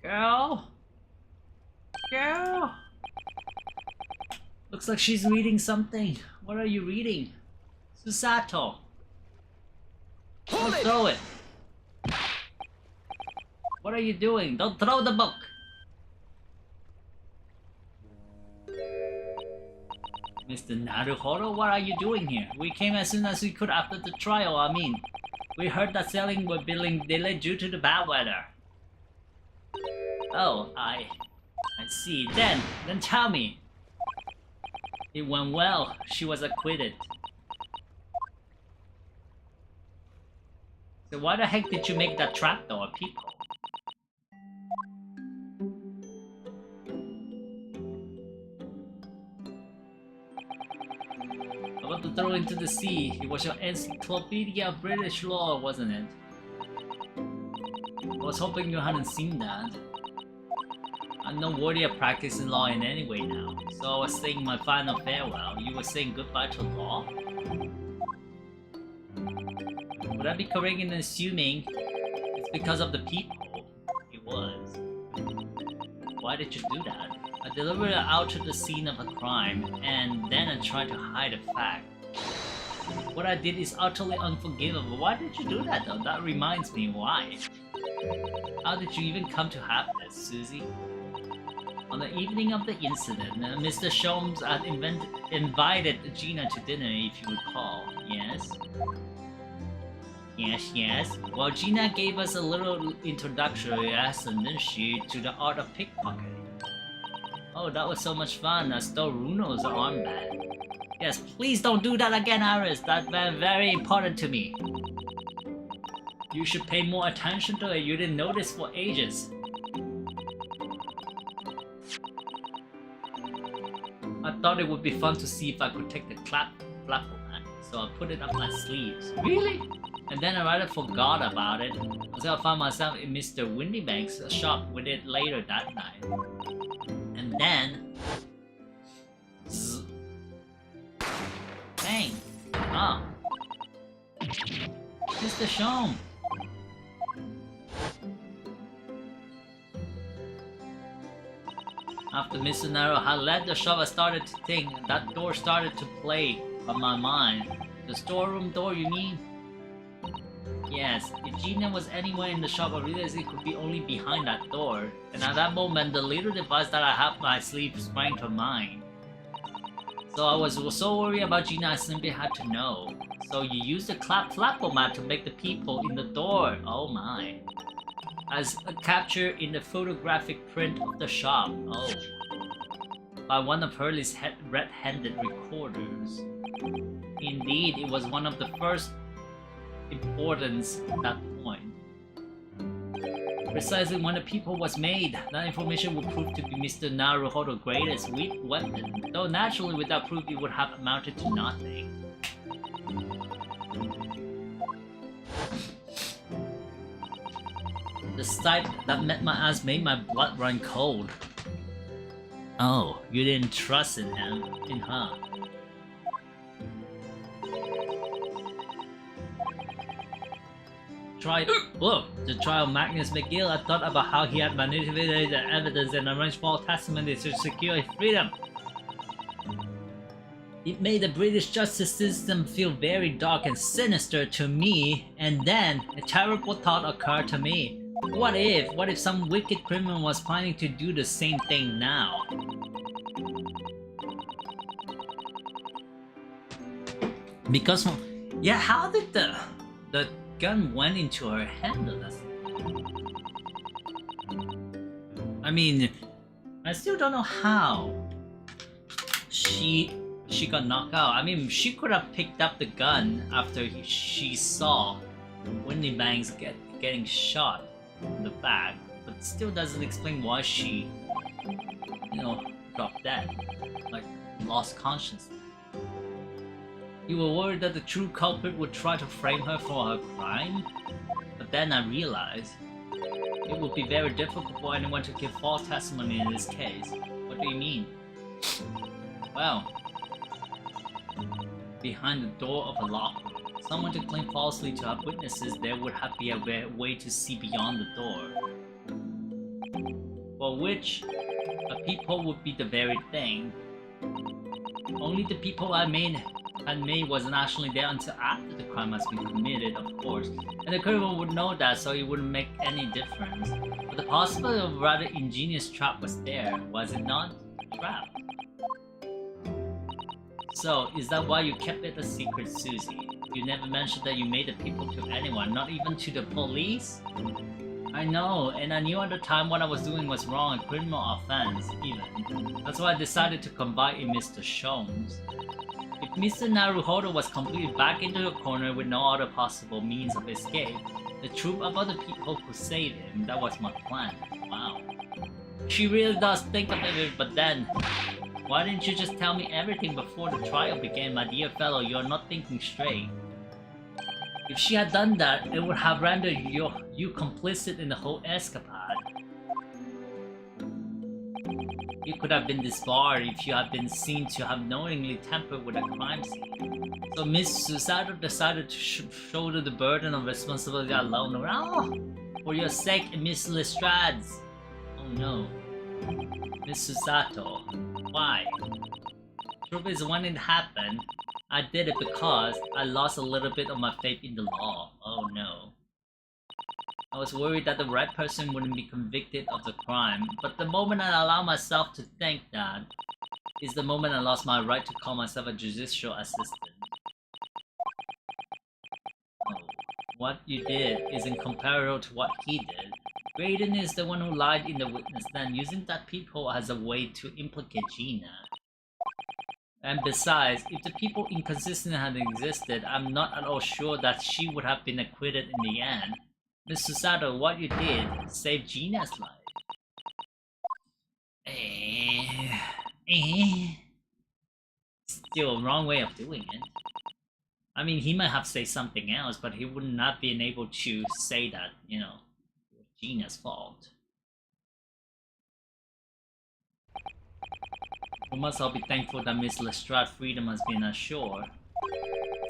Girl? Girl? Looks like she's reading something. What are you reading? Susato. Don't throw it. What are you doing? Don't throw the book. Mr. Naruhodo, what are you doing here? We came as soon as we could after the trial, I mean. We heard that sailing was being delayed due to the bad weather. Oh, I see. Then tell me. It went well. She was acquitted. So why the heck did you make that trapdoor, people? About to throw into the sea. It was your encyclopedia of British law, wasn't it? I was hoping you hadn't seen that. I'm not worthy of practicing law in any way now, so I was saying my final farewell. You were saying goodbye to law? Would I be correct in assuming it's because of the people? It was. Why did you do that? I deliberately altered the scene of a crime, and then I tried to hide a fact. What I did is utterly unforgivable. Why did you do that though? That reminds me, why? How did you even come to have this, Susie? On the evening of the incident, Mr. Sholmes had invited Gina to dinner, if you recall. Yes? Yes. Well, Gina gave us a little introductory lesson, didn't she, to the art of pickpocketing. Oh, that was so much fun. I stole Runo's armband. Yes, please don't do that again, Iris. That's very important to me. You should pay more attention to it. You didn't notice for ages. I thought it would be fun to see if I could take the flapper, so I put it up my sleeves. Really? And then I rather forgot about it, until I found myself in Mr. Windybank's shop with it later that night. And then... Zzz. Bang! Ah! Mr. Shom! After Mr. Naro had left the shop, I started to think. That door started to play on my mind. The storeroom door, you mean? Yes, if Gina was anywhere in the shop, I realized it could be only behind that door. And at that moment, the little device that I had my sleeve sprang to mind. So I was so worried about Gina, I simply had to know. So you used the flapper to make the people in the door. Oh my. As a capture in the photographic print of the shop. Oh. By one of Hurley's red-handed recorders. Indeed, it was one of the first importance at that point. Precisely when the people was made, that information would prove to be Mr. Naruhodo's greatest weapon, though naturally without proof it would have amounted to nothing. The sight that met my eyes made my blood run cold. Oh, you didn't trust in him, in her. To trial Magnus McGill, I thought about how he had manipulated the evidence and arranged false testimony to secure his freedom. It made the British justice system feel very dark and sinister to me, and then a terrible thought occurred to me. What if some wicked criminal was planning to do the same thing now? Because, yeah, how did the gun went into her hand? I mean, I still don't know how she got knocked out. I mean, she could have picked up the gun after she saw Windy Banks getting shot in the back, but it still doesn't explain why she, dropped dead, like lost consciousness. You were worried that the true culprit would try to frame her for her crime? But then I realized it would be very difficult for anyone to give false testimony in this case. But do you mean? Well, behind the door of a locker room, someone to claim falsely to have witnesses, there would have to be a way to see beyond the door. For which, a peephole would be the very thing. Only the peephole I made wasn't actually there until after the crime has been committed, of course, and the criminal would know that, so it wouldn't make any difference. But the possibility of a rather ingenious trap was there, was it not? A trap. So, is that why you kept it a secret, Susie? You never mentioned that you made the peephole to anyone, not even to the police? I know, and I knew at the time what I was doing was wrong, a criminal offense, even. That's why I decided to confide in Mr. Sholmes. If Mr. Naruhodo was completely back into the corner with no other possible means of escape, the truth about the people could save him. That was my plan. Wow. She really does think of it, but then... Why didn't you just tell me everything before the trial began, my dear fellow? You're not thinking straight. If she had done that, it would have rendered you complicit in the whole escapade. You could have been disbarred if you had been seen to have knowingly tampered with a crime scene. So Miss Susato decided to shoulder the burden of responsibility alone. Oh, for your sake, Miss Lestrade's. Oh no. Miss Susato, why? Truth is, when it happened, I did it because I lost a little bit of my faith in the law. Oh no. I was worried that the right person wouldn't be convicted of the crime, but the moment I allowed myself to think that is the moment I lost my right to call myself a judicial assistant. Oh, what you did isn't comparable to what he did. Graydon is the one who lied in the witness stand, using that peephole as a way to implicate Gina. And besides, if the people inconsistent had existed, I'm not at all sure that she would have been acquitted in the end. Miss Susato, what you did saved Gina's life. Still a wrong way of doing it. I mean, he might have said something else, but he would not been able to say that, you know, it was Gina's fault. We must all be thankful that Miss Lestrade's freedom has been assured.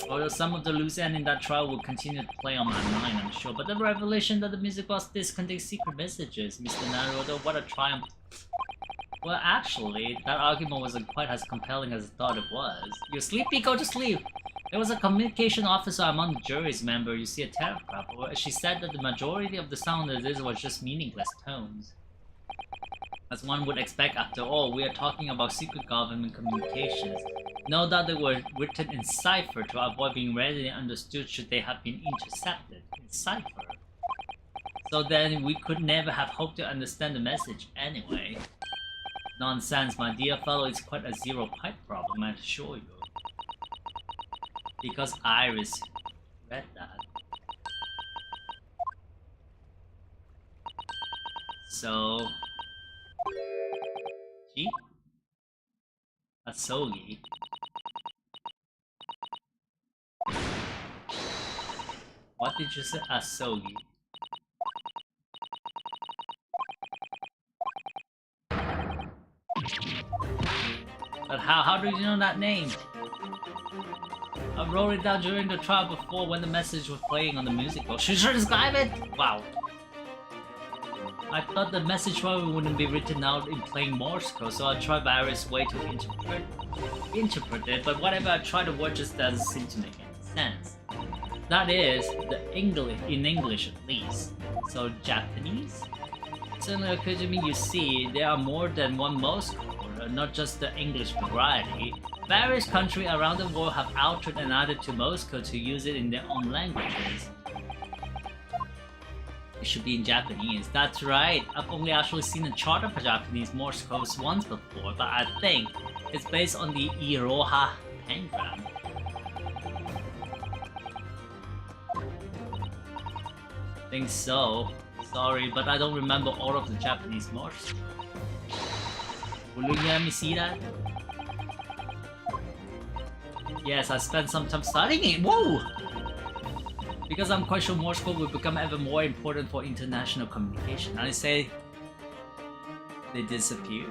Although some of the loose end in that trial will continue to play on my mind, I'm sure. But the revelation that the music box disc contains secret messages, Mr. Naruto, what a triumph. Well, actually, that argument wasn't quite as compelling as I thought it was. You're sleepy? Go to sleep! There was a communication officer among the jury's member, you see a telegraph. She said that the majority of the sound of this was just meaningless tones. As one would expect, after all, we are talking about secret government communications. No doubt they were written in cipher to avoid being readily understood should they have been intercepted in cipher. So then we could never have hoped to understand the message anyway. Nonsense, my dear fellow, it's quite a zero pipe problem, I assure you. Because Iris read that. So... Gee? Asogi. What did you say? Asogi. But how do you know that name? I wrote it down during the trial before when the message was playing on the music box. Should I describe it? Wow. I thought the message probably wouldn't be written out in plain Morse code, so I tried various ways to interpret it, but whatever I tried, the word just doesn't seem to make any sense. That is, in English at least. So Japanese? It suddenly occurred to me, you see, there are more than one Morse code, not just the English variety. Various countries around the world have altered and added to Morse code to use it in their own languages. It should be in Japanese. That's right. I've only actually seen a chart of Japanese Morse codes once before, but I think it's based on the Iroha pengram. Think so. Sorry, but I don't remember all of the Japanese Morse. Will you let me see that? Yes, I spent some time studying it. Whoa! Because I'm quite sure Morse code will become ever more important for international communication. I say they disappear.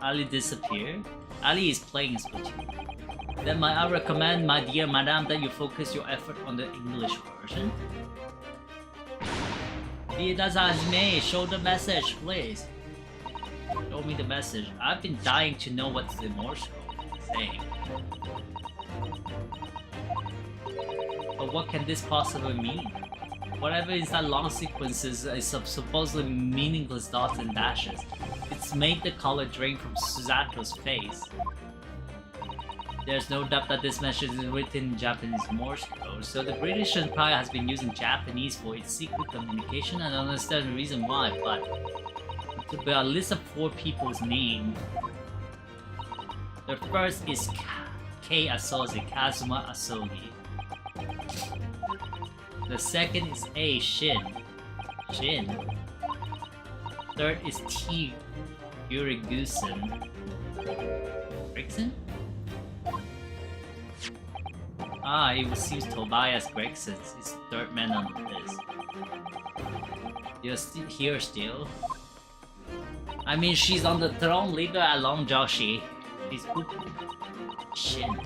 Ali disappeared? Ali is playing Splatoon. Then I recommend, my dear madam, that you focus your effort on the English version. That's as me. Show the message, please. Show me the message. I've been dying to know what the Morse code is saying. But what can this possibly mean? Whatever is that long sequences is supposedly meaningless dots and dashes. It's made the color drain from Susato's face. There's no doubt that this message is written in Japanese Morse code, so the British Empire has been using Japanese for its secret communication, and I understand the reason why, but to be a list of 4 people's names. The first is Kei Asogi, Kazuma Asogi. The second is A. Shin. Third is T. Yurigusen. Gregson? Ah, it seems Tobias Gregson is the third man on the list. You're here still? I mean, she's on the throne, leave her alone, Joshi. She's pooping. Shin.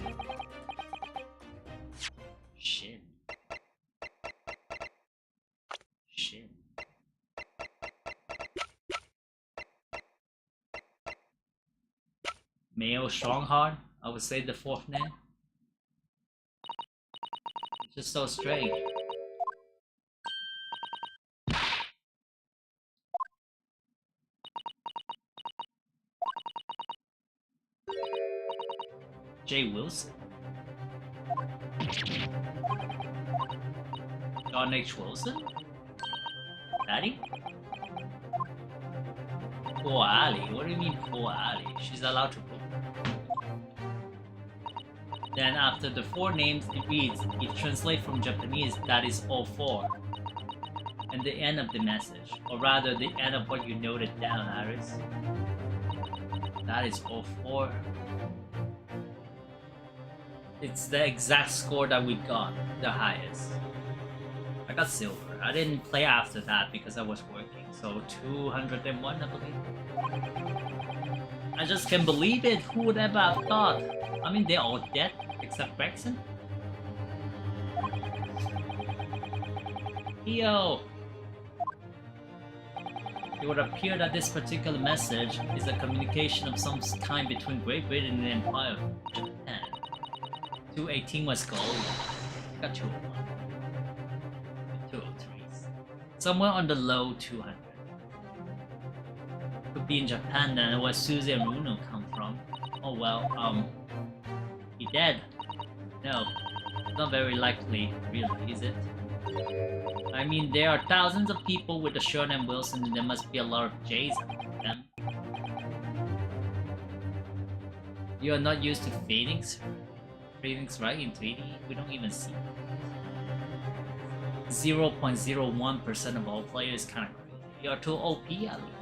Mayo Strongheart? I would say the 4th name. It's just so strange. Jay Wilson? John H. Wilson? Daddy? Poor Ali? What do you mean poor Ali? She's allowed to poop. Then after the 4 names it reads, it translates from Japanese, that is all 4. And the end of the message, or rather the end of what you noted down, Iris. That is all 4. It's the exact score that we got, the highest. I got silver. I didn't play after that because I was working, so 201 I believe. I just can't believe it, who would ever have thought? I mean, they're all dead, except Gregson. Yo! It would appear that this particular message is a communication of some kind between Great Britain and the Empire of Japan. 218 was gold. I got 201. 203s. Somewhere on the low 200. Could be in Japan then, where Suzy and Runo come from. Oh well, he dead? No, not very likely, really, is it? I mean, there are thousands of people with the shirt and Wilson, and there must be a lot of J's among them. You are not used to fadings? Fadings right in 3D? We don't even see. 0.01% of all players kinda crazy. You are too OP, Ali.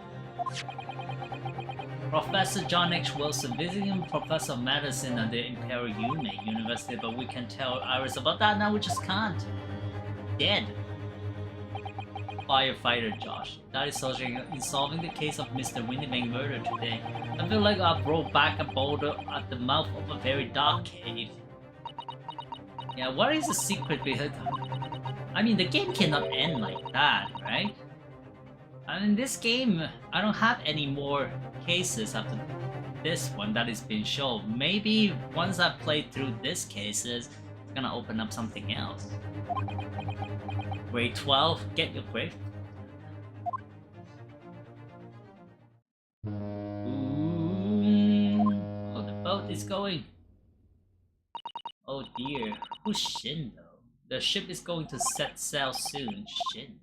Professor John H. Wilson visiting Professor of Medicine at the Imperial University, but we can tell Iris about that now, we just can't. Dead. Firefighter Josh. That is in solving the case of Mr. Winnipeg murder today. I feel like I brought back a boulder at the mouth of a very dark cave. Yeah, what is the secret behind that? I mean, the game cannot end like that, right? And in this game, I don't have any more cases after this one that is being shown. Maybe once I play through these cases, it's gonna open up something else. Grade 12, get your grade. Oh, the boat is going. Oh dear, who's Shin though? The ship is going to set sail soon, Shin.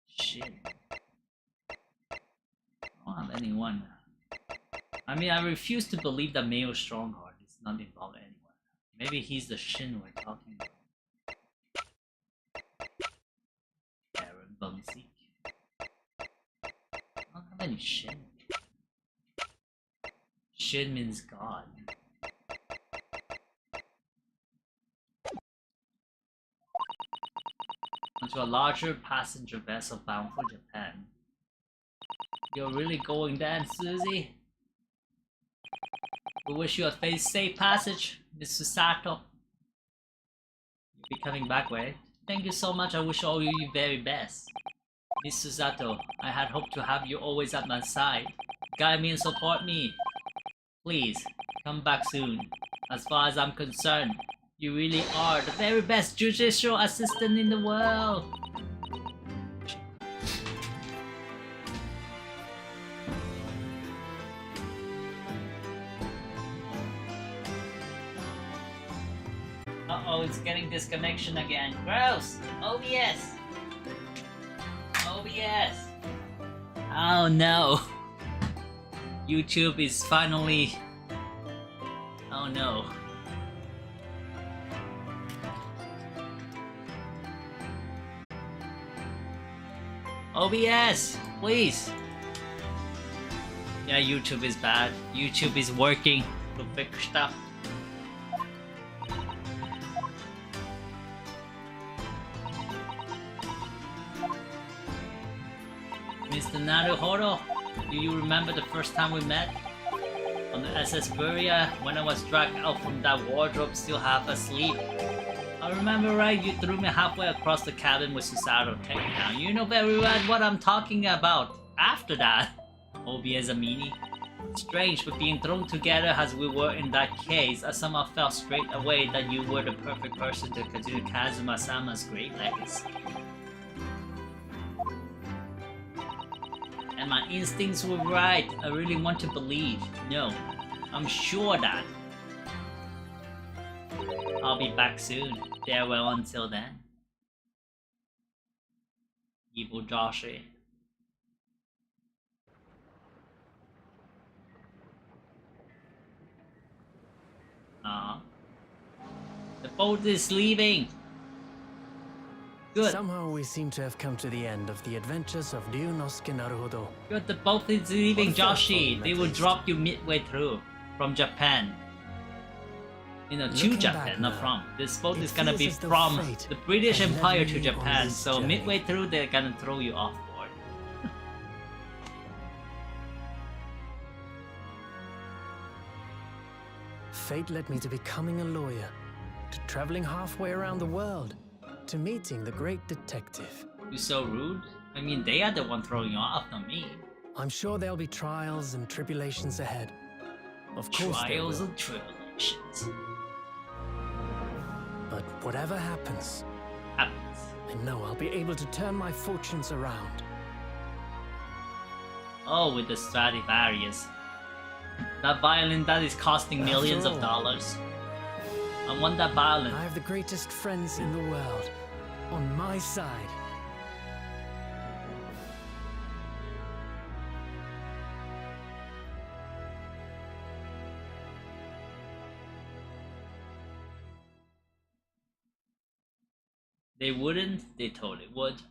Shit. I don't have anyone. I mean, I refuse to believe that Mayo Strongheart is not involved anywhere. Maybe he's the Shin we're talking about. Aaron Bumsy. I don't have any Shin. Shin means God. onto a larger passenger vessel bound for Japan. You're really going then, Susie? We wish you a safe passage, Miss Susato. You'll be coming back, right? Thank you so much. I wish all you the very best. Miss Susato, I had hoped to have you always at my side. Guide me and support me. Please, come back soon. As far as I'm concerned, you really are the very best judicial assistant in the world. Uh-oh, it's getting disconnection again. Gross! OBS! OBS! Oh no! YouTube is finally... Oh no. OBS! Please! Yeah, YouTube is bad. YouTube is working to fix stuff. Mr. Naruhodo, do you remember the first time we met? On the SS Buria, when I was dragged out from that wardrobe still half asleep. I remember right, you threw me halfway across the cabin with Susato takedown. You know very well what I'm talking about. After that, OBS Amini. Strange, but being thrown together as we were in that case, I somehow felt straight away that you were the perfect person to continue Kazuma-sama's great legacy. And my instincts were right. I really want to believe. No, I'm sure that. I'll be back soon. Farewell until then. Evil Joshi. The boat is leaving. Good. Somehow we seem to have come to the end of the adventures of Ryunosuke Naruhodo. Good, the boat is leaving, Joshi. They will drop you midway through from Japan. You know, to Japan, not from. This boat is gonna be from the British Empire to Japan, so midway through they're gonna throw you off board. Fate led me to becoming a lawyer, to traveling halfway around the world, to meeting the great detective. You're so rude. I mean, they are the one throwing you off, not me. I'm sure there'll be trials and tribulations ahead. Of course Trials and tribulations. But whatever happens, I know I'll be able to turn my fortunes around. Oh, with the Stradivarius. That violin that is costing millions of dollars. I want that violin. I have the greatest friends in the world on my side. They wouldn't, they totally would.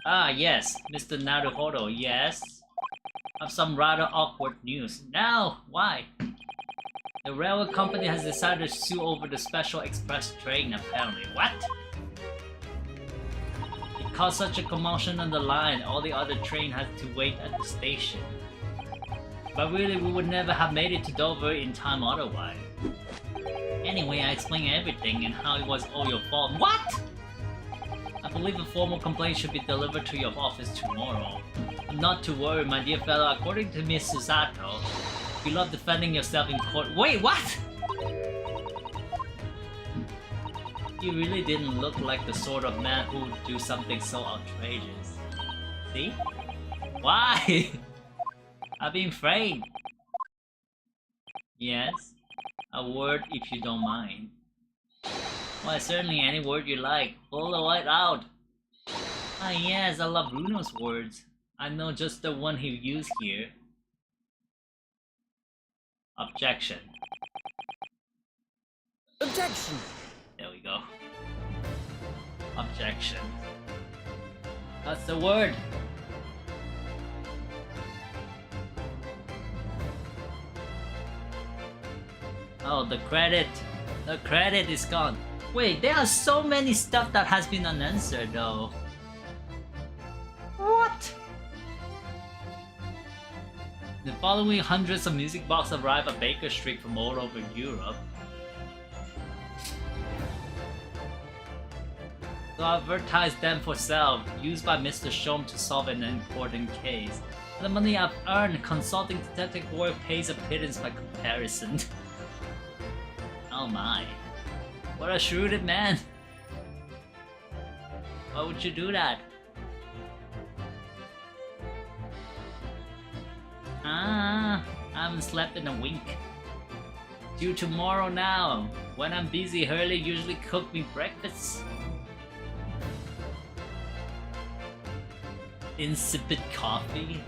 Ah, yes, Mr. Naruhodo, yes. I have some rather awkward news. Now, why? The railway company has decided to sue over the special express train, apparently. What? It caused such a commotion on the line, all the other trains had to wait at the station. But really, we would never have made it to Dover in time otherwise. Anyway, I explained everything and how it was all your fault. What? I believe a formal complaint should be delivered to your office tomorrow. Not to worry, my dear fellow, according to Miss Susato, you love defending yourself in court. Wait, what? You really didn't look like the sort of man who would do something so outrageous. See? Why? I've been framed. Yes? A word if you don't mind. Why, certainly any word you like. Pull it out. Ah yes, I love Bruno's words. I know just the one he used here. Objection. Objection! There we go. Objection. That's the word. Oh, the credit. The credit is gone. Wait, there are so many stuff that has been unanswered though. What? The following hundreds of music boxes arrive at Baker Street from all over Europe. To advertise them for sale, used by Mr. Shom to solve an important case. The money I've earned consulting detective work pays a pittance by comparison. Oh my. What a shrewd man. Why would you do that? I haven't slept in a week. Due tomorrow now. When I'm busy, Hurley usually cook me breakfast. Insipid coffee?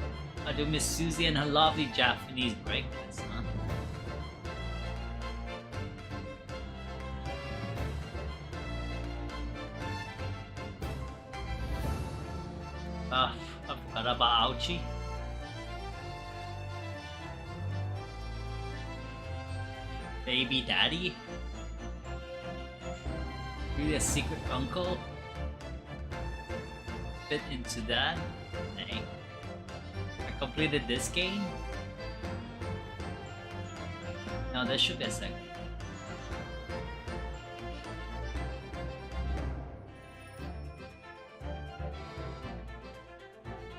I do miss Susie and her lovely Japanese breakfast, huh? I forgot about Ouchie. Baby daddy? Really a secret uncle? Fit into that? Hey. I completed this game? No, there should be a second.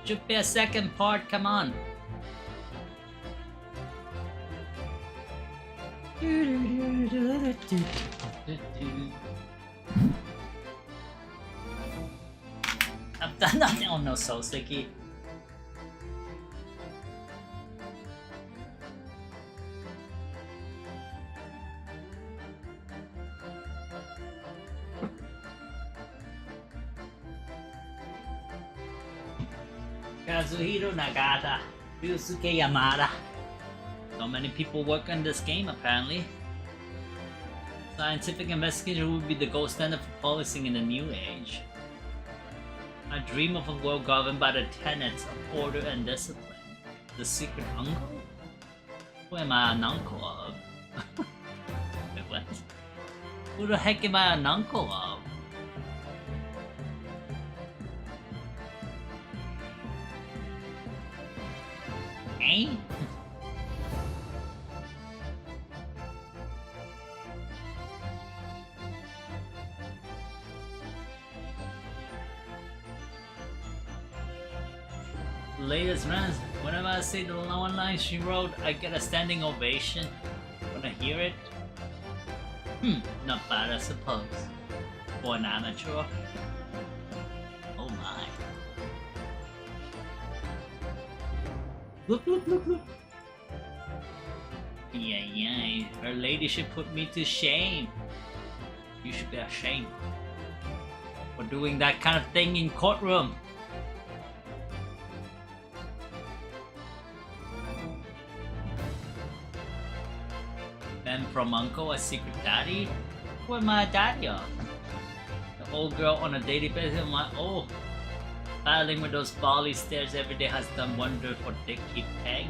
Should be a second part, come on. I've done nothing. Oh no, so sticky. Kazuhiro Nagata, Ryusuke Yamada. So many people work on this game apparently. Scientific investigation would be the gold standard for policing in the new age. I dream of a world governed by the tenets of order and discipline. The secret uncle? Who am I an uncle of? Wait, what? Who the heck am I an uncle of? Eh? Latest runs. Whenever I say the long line she wrote, I get a standing ovation. Wanna hear it? Not bad, I suppose. For an amateur. Oh my. Look, look, look, look. Yeah, her ladyship put me to shame. You should be ashamed for doing that kind of thing in courtroom. Ben from Uncle, a secret daddy? Who am I a daddy of? The old girl on a daily basis, I'm like, oh, battling with those Bali stares every day has done wonders for Dickie Peg.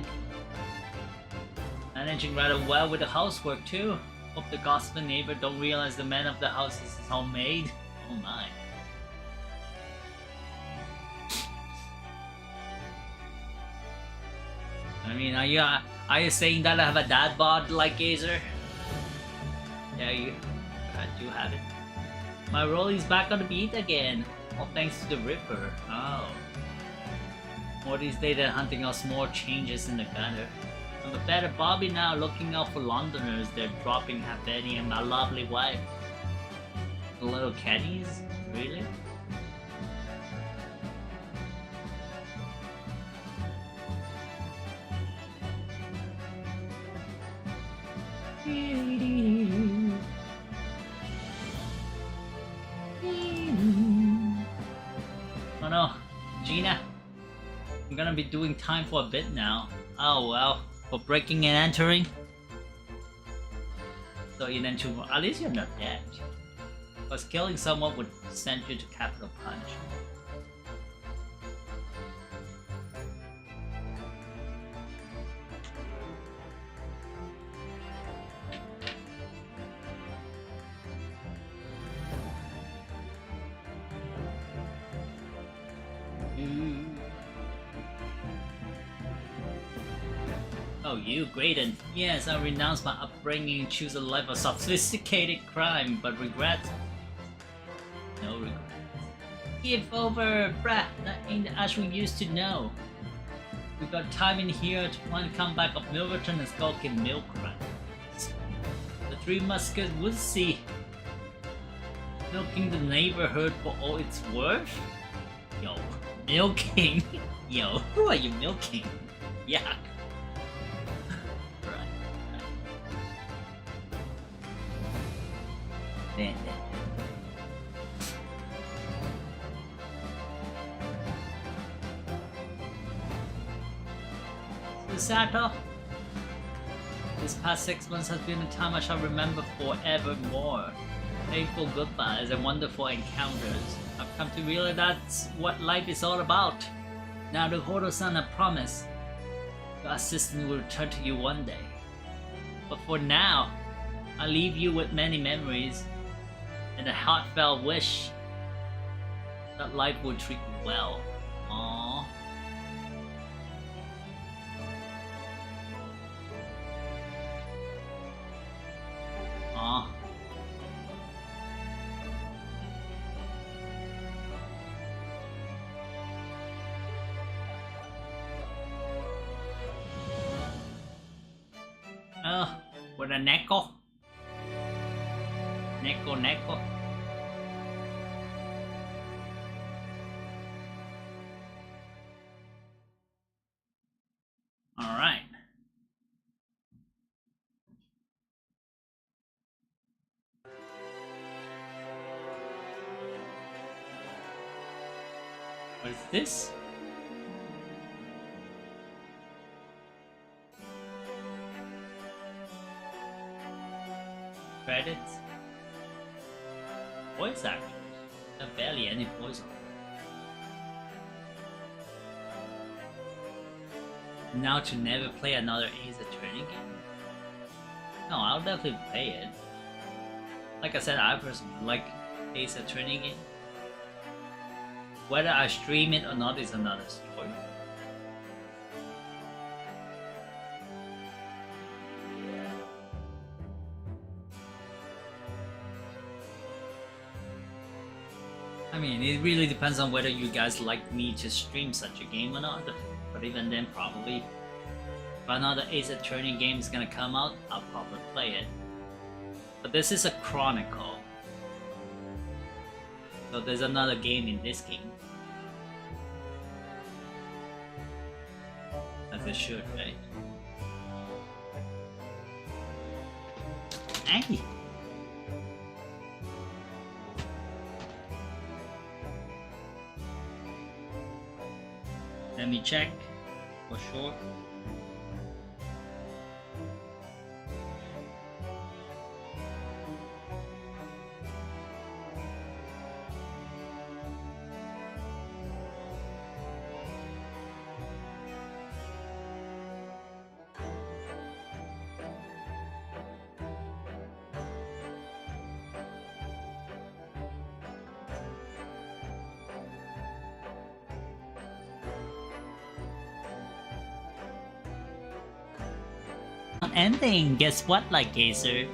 Managing rather well with the housework too. Hope the gossiping neighbor don't realize the man of the house is homemade. Oh my. I mean, are you saying that I have a dad bod like Gazer? Yeah, I do have it. My rolly's back on the beat again. All thanks to the Ripper. Oh. More these days they're hunting us more changes in the gutter. I'm a better Bobby now, looking out for Londoners. They're dropping Habeni and my lovely wife. The little Kennies? Really? Oh no, Gina. I'm gonna be doing time for a bit now. Oh well, for breaking and entering. So you then at least you're not dead. Because killing someone would send you to capital punishment. Oh, you, Graydon. Yes, I renounce my upbringing and choose a life of sophisticated crime, but regret? No regret. Give over, brat. That ain't the Ash we used to know. We got time in here to find the comeback of Milverton and skulking milk runs. The Three Muskets would see. Milking the neighborhood for all it's worth? Yo, milking? Yo, who are you milking? Yeah. Right. Then. Susato? This past 6 months has been a time I shall remember forevermore. Painful goodbyes and wonderful encounters. I've come to realize that's what life is all about. Now the Horo-san, I promise, your assistant will return to you one day. But for now, I leave you with many memories and a heartfelt wish that life will treat you well. Aww. Aww. With a neko. Neko. Alright. What is this? Credits. Voice actors. There are barely any voice. Now to never play another Ace Attorney game? No, I'll definitely play it. Like I said, I personally like Ace Attorney game. Whether I stream it or not is another story. I mean, it really depends on whether you guys like me to stream such a game or not, but even then probably. If another Ace Attorney game is gonna come out, I'll probably play it. But this is a Chronicle. So there's another game in this game. As it should, right? Hey! Let me check for sure. Ending. Guess what, like Gazer?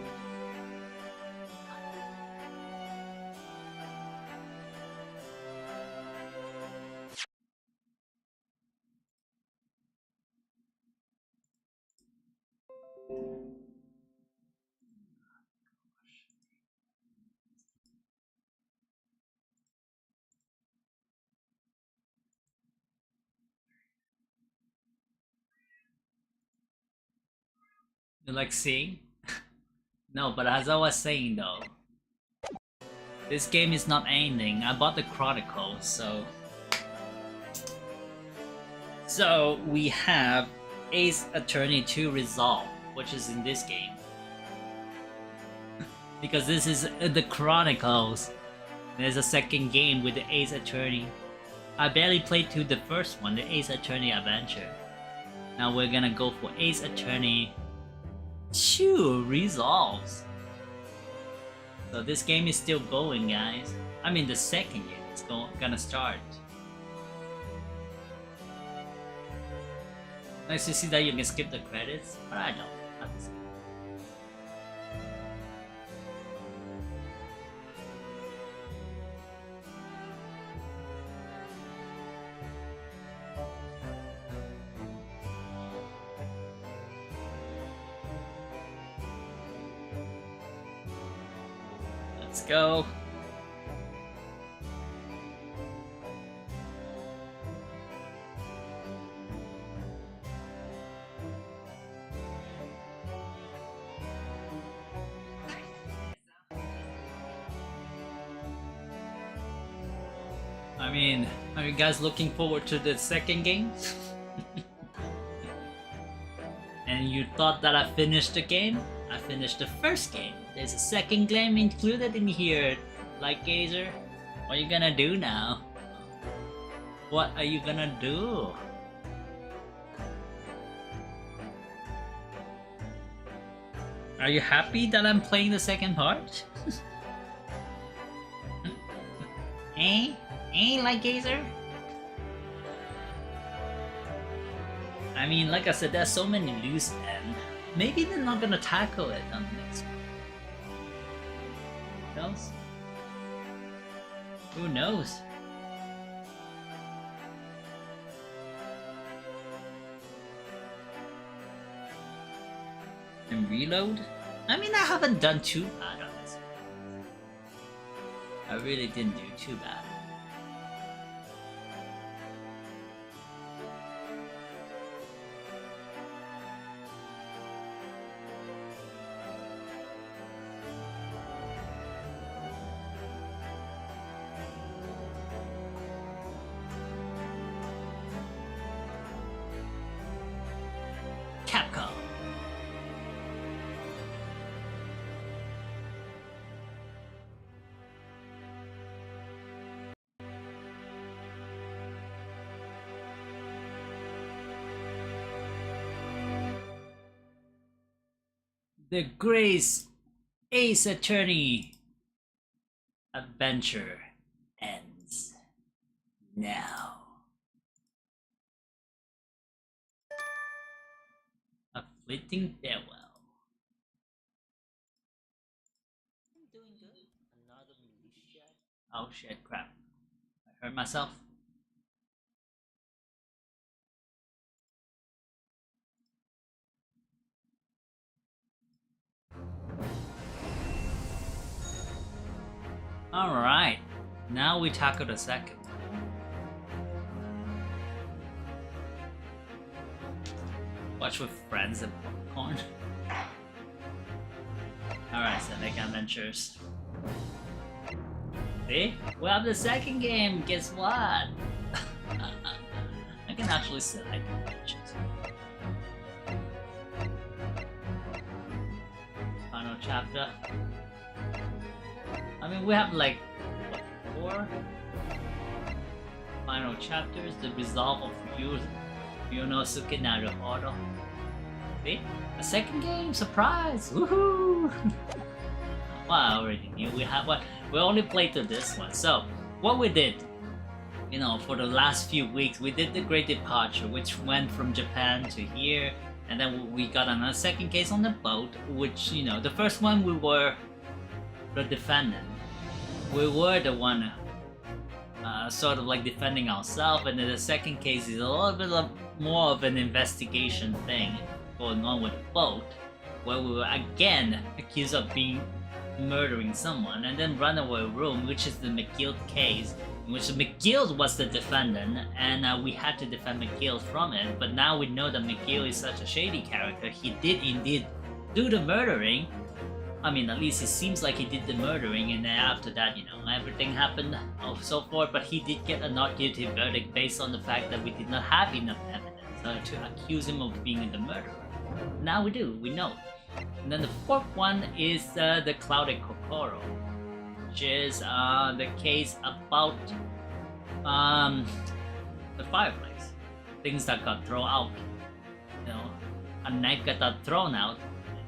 You like seeing? No, but as I was saying though, this game is not ending. I bought the Chronicles, so we have Ace Attorney 2 Resolve, which is in this game. Because this is the Chronicles. There's a second game with the Ace Attorney. I barely played through the first one, the Ace Attorney Adventure. Now we're gonna go for Ace Attorney 2 Resolves. So this game is still going, guys. I mean the second game is gonna start. Nice to see that you can skip the credits, but I don't. Let's go. I mean, are you guys looking forward to the second game? And you thought that I finished the game? I finished the first game. There's a second game included in here, like Gazer. What are you gonna do now? What are you gonna do? Are you happy that I'm playing the second part? Eh? Eh, like Gazer? I mean, like I said, there's so many loose ends. Maybe they're not gonna tackle it on the next one. Who knows? Who knows? And reload? I mean, I haven't done too bad on this. I really didn't do too bad. Capcom. The Grace Ace Attorney adventure ends now. A fleeting farewell. I'm doing good. Another militia. Oh shit, crap. I hurt myself. Alright, now we tackle the second. Watch with friends and popcorn. Alright, Select Adventures. See? We have the second game, guess what? I can actually select adventures. Final chapter. I mean, we have like, what, 4 final chapters. The resolve of Yunosuke Naruhodo. See? A second game, surprise! Woohoo! Well, I already knew we had one. We only played to this one. So, what we did, you know, for the last few weeks, we did the Great Departure, which went from Japan to here, and then we got another second case on the boat, which, you know, the first one we were the defendant. We were the one sort of like defending ourselves, and then the second case is a little bit more of an investigation thing going on with the boat, where we were again accused of murdering someone, and then runaway room, which is the McGill case, in which McGill was the defendant, and we had to defend McGill from it. But now we know that McGill is such a shady character. He did indeed do the murdering. I mean, at least it seems like he did the murdering, and then after that, you know, everything happened, so forth, but he did get a not guilty verdict based on the fact that we did not have enough evidence to accuse him of being the murderer. Now we do, we know. And then the fourth one is the Clouded Kokoro, which is the case about the fireplace. Things that got thrown out. You know, a knife got thrown out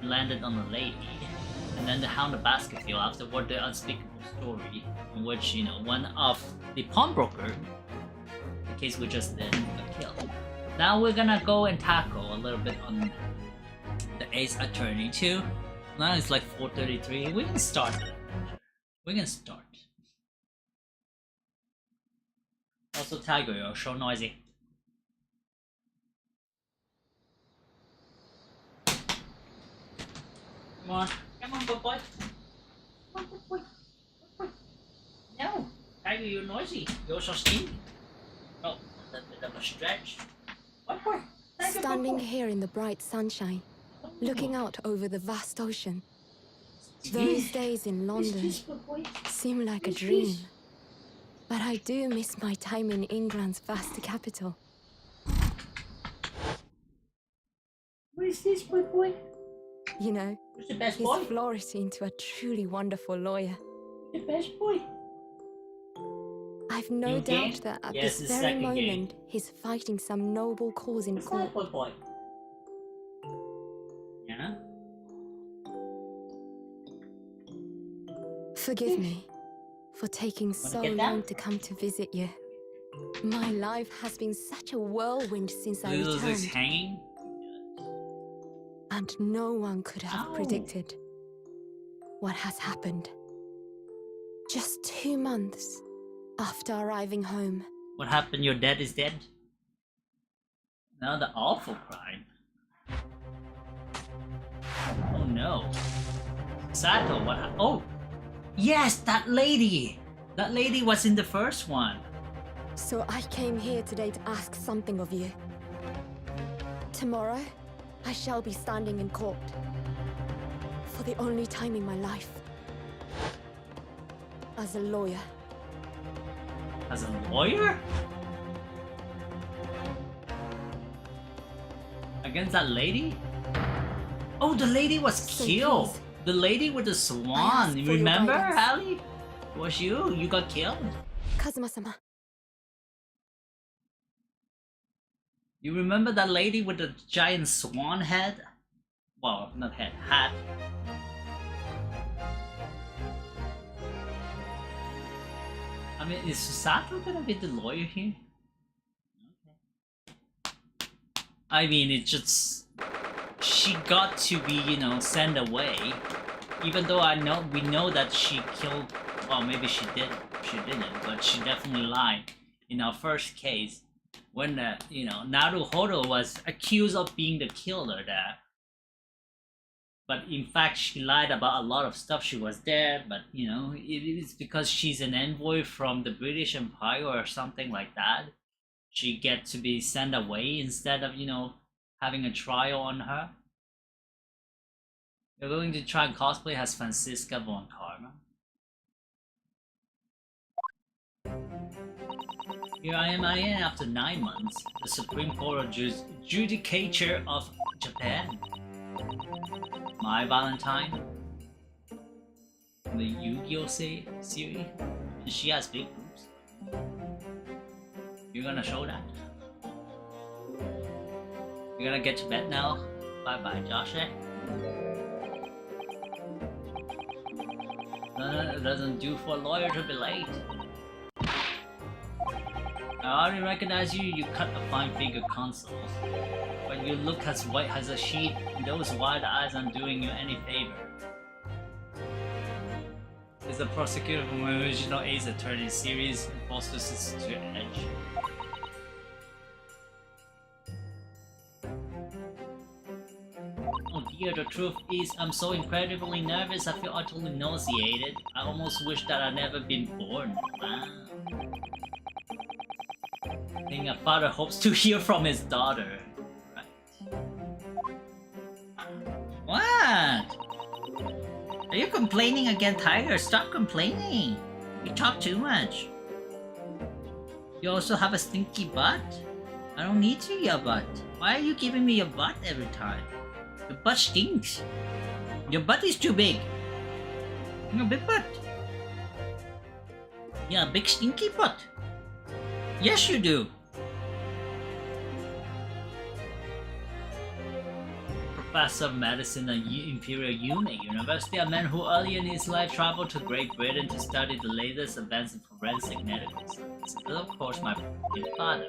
and landed on a lady. And then the Hound of Baskerville afterward, the unspeakable story, in which, you know, one of the pawnbroker, the case we just did, got killed. Now we're gonna go and tackle a little bit on the Ace Attorney too. Now it's like 4:33. We can start. We can start. Also, Tiger, you're so noisy. Come on, good boy. Come on, good boy. Good boy. No, Tiger, you're noisy. You're so stinky. Oh, a bit of a stretch. Good boy. Tiger, Standing good boy. here in the bright sunshine, looking out over the vast ocean. Yes. Those days in London Yes, good boy. seem like a Yes, dream. yes. But I do miss my time in England's vast capital. What is this, good boy? You know, Who's the best he's boy? flourished into a truly wonderful lawyer. The best boy. I've no New game? doubt that at Yes, this the very second game. moment, he's fighting some noble cause in What's court. that, good boy? Yeah? Forgive me for taking so get that? long to come to visit you. My life has been such a whirlwind since I Little is returned, hanging. and no one could have Ow. predicted what has happened. Just 2 months after arriving home, What happened? Your dad is dead? Another awful crime. Oh no. Sato, what happened? Oh! Yes, that lady! That lady was in the first one. so I came here today to ask something of you. Tomorrow, I shall be standing in court for the only time in my life as a lawyer. As a lawyer? Against that lady? Oh, the lady was So killed. please, The lady with the ask swan. for your Remember, guidance. Hallie? It was you. You got killed. Kazuma-sama, You remember that lady with the giant swan head? Well, not head, hat. I mean, is Susato gonna be the lawyer here? Okay. I mean, it just... She got to be, you know, sent away. Even though we know that she killed... Well, maybe she didn't, but she definitely lied in our first case. When, you know, Naruhodo was accused of being the killer there. But in fact, she lied about a lot of stuff. She was there, but, you know, it is because she's an envoy from the British Empire or something like that. She get to be sent away instead of, you know, having a trial on her. You're going to try and cosplay as Franziska von Karma. Here I am after 9 months, the Supreme Court of Judicature of Japan. My Valentine, the Yu-Gi-Oh series, and she has big boobs. You're gonna show that? You're gonna get to bed now? Bye bye, Josh. It doesn't do for a lawyer to be late. I already recognize you, you cut a fine figure console. But you look as white as a sheet, and those wide eyes aren't doing you any favor. Is the prosecutor from the original Ace Attorney series and also sits to edge. Oh dear, the truth is, I'm so incredibly nervous I feel utterly nauseated. I almost wish that I'd never been born. Wow. Being a father hopes to hear from his daughter. Right. What? Are you complaining again, Tiger? Stop complaining. You talk too much. You also have a stinky butt? I don't need to see your butt. Why are you giving me your butt every time? Your butt stinks. Your butt is too big. Your big butt. Yeah, big stinky butt. Yes, you do. Professor of Medicine at Imperial University, a man who early in his life traveled to Great Britain to study the latest advances in forensic medical science. And of course, my father.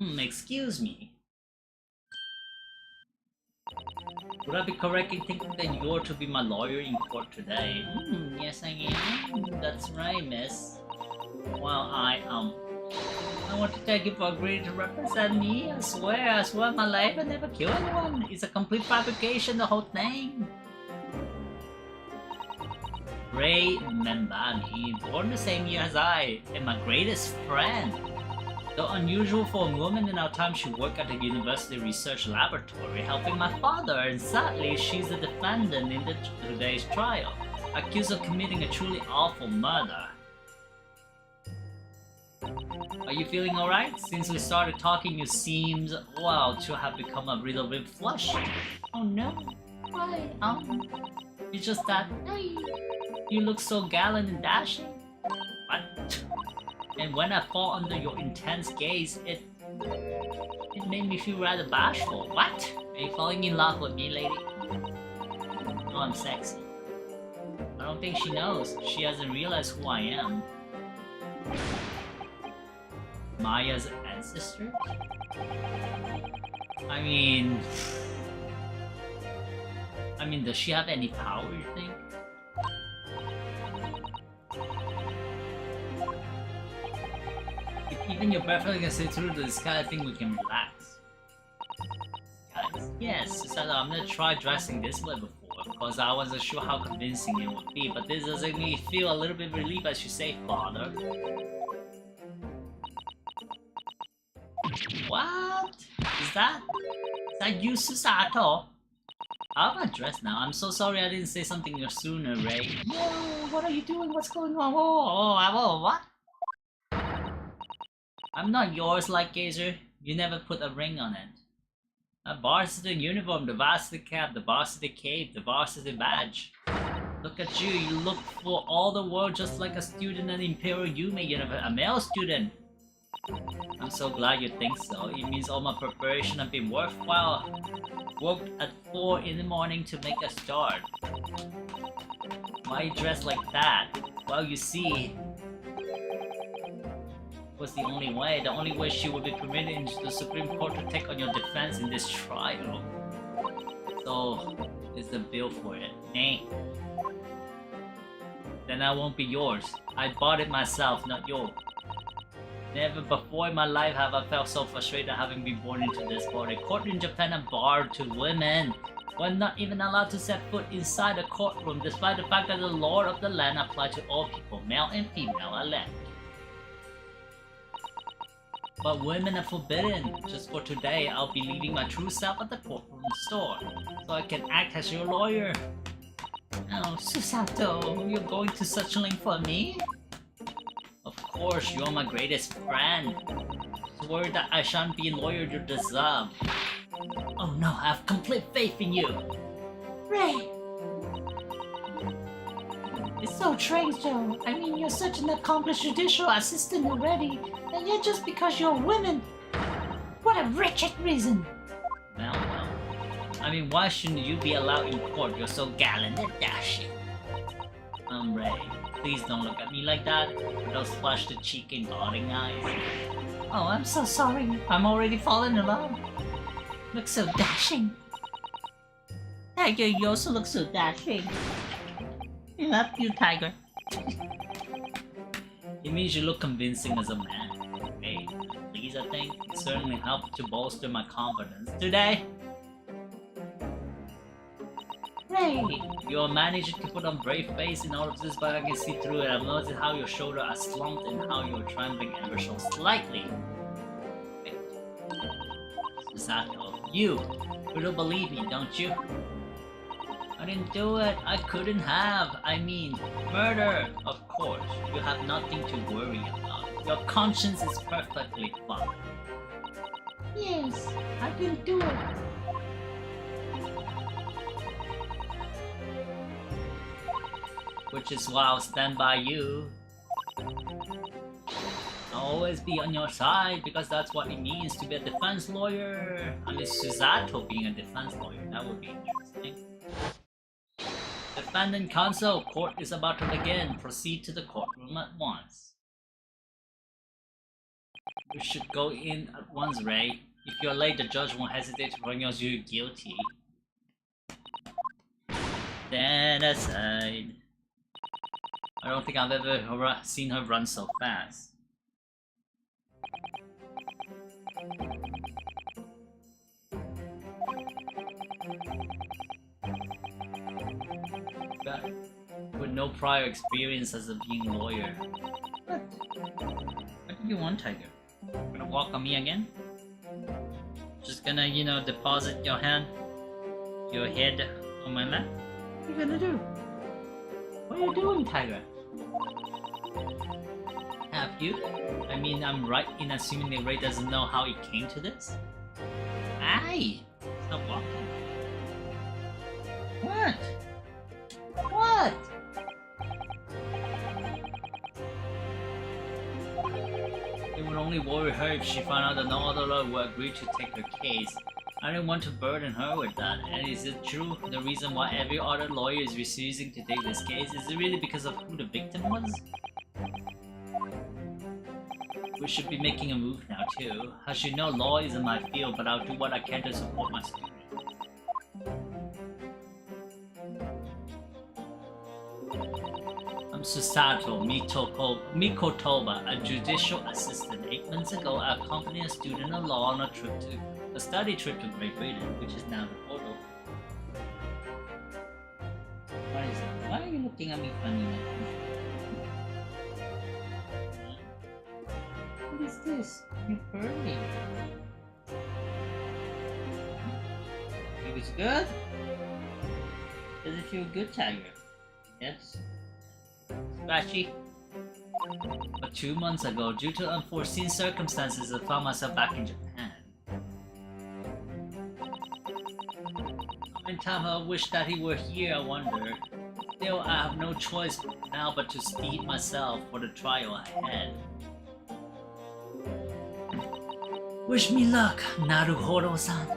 Excuse me. Would I be correct in thinking that you're to be my lawyer in court today? Yes I am. That's right, miss. Well, I want to thank you for agreeing to represent me. I swear my life I never kill anyone. It's a complete fabrication, the whole thing. Ray Membani, born the same year as I, and my greatest friend. Though unusual for a woman in our time, she worked at the university research laboratory helping my father, and sadly she's the defendant in today's trial, accused of committing a truly awful murder. Are you feeling alright? Since we started talking, you seems, well, to have become a little bit flushy. Oh no, why? It's just that, hey, you look so gallant and dashing. What? And when I fall under your intense gaze, it made me feel rather bashful. What? Are you falling in love with me, lady? Oh, I'm sexy. I don't think she knows. She hasn't realized who I am. Maya's ancestor? I mean, does she have any power, you think? If even your boyfriend can say through this kind of thing, we can relax. Guys, yes, Susanna, I'm gonna try dressing this way before, because I wasn't sure how convincing it would be, but this does make me feel a little bit relieved, as you say, father. What? Is that you, Susato? How am I dressed now? I'm so sorry I didn't say something sooner, Ray. Whoa, what are you doing? What's going on? Whoa, what? I'm not yours, like Gazer. You never put a ring on it. A varsity uniform, the varsity cap, the varsity cape, the varsity badge. Look at you, you look for all the world just like a student at Imperial Yume University, a male student. I'm so glad you think so. It means all my preparation have been worthwhile. Woke at 4 in the morning to make a start. Why you dressed like that? Well, you see, was the only way. The only way she would be permitted into the Supreme Court to take on your defense in this trial. So, is the bill for it? Nay. Then I won't be yours. I bought it myself, not yours. Never before in my life have I felt so frustrated having been born into this body. Court in Japan are barred to women. We're not even allowed to set foot inside a courtroom, despite the fact that the law of the land applies to all people, male and female alike. But women are forbidden. Just for today, I'll be leaving my true self at the courtroom store, so I can act as your lawyer. Oh, Susato, you're going to such length for me? Of course, you're my greatest friend. Swear that I shan't be a lawyer you deserve. Oh no, I have complete faith in you. Ray! It's so strange, Joe. I mean, you're such an accomplished judicial assistant already, and yet just because you're a woman, what a wretched reason. Well. I mean, why shouldn't you be allowed in court? You're so gallant and dashing. Ray, please don't look at me like that, with those flushed cheek and nodding eyes. Oh, I'm so sorry. I'm already falling in love. Look so dashing. Tiger, you also look so dashing. I love you, Tiger. It means you look convincing as a man. Hey, please, I think. It certainly helped to bolster my confidence today. Ray! You're managing to put on brave face in all of this, but I can see through it. I've noticed how your shoulders are slumped and how you're trembling ever so slightly. Wait. Susato, you don't believe me, don't you? I didn't do it. I couldn't have. I mean, murder. Of course, you have nothing to worry about. Your conscience is perfectly fine. Yes, I didn't do it. Which is why I'll stand by you. I'll always be on your side because that's what it means to be a defense lawyer. I mean, Susato being a defense lawyer, that would be interesting. Defendant counsel, court is about to begin. Proceed to the courtroom at once. You should go in at once, Ray. If you're late, the judge won't hesitate to pronounce you guilty. Stand aside. I don't think I've ever seen her run so fast. But with no prior experience as a being lawyer. What do you want, Tiger? Gonna walk on me again? Just gonna, you know, deposit your head on my lap? What are you gonna do? What are you doing, Tiger? Have you? I mean, I'm right in assuming that Ray doesn't know how he came to this? Aye! Stop walking. What? What? It would only worry her if she found out that no other lawyer would agree to take her case. I didn't want to burden her with that. And is it true the reason why every other lawyer is refusing to take this case? Is it really because of who the victim was? We should be making a move now too. As you know, law isn't my field, but I'll do what I can to support my student. I'm Susato Mikotoba, a judicial assistant. 8 months ago, I accompanied a student in law on a study trip to Great Britain, which is now the photo. What is it? Why are you looking at me funny like this? What is this? You're burning. Feels good? Does it feel good, Tiger? Yes. Scratchy. But 2 months ago, due to unforeseen circumstances, I found myself back in Japan. Every time I wish that he were here, I wonder. Still, I have no choice now but to steep myself for the trial ahead. Wish me luck, Naruhodo-san.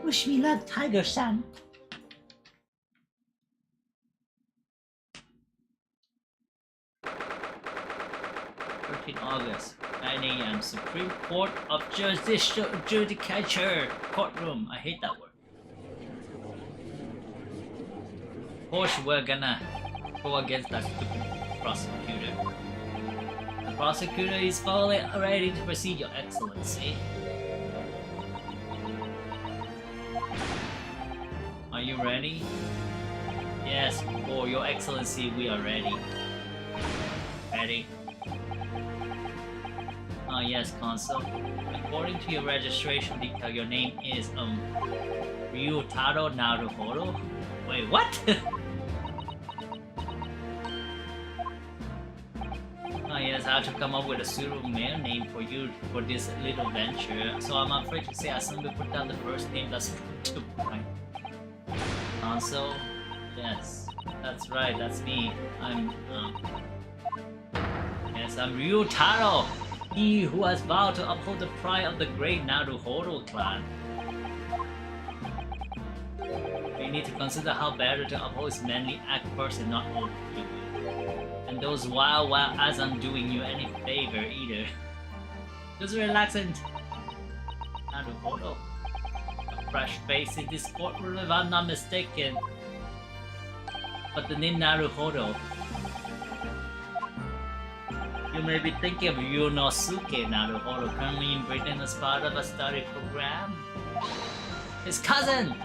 Wish me luck, Tiger-san. 13 August, 9 AM, Supreme Court of Judicature courtroom. I hate that word. Of course, we're gonna go against that stupid prosecutor. The prosecutor is fully ready to proceed, Your Excellency. Are you ready? Yes, for Your Excellency, we are ready. Ready? Ah yes, Consul. According to your registration detail, your name is, Ryutaro Naruhodo? Wait, what? Ah yes, I had to come up with a suitable male name for you for this little venture, so I'm afraid to say I simply put down the first name that's to point. Consul? Yes, that's right, that's me. Yes, I'm Ryutaro! He who has vowed to uphold the pride of the great Naruhodo clan. We need to consider how better to uphold his manly act first and not overdo it. And those wild as I'm doing you any favor either. Just relax and... Naruhodo. A fresh face in this courtroom if I'm not mistaken. But the name Naruhodo. You may be thinking of Yunosuke Naruhodo, currently in Britain as part of a study program. His cousin!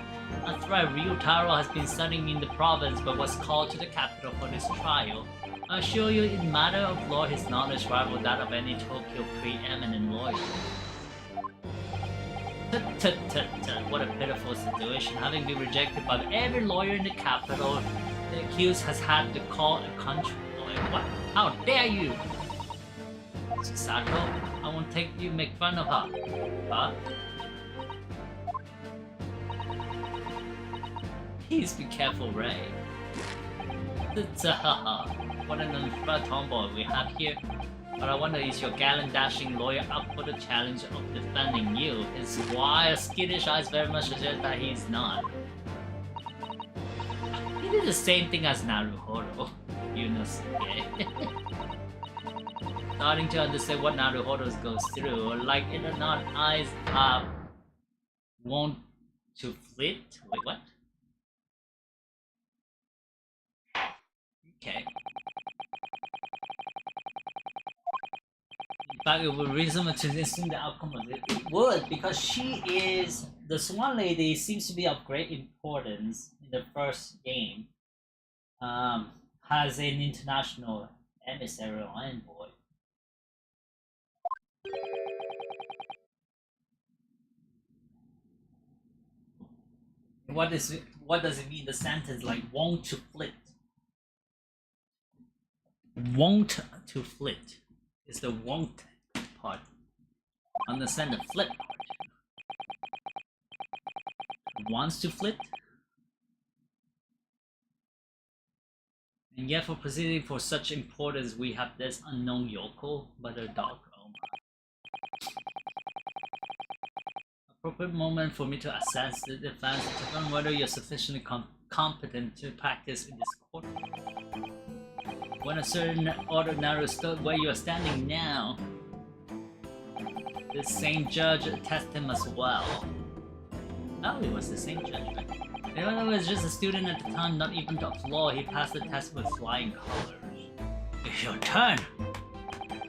That's right, Ryutaro has been studying in the province but was called to the capital for this trial. I assure you, in matter of law, his knowledge rivals that of any Tokyo preeminent lawyer. What a pitiful situation, having been rejected by every lawyer in the capital. The accused has had to call a country lawyer. What? How dare you! Susato, I won't take you make fun of her. Huh? Please be careful, Ray. What an unfair tomboy we have here. But I wonder, is your gallant dashing lawyer up for the challenge of defending you? His wild, skittish eyes very much suggest that he is not. He did the same thing as Naruhodo, Yunosuke. Starting to understand what Naruhodo goes through. Like it or not, eyes won't to flit. Wait, what? Okay. In fact, it would be reasonable to assume the outcome of it. It would, because she is the Swan Lady. Seems to be of great importance in the first game. Has an international emissary or envoy. What does it mean? The sentence like won't to flit. Won't to flit is the won't part. Understand the flit part. Wants to flit. And yet for proceeding for such importance we have this unknown Yoko, but her dog. Oh my. Appropriate moment for me to assess the defense to confirm whether you're sufficiently competent to practice in this court. When a certain order narrow stood where you are standing now, this same judge tested him as well. Oh, he was the same judge, right? Even though he was just a student at the time, not even of law, he passed the test with flying colors. It's your turn!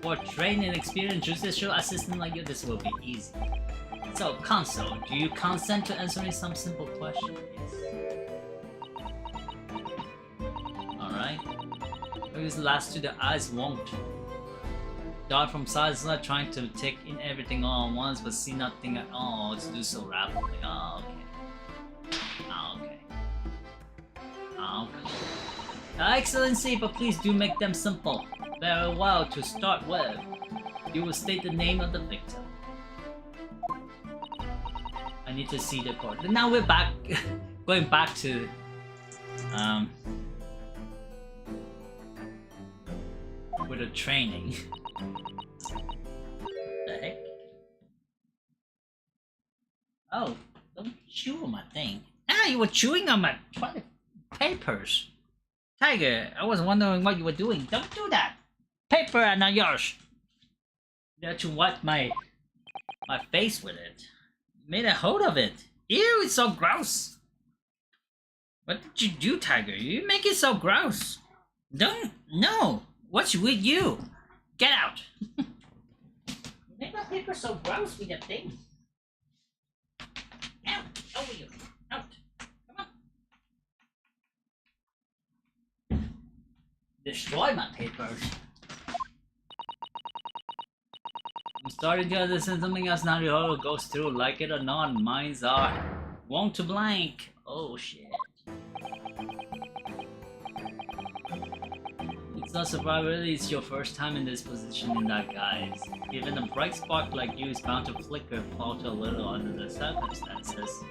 For a trained and experienced judicial assistant like you, this will be easy. So, Counsel, do you consent to answering some simple questions? Alright. Who's last to the eyes won't. Dart from side to side, trying to take in everything all at once, but see nothing at all to do so rapidly. Oh, okay. Oh, okay. Oh, okay. Excellency, but please do make them simple. Very well, to start with, you will state the name of the victim. I need to see the court. Now we're back, going back to, with the training. The heck? Oh, don't chew on my thing. Ah, you were chewing on my papers. Tiger, I was wondering what you were doing. Don't do that. Paper are not yours. You have to wipe my face with it. Made a hold of it. Ew, it's so gross. What did you do, Tiger? You make it so gross. Don't. No. What's with you? Get out. You make my paper so gross with your thing. Out. Over you. Out. Come on. Destroy my papers. I'm starting to understand something else now. Your whole goes through, like it or not. Minds are won't to blank. Oh shit. It's not surprising, really, it's your first time in this position in that guise. Even a bright spark like you is bound to flicker and falter a little under the circumstances.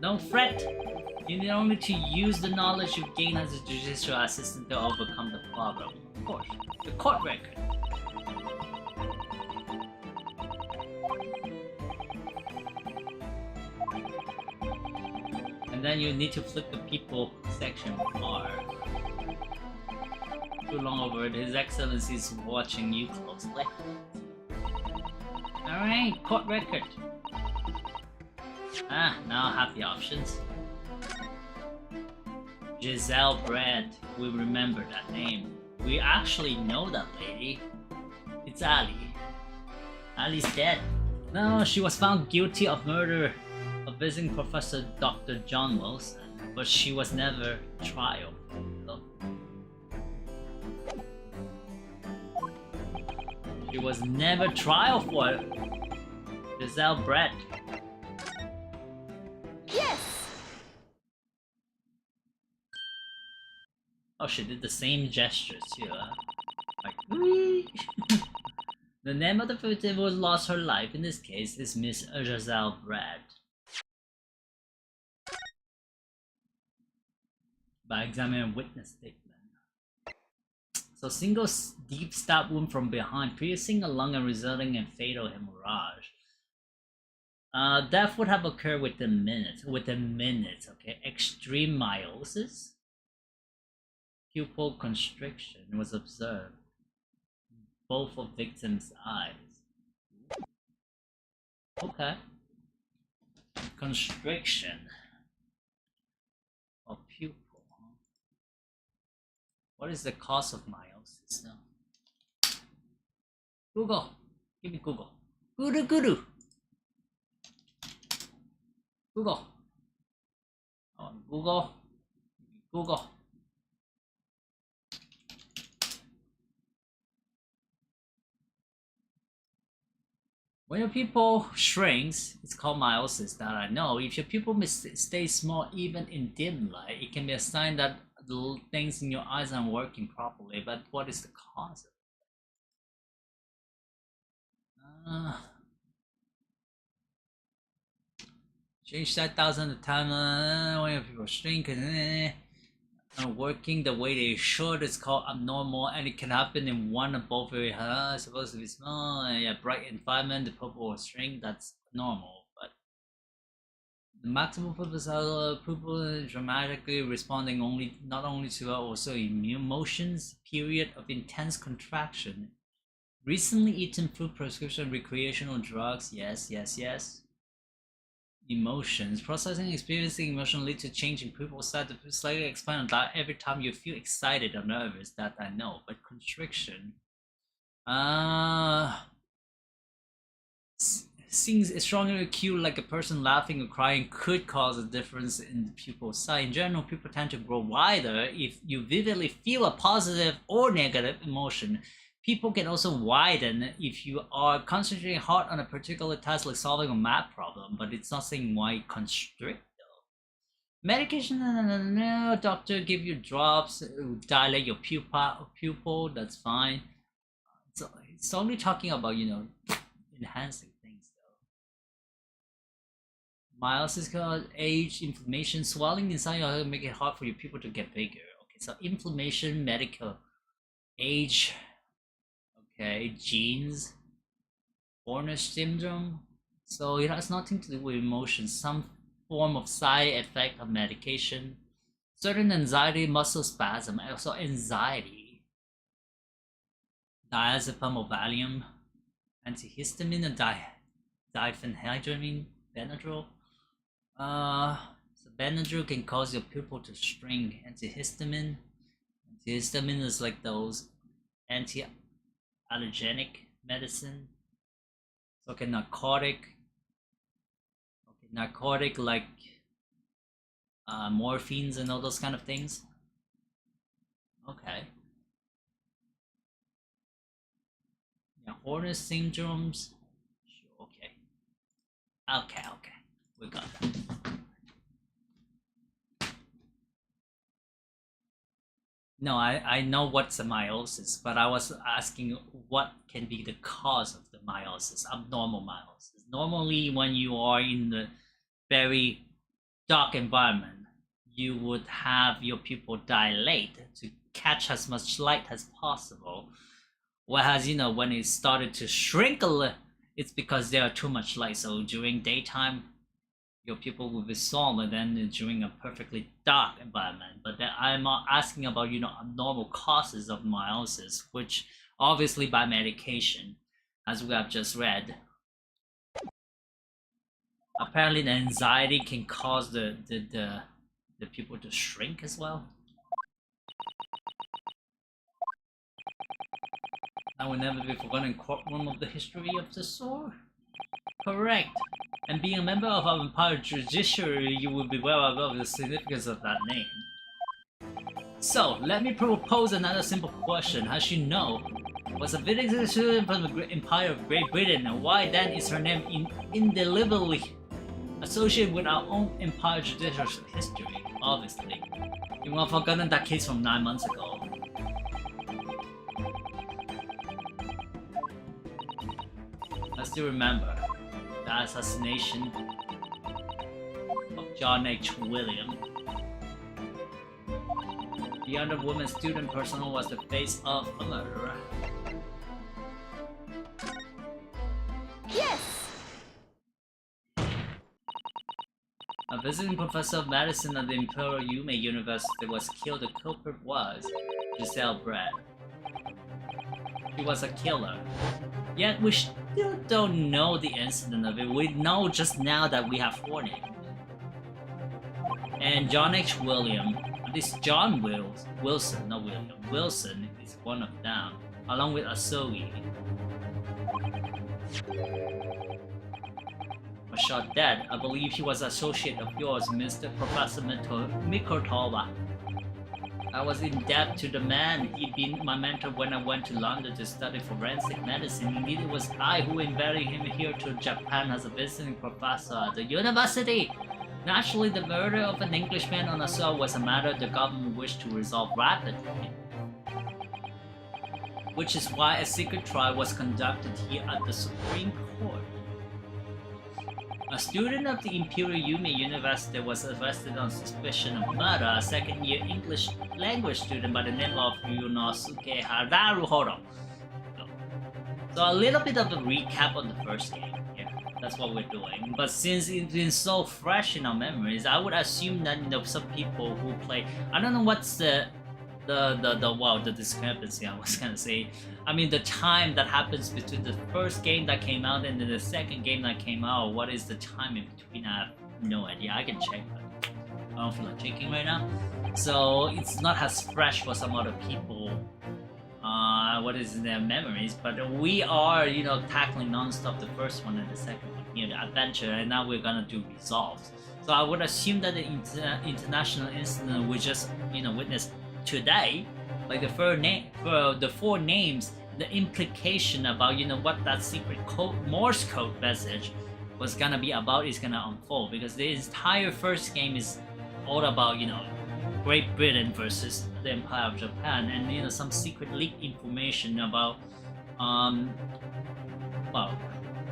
Don't fret. You need only to use the knowledge you've gained as a judicial assistant to overcome the problem. Of course, the court record. And then you need to flip the people section bar. Too long over it, His Excellency is watching you closely. Alright, court record. Ah, now I have the options. Giselle Brad, we remember that name. We actually know that lady. It's Ali. Ali's dead. No, she was found guilty of murder of visiting Professor Dr. John Wilson, but she was never trial. She was never trial for it. Giselle Brett. Yes! Oh, she did the same gestures too, like, whee! The name of the victim who lost her life in this case is Miss Giselle Brad. By examining witness statement. So single deep stab wound from behind, piercing a lung and resulting in fatal hemorrhage. Death would have occurred within minutes. Okay, extreme meiosis. Pupil constriction was observed in both of victims' eyes. Okay. Constriction of pupil. Huh? What is the cause of meiosis now? Google. Give me Google. Guru guru. Google. Google. Google. When your pupil shrinks, it's called meiosis that I know. If your pupil stays small even in dim light, it can be a sign that the things in your eyes aren't working properly. But what is the cause of it? Change that 1,000 at a time. When your pupil shrink working the way they should, it's called abnormal, and it can happen in one or both areas. It's supposed to be small, yeah, bright environment, the pupil will shrink, that's normal. But the maximum pupils are pupil dramatically responding not only to also emotions, period of intense contraction. Recently eaten food, prescription, recreational drugs, yes. Emotions. Processing, experiencing emotion lead to change in pupil size. To slightly expand on that, every time you feel excited or nervous, that I know. But constriction, seeing a stronger cue like a person laughing or crying could cause a difference in the pupil size. In general, pupils tend to grow wider if you vividly feel a positive or negative emotion. People can also widen if you are concentrating hard on a particular task like solving a math problem, but it's not saying why constrict though. Medication, no, doctor give you drops, dilate your pupil, that's fine. So it's only talking about, enhancing things though. Meiosis cause age, inflammation, swelling inside your head make it hard for your pupil to get bigger. Okay, so inflammation, medical, age. Okay, genes, Horner syndrome. So it has nothing to do with emotions. Some form of side effect of medication. Certain anxiety, muscle spasm, also anxiety. Diazepam or Valium, antihistamine and diphenhydramine, Benadryl. So Benadryl can cause your pupil to shrink. Antihistamine is like those allergenic medicine. Okay, narcotic like morphines and all those kind of things. Okay. Yeah, Horner syndromes. Sure, okay. We got that. No, I know what's a meiosis, but I was asking what can be the cause of the meiosis, abnormal meiosis. Normally, when you are in the very dark environment, you would have your pupil dilate to catch as much light as possible. Whereas, when it started to shrink a little, it's because there are too much light. So during daytime, your pupil will be smaller than during a perfectly dark environment. But then I'm asking about, abnormal causes of meiosis, which obviously by medication, as we have just read. Apparently the anxiety can cause the pupil to shrink as well. That will never be forgotten courtroom of the history of the sword. Correct. And being a member of our Empire Judiciary, you will be well aware of the significance of that name. So, let me propose another simple question. As you know, was a visiting student from the Empire of Great Britain, and why then is her name indelibly associated with our own Empire Judicial history? Obviously. You will have forgotten that case from 9 months ago. I still remember the assassination of John H. William. The other woman student personnel was the face of a murderer. Yes! A visiting professor of medicine at the Imperial Yume University was killed. The culprit was to sell bread. He was a killer. Yet we still don't know the incident of it. We know just now that we have 4 names. And John H. William, this John Wilson, not William, Wilson is one of them, along with Asogi. Was shot dead. I believe he was an associate of yours, Mr. Professor Mikotowa. I was in debt to the man. He'd been my mentor when I went to London to study forensic medicine. Indeed, it was I who invited him here to Japan as a visiting professor at the university. Naturally, the murder of an Englishman on a soil was a matter the government wished to resolve rapidly. Which is why a secret trial was conducted here at the Supreme Court. A student of the Imperial Yume University was arrested on suspicion of murder. A second-year English language student by the name of Yunosuke Hararuhoro. So a little bit of a recap on the first game. Yeah, that's what we're doing. But since it's been so fresh in our memories, I would assume that some people who play, I don't know what's the discrepancy I was gonna say. I mean the time that happens between the first game that came out and then the second game that came out. What is the time in between? I have no idea. I can check, but I don't feel like checking right now. So it's not as fresh for some other people. What is in their memories? But we are, tackling non-stop the first one and the second one. The adventure, and now we're gonna do resolves. So I would assume that the international incident we just, witnessed today, like the 4 names, the implication about what that secret code, Morse code message was gonna be about is gonna unfold, because the entire first game is all about Great Britain versus the Empire of Japan, and some secret leaked information about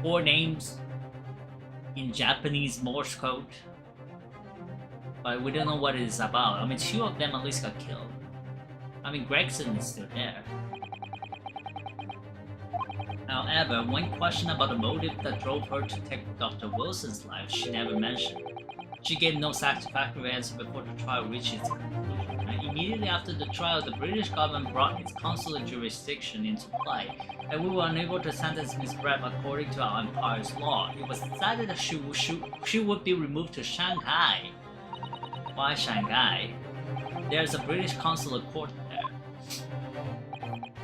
4 names in Japanese Morse code, but we don't know what it is about. I mean 2 of them at least got killed. I mean, Gregson is still there. However, when questioned about the motive that drove her to take Dr. Wilson's life, she never mentioned. She gave no satisfactory answer before the trial reached its conclusion. And immediately after the trial, the British government brought its consular jurisdiction into play, and we were unable to sentence Miss Brett according to our empire's law. It was decided that she would be removed to Shanghai. Why Shanghai? There's a British consular court there.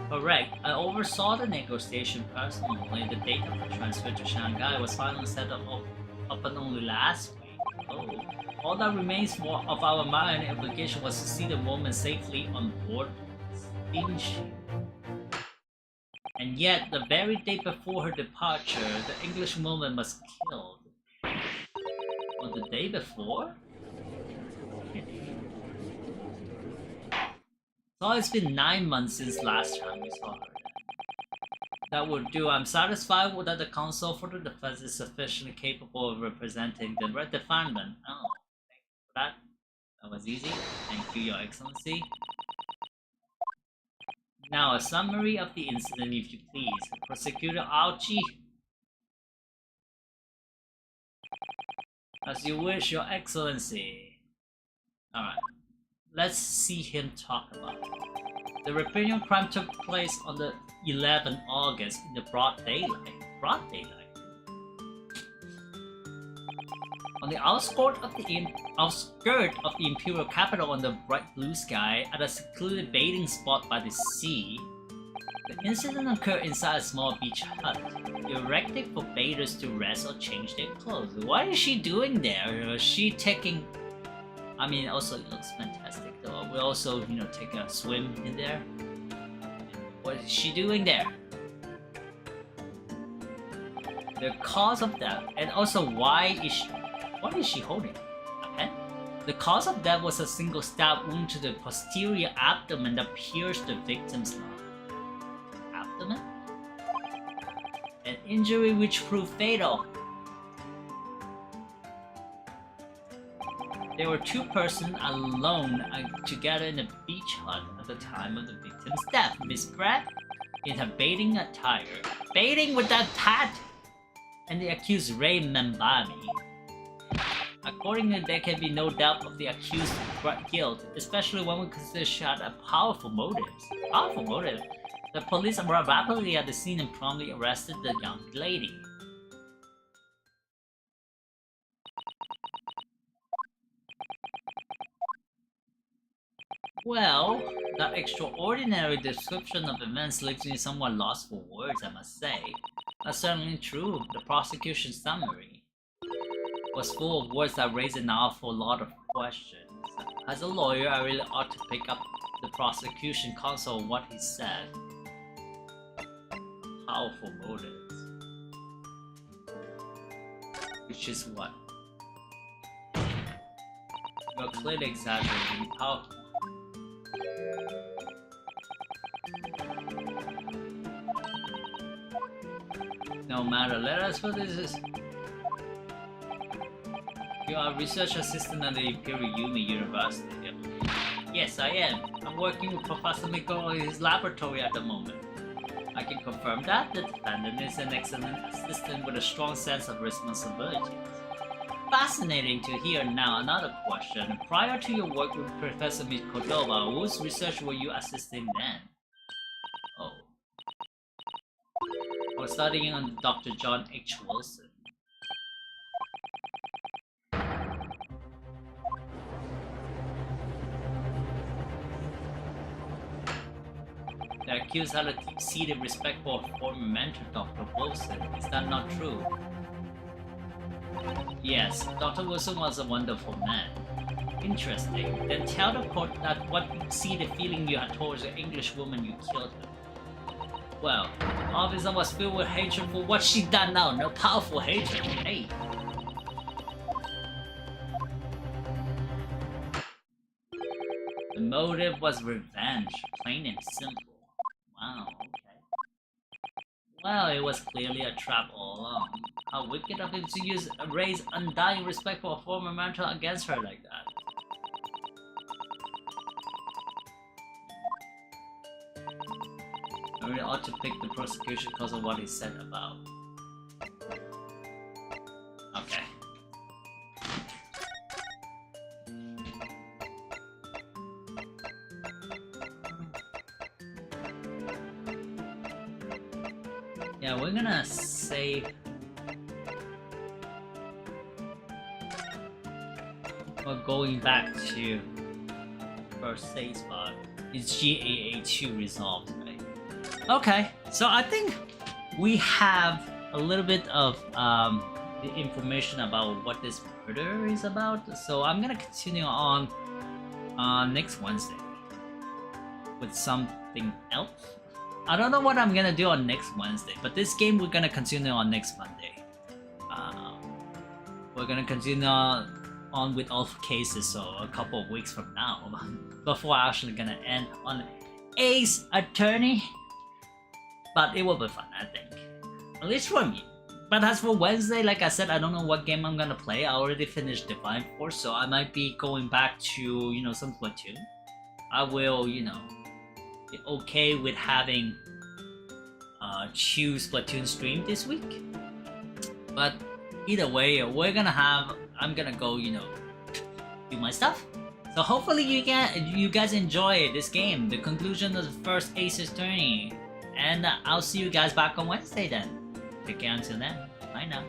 Correct. I oversaw the negotiation personally. The date of the transfer to Shanghai was finally set up and only last week. Oh. All that remains of our minor obligation was to see the woman safely on board the steamship. And yet, the very day before her departure, the English woman was killed. On the day before? So it's been 9 months since last time we saw her. That would do. I'm satisfied that the counsel for the defense is sufficiently capable of representing the defendant. Oh, thank you for that. That was easy. Thank you, Your Excellency. Now, a summary of the incident, if you please. Prosecutor Aochi. As you wish, Your Excellency. Alright. Let's see him talk about it. The Rapinion crime took place on the 11th August in the broad daylight. Broad daylight? On the outskirt of the Imperial capital on the bright blue sky, at a secluded bathing spot by the sea, the incident occurred inside a small beach hut, erected for bathers to rest or change their clothes. What is she doing there? Is she taking... I mean, also it looks fantastic though. We also, take a swim in there. What is she doing there? The cause of death, and also what is she holding? A pen? The cause of death was a single stab wound to the posterior abdomen that pierced the victim's abdomen. An injury which proved fatal. There were 2 persons alone together in a beach hut at the time of the victim's death. Miss Brett in her bathing attire, bathing with that hat, and the accused Ray Membami. Accordingly, there can be no doubt of the accused's guilt, especially when we consider she had a powerful motive. Powerful motive? The police arrived rapidly at the scene and promptly arrested the young lady. Well, that extraordinary description of events leaves me somewhat lost for words, I must say. That's certainly true. The prosecution summary was full of words that raised an awful lot of questions. As a lawyer, I really ought to pick up the prosecution counsel on what he said. Powerful motives. Which is what? You're clearly exaggerating. Powerful. No matter, let us put this. You are a research assistant at the Imperial Yumi University. Yes, I am. I'm working with Professor Miko in his laboratory at the moment. I can confirm that the defendant is an excellent assistant with a strong sense of responsibility. Fascinating to hear. Now another question. Prior to your work with Professor Cordova, whose research were you assisting then? Oh. I was studying under Dr. John H. Wilson. The accused had a deep-seated respect for a former mentor, Dr. Wilson. Is that not true? Yes, Dr. Wilson was a wonderful man. Interesting. Then tell the court that what deep-seated feeling you had towards the English woman you killed her. Well, obviously I was filled with hatred for what she done now. No powerful hatred. Hey. The motive was revenge, plain and simple. Wow, okay. Well, it was clearly a trap all along. How wicked of him to raise undying respect for a former mentor against her like that. I really ought to pick the prosecution because of what he said about. Okay. Yeah, we're gonna save. We're going back to first save spot. It's GAA2 resolved, right? Okay, so I think we have a little bit of the information about what this murder is about. So I'm gonna continue on next Wednesday with something else. I don't know what I'm gonna do on next Wednesday, but this game we're gonna continue on next Monday. We're gonna continue on with all cases, so a couple of weeks from now, before I'm actually gonna end on Ace Attorney. But it will be fun, I think. At least for me. But as for Wednesday, like I said, I don't know what game I'm gonna play. I already finished Divine Force, so I might be going back to, you know, some Splatoon. I will, you know, be okay with having choose Splatoon stream this week. But either way, we're gonna have, I'm gonna go, you know, do my stuff. So hopefully you guys enjoy this game, the conclusion of the first Aces Tourney. And I'll see you guys back on Wednesday then. Take care until then. Bye now.